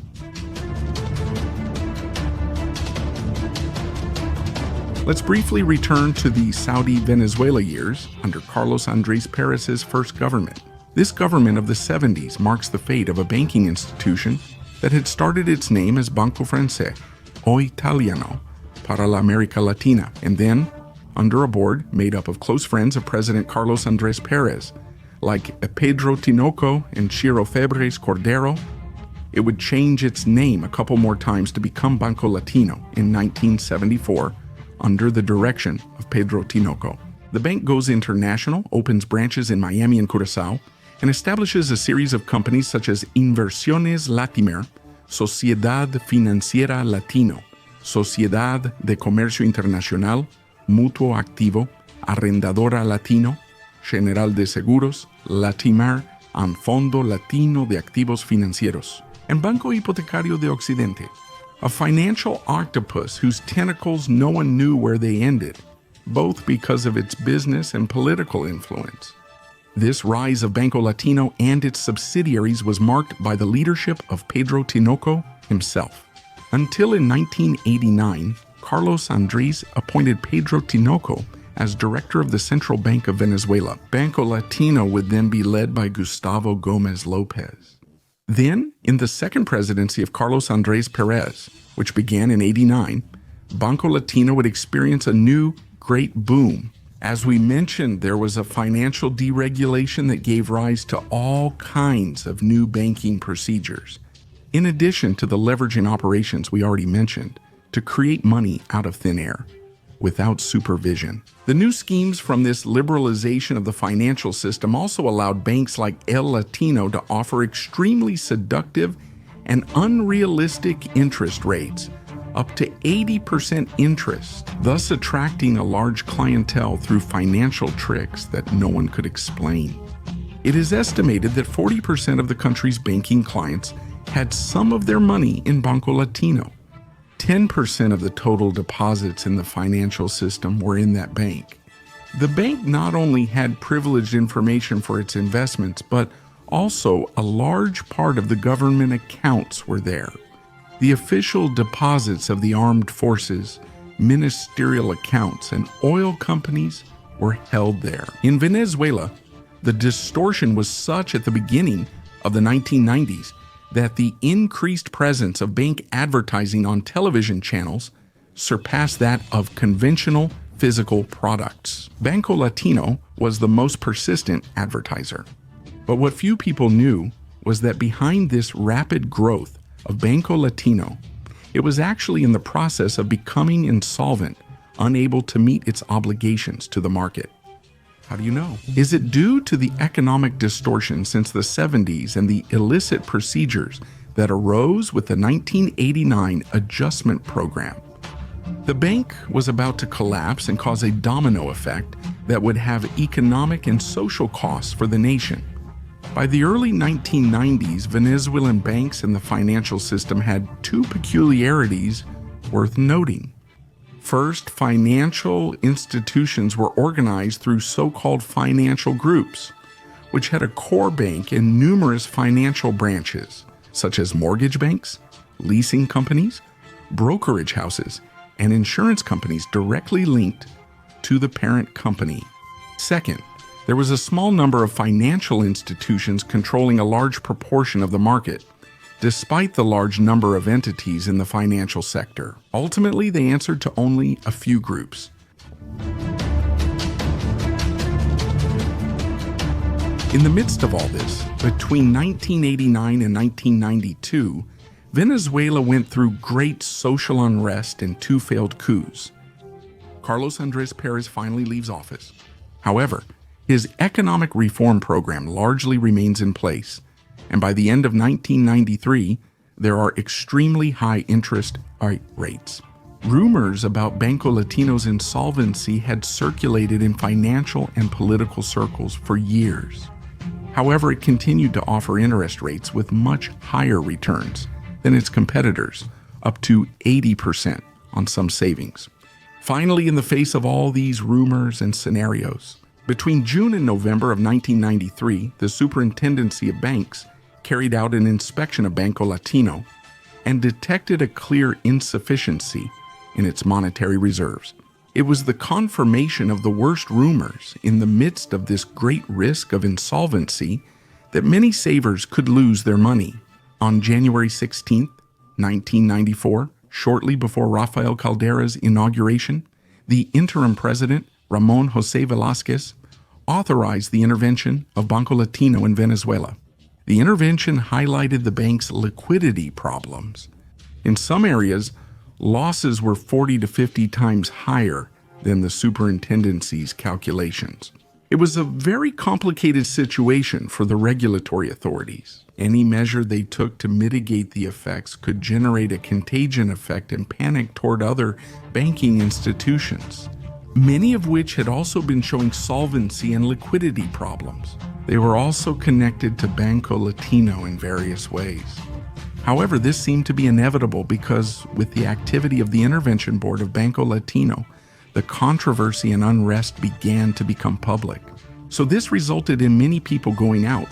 Let's briefly return to the Saudi-Venezuela years under Carlos Andrés Pérez's first government. This government of the 70s marks the fate of a banking institution that had started its name as Banco Francés o Italiano para la América Latina, and then, under a board made up of close friends of President Carlos Andrés Pérez, like Pedro Tinoco and Ciro Febres Cordero. It would change its name a couple more times to become Banco Latino in 1974 under the direction of Pedro Tinoco. The bank goes international, opens branches in Miami and Curaçao, and establishes a series of companies such as Inversiones Latimer, Sociedad Financiera Latino, Sociedad de Comercio Internacional, Mutuo Activo, Arrendadora Latino, General de Seguros, Latimer, and Fondo Latino de Activos Financieros, and Banco Hipotecario de Occidente, a financial octopus whose tentacles no one knew where they ended, both because of its business and political influence. This rise of Banco Latino and its subsidiaries was marked by the leadership of Pedro Tinoco himself. Until in 1989, Carlos Andrés appointed Pedro Tinoco as director of the Central Bank of Venezuela. Banco Latino would then be led by Gustavo Gómez López. Then, in the second presidency of Carlos Andrés Pérez, which began in '89, Banco Latino would experience a new great boom. As we mentioned, there was a financial deregulation that gave rise to all kinds of new banking procedures, in addition to the leveraging operations we already mentioned, to create money out of thin air, without supervision. The new schemes from this liberalization of the financial system also allowed banks like El Latino to offer extremely seductive and unrealistic interest rates, up to 80% interest, thus attracting a large clientele through financial tricks that no one could explain. It is estimated that 40% of the country's banking clients had some of their money in Banco Latino. 10% of the total deposits in the financial system were in that bank. The bank not only had privileged information for its investments, but also a large part of the government accounts were there. The official deposits of the armed forces, ministerial accounts, and oil companies were held there. In Venezuela, the distortion was such at the beginning of the 1990s that the increased presence of bank advertising on television channels surpassed that of conventional physical products. Banco Latino was the most persistent advertiser. But what few people knew was that behind this rapid growth of Banco Latino, it was actually in the process of becoming insolvent, unable to meet its obligations to the market. How do you know? Is it due to the economic distortion since the 70s and the illicit procedures that arose with the 1989 adjustment program? The bank was about to collapse and cause a domino effect that would have economic and social costs for the nation. By the early 1990s, Venezuelan banks and the financial system had two peculiarities worth noting. First, financial institutions were organized through so-called financial groups, which had a core bank and numerous financial branches, such as mortgage banks, leasing companies, brokerage houses, and insurance companies directly linked to the parent company. Second, there was a small number of financial institutions controlling a large proportion of the market, despite the large number of entities in the financial sector. Ultimately, they answered to only a few groups. In the midst of all this, between 1989 and 1992, Venezuela went through great social unrest and two failed coups. Carlos Andrés Pérez finally leaves office. However, his economic reform program largely remains in place, and by the end of 1993, there are extremely high interest rates. Rumors about Banco Latino's insolvency had circulated in financial and political circles for years. However, it continued to offer interest rates with much higher returns than its competitors, up to 80% on some savings. Finally, in the face of all these rumors and scenarios, between June and November of 1993, the Superintendency of Banks carried out an inspection of Banco Latino and detected a clear insufficiency in its monetary reserves. It was the confirmation of the worst rumors in the midst of this great risk of insolvency that many savers could lose their money. On January 16, 1994, shortly before Rafael Caldera's inauguration, the interim president, Ramon José Velázquez, authorized the intervention of Banco Latino in Venezuela. The intervention highlighted the bank's liquidity problems. In some areas, losses were 40 to 50 times higher than the superintendency's calculations. It was a very complicated situation for the regulatory authorities. Any measure they took to mitigate the effects could generate a contagion effect and panic toward other banking institutions, many of which had also been showing solvency and liquidity problems. They were also connected to Banco Latino in various ways. However, this seemed to be inevitable because with the activity of the Intervention Board of Banco Latino, the controversy and unrest began to become public. So this resulted in many people going out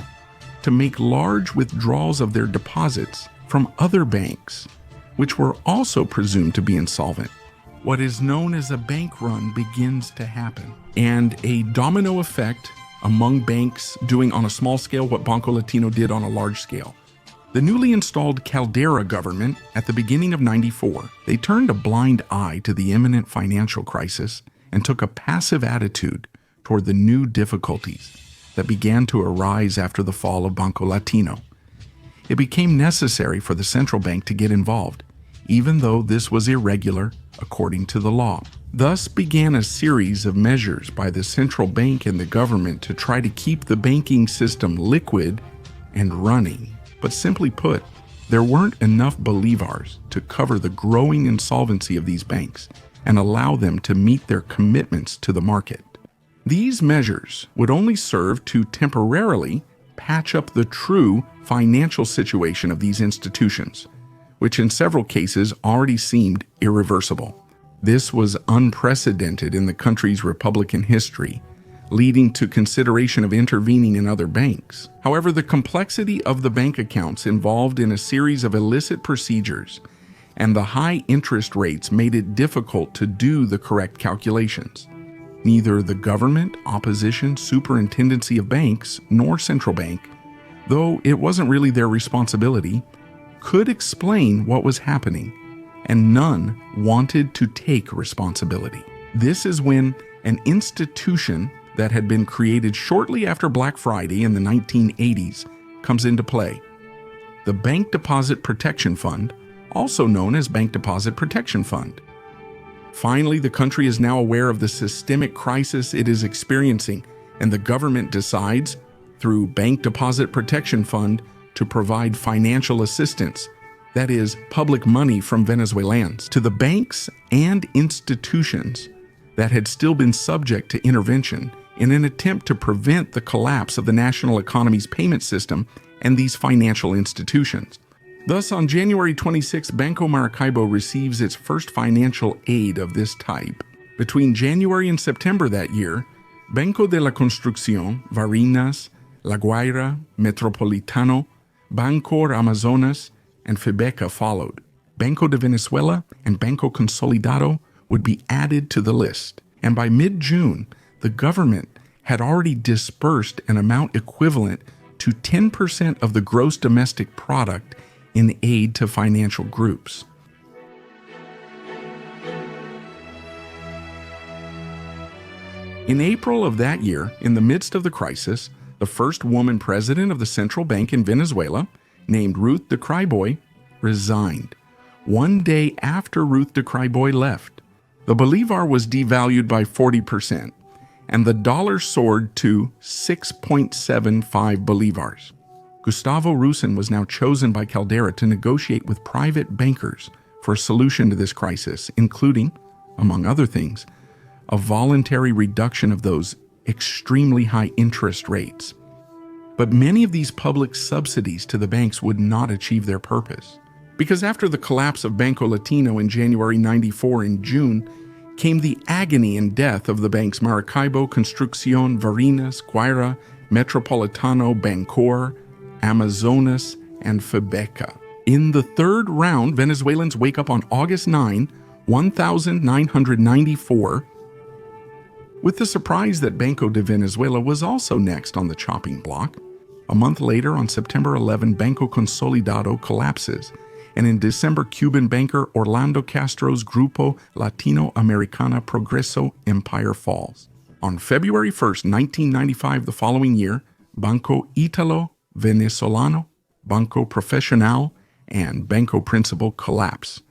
to make large withdrawals of their deposits from other banks, which were also presumed to be insolvent. What is known as a bank run begins to happen, and a domino effect among banks doing on a small scale what Banco Latino did on a large scale. The newly installed Caldera government at the beginning of '94, they turned a blind eye to the imminent financial crisis and took a passive attitude toward the new difficulties that began to arise after the fall of Banco Latino. It became necessary for the central bank to get involved, even though this was irregular according to the law. Thus began a series of measures by the central bank and the government to try to keep the banking system liquid and running. But simply put, there weren't enough bolivars to cover the growing insolvency of these banks and allow them to meet their commitments to the market. These measures would only serve to temporarily patch up the true financial situation of these institutions, which in several cases already seemed irreversible. This was unprecedented in the country's Republican history, leading to consideration of intervening in other banks. However, the complexity of the bank accounts involved in a series of illicit procedures and the high interest rates made it difficult to do the correct calculations. Neither the government, opposition, superintendency of banks, nor central bank, though it wasn't really their responsibility, could explain what was happening, and none wanted to take responsibility. This is when an institution that had been created shortly after Black Friday in the 1980s comes into play. The Bank Deposit Protection Fund, also known as Bank Deposit Protection Fund. Finally, the country is now aware of the systemic crisis it is experiencing, and the government decides, through Bank Deposit Protection Fund, to provide financial assistance, that is, public money from Venezuelans, to the banks and institutions that had still been subject to intervention in an attempt to prevent the collapse of the national economy's payment system and these financial institutions. Thus, on January 26, Banco Maracaibo receives its first financial aid of this type. Between January and September that year, Banco de la Construcción, Varinas, La Guaira, Metropolitano, Bancor Amazonas, and Febeca followed. Banco de Venezuela and Banco Consolidado would be added to the list, and by mid-June, the government had already disbursed an amount equivalent to 10% of the gross domestic product in aid to financial groups. In April of that year, in the midst of the crisis, the first woman president of the central bank in Venezuela, named Ruth de Cryboy, resigned. One day after Ruth de Cryboy left, the bolivar was devalued by 40%, and the dollar soared to 6.75 bolivars. Gustavo Rusin was now chosen by Caldera to negotiate with private bankers for a solution to this crisis, including, among other things, a voluntary reduction of those extremely high interest rates. But many of these public subsidies to the banks would not achieve their purpose, because after the collapse of Banco Latino in January '94 in June, came the agony and death of the banks Maracaibo, Construcción, Varinas, Guaira, Metropolitano, Bancor, Amazonas, and Febeca. In the third round, Venezuelans wake up on August 9, 1994, with the surprise that Banco de Venezuela was also next on the chopping block. A month later, on September 11, Banco Consolidado collapses, and in December, Cuban banker Orlando Castro's Grupo Latinoamericana Progreso Empire falls. On February 1st, 1995, the following year, Banco Italo Venezolano, Banco Profesional, and Banco Principal collapse.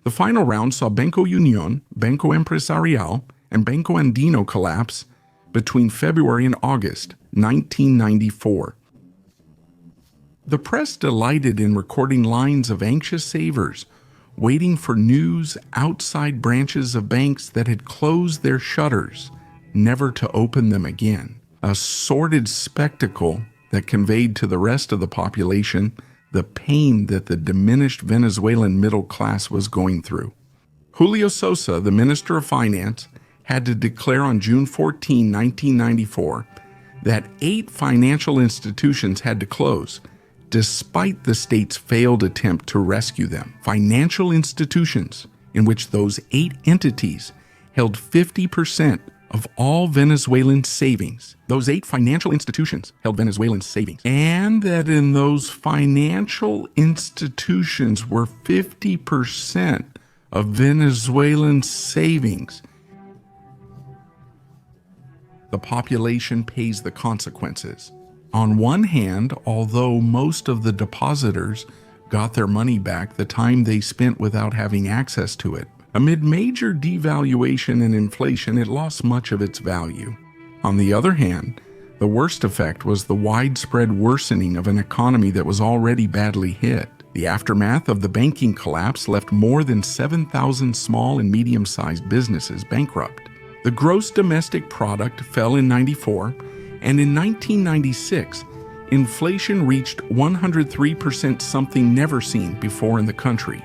The final round saw Banco Union, Banco Empresarial, and Banco Andino collapse between February and August 1994. The press delighted in recording lines of anxious savers waiting for news outside branches of banks that had closed their shutters, never to open them again. A sordid spectacle that conveyed to the rest of the population the pain that the diminished Venezuelan middle class was going through. Julio Sosa, the Minister of Finance, had to declare on June 14, 1994, that 8 financial institutions had to close, despite the state's failed attempt to rescue them. Financial institutions in which those 8 entities held 50% of all Venezuelan savings. Those 8 financial institutions held Venezuelan savings. And that in those financial institutions were 50% of Venezuelan savings. The population pays the consequences. On one hand, although most of the depositors got their money back the time they spent without having access to it, amid major devaluation and inflation, it lost much of its value. On the other hand, the worst effect was the widespread worsening of an economy that was already badly hit. The aftermath of the banking collapse left more than 7,000 small and medium-sized businesses bankrupt. The gross domestic product fell in '94, and in 1996, inflation reached 103%, something never seen before in the country.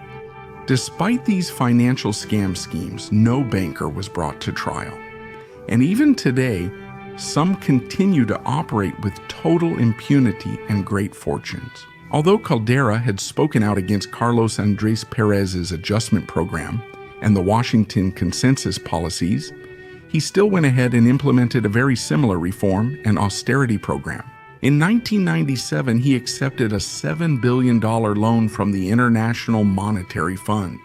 Despite these financial scam schemes, no banker was brought to trial. And even today, some continue to operate with total impunity and great fortunes. Although Caldera had spoken out against Carlos Andrés Pérez's adjustment program and the Washington consensus policies, he still went ahead and implemented a very similar reform and austerity program. In 1997, he accepted a $7 billion loan from the International Monetary Fund.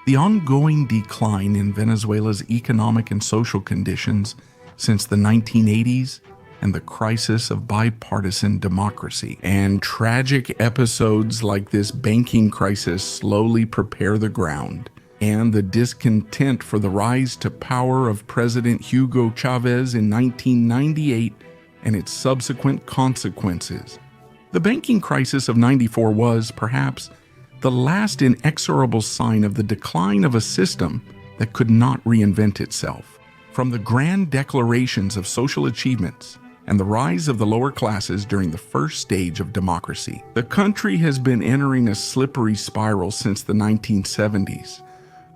The ongoing decline in Venezuela's economic and social conditions since the 1980s and the crisis of bipartisan democracy, and tragic episodes like this banking crisis slowly prepare the ground, and the discontent for the rise to power of President Hugo Chavez in 1998 and its subsequent consequences. The banking crisis of '94 was, perhaps, the last inexorable sign of the decline of a system that could not reinvent itself. From the grand declarations of social achievements and the rise of the lower classes during the first stage of democracy, the country has been entering a slippery spiral since the 1970s,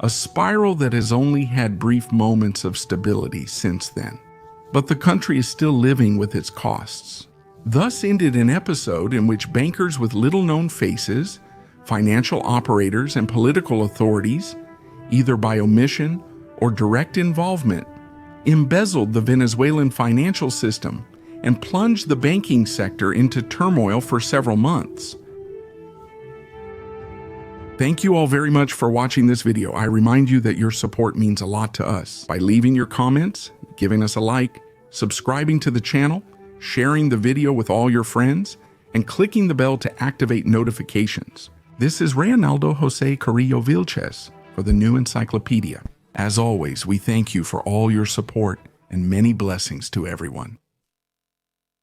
a spiral that has only had brief moments of stability since then. But the country is still living with its costs. Thus ended an episode in which bankers with little-known faces, financial operators, and political authorities, either by omission or direct involvement, embezzled the Venezuelan financial system and plunged the banking sector into turmoil for several months. Thank you all very much for watching this video. I remind you that your support means a lot to us by leaving your comments, giving us a like, subscribing to the channel, sharing the video with all your friends, and clicking the bell to activate notifications. This is Reynaldo Jose Carrillo Vilches for the New Encyclopedia. As always, we thank you for all your support and many blessings to everyone.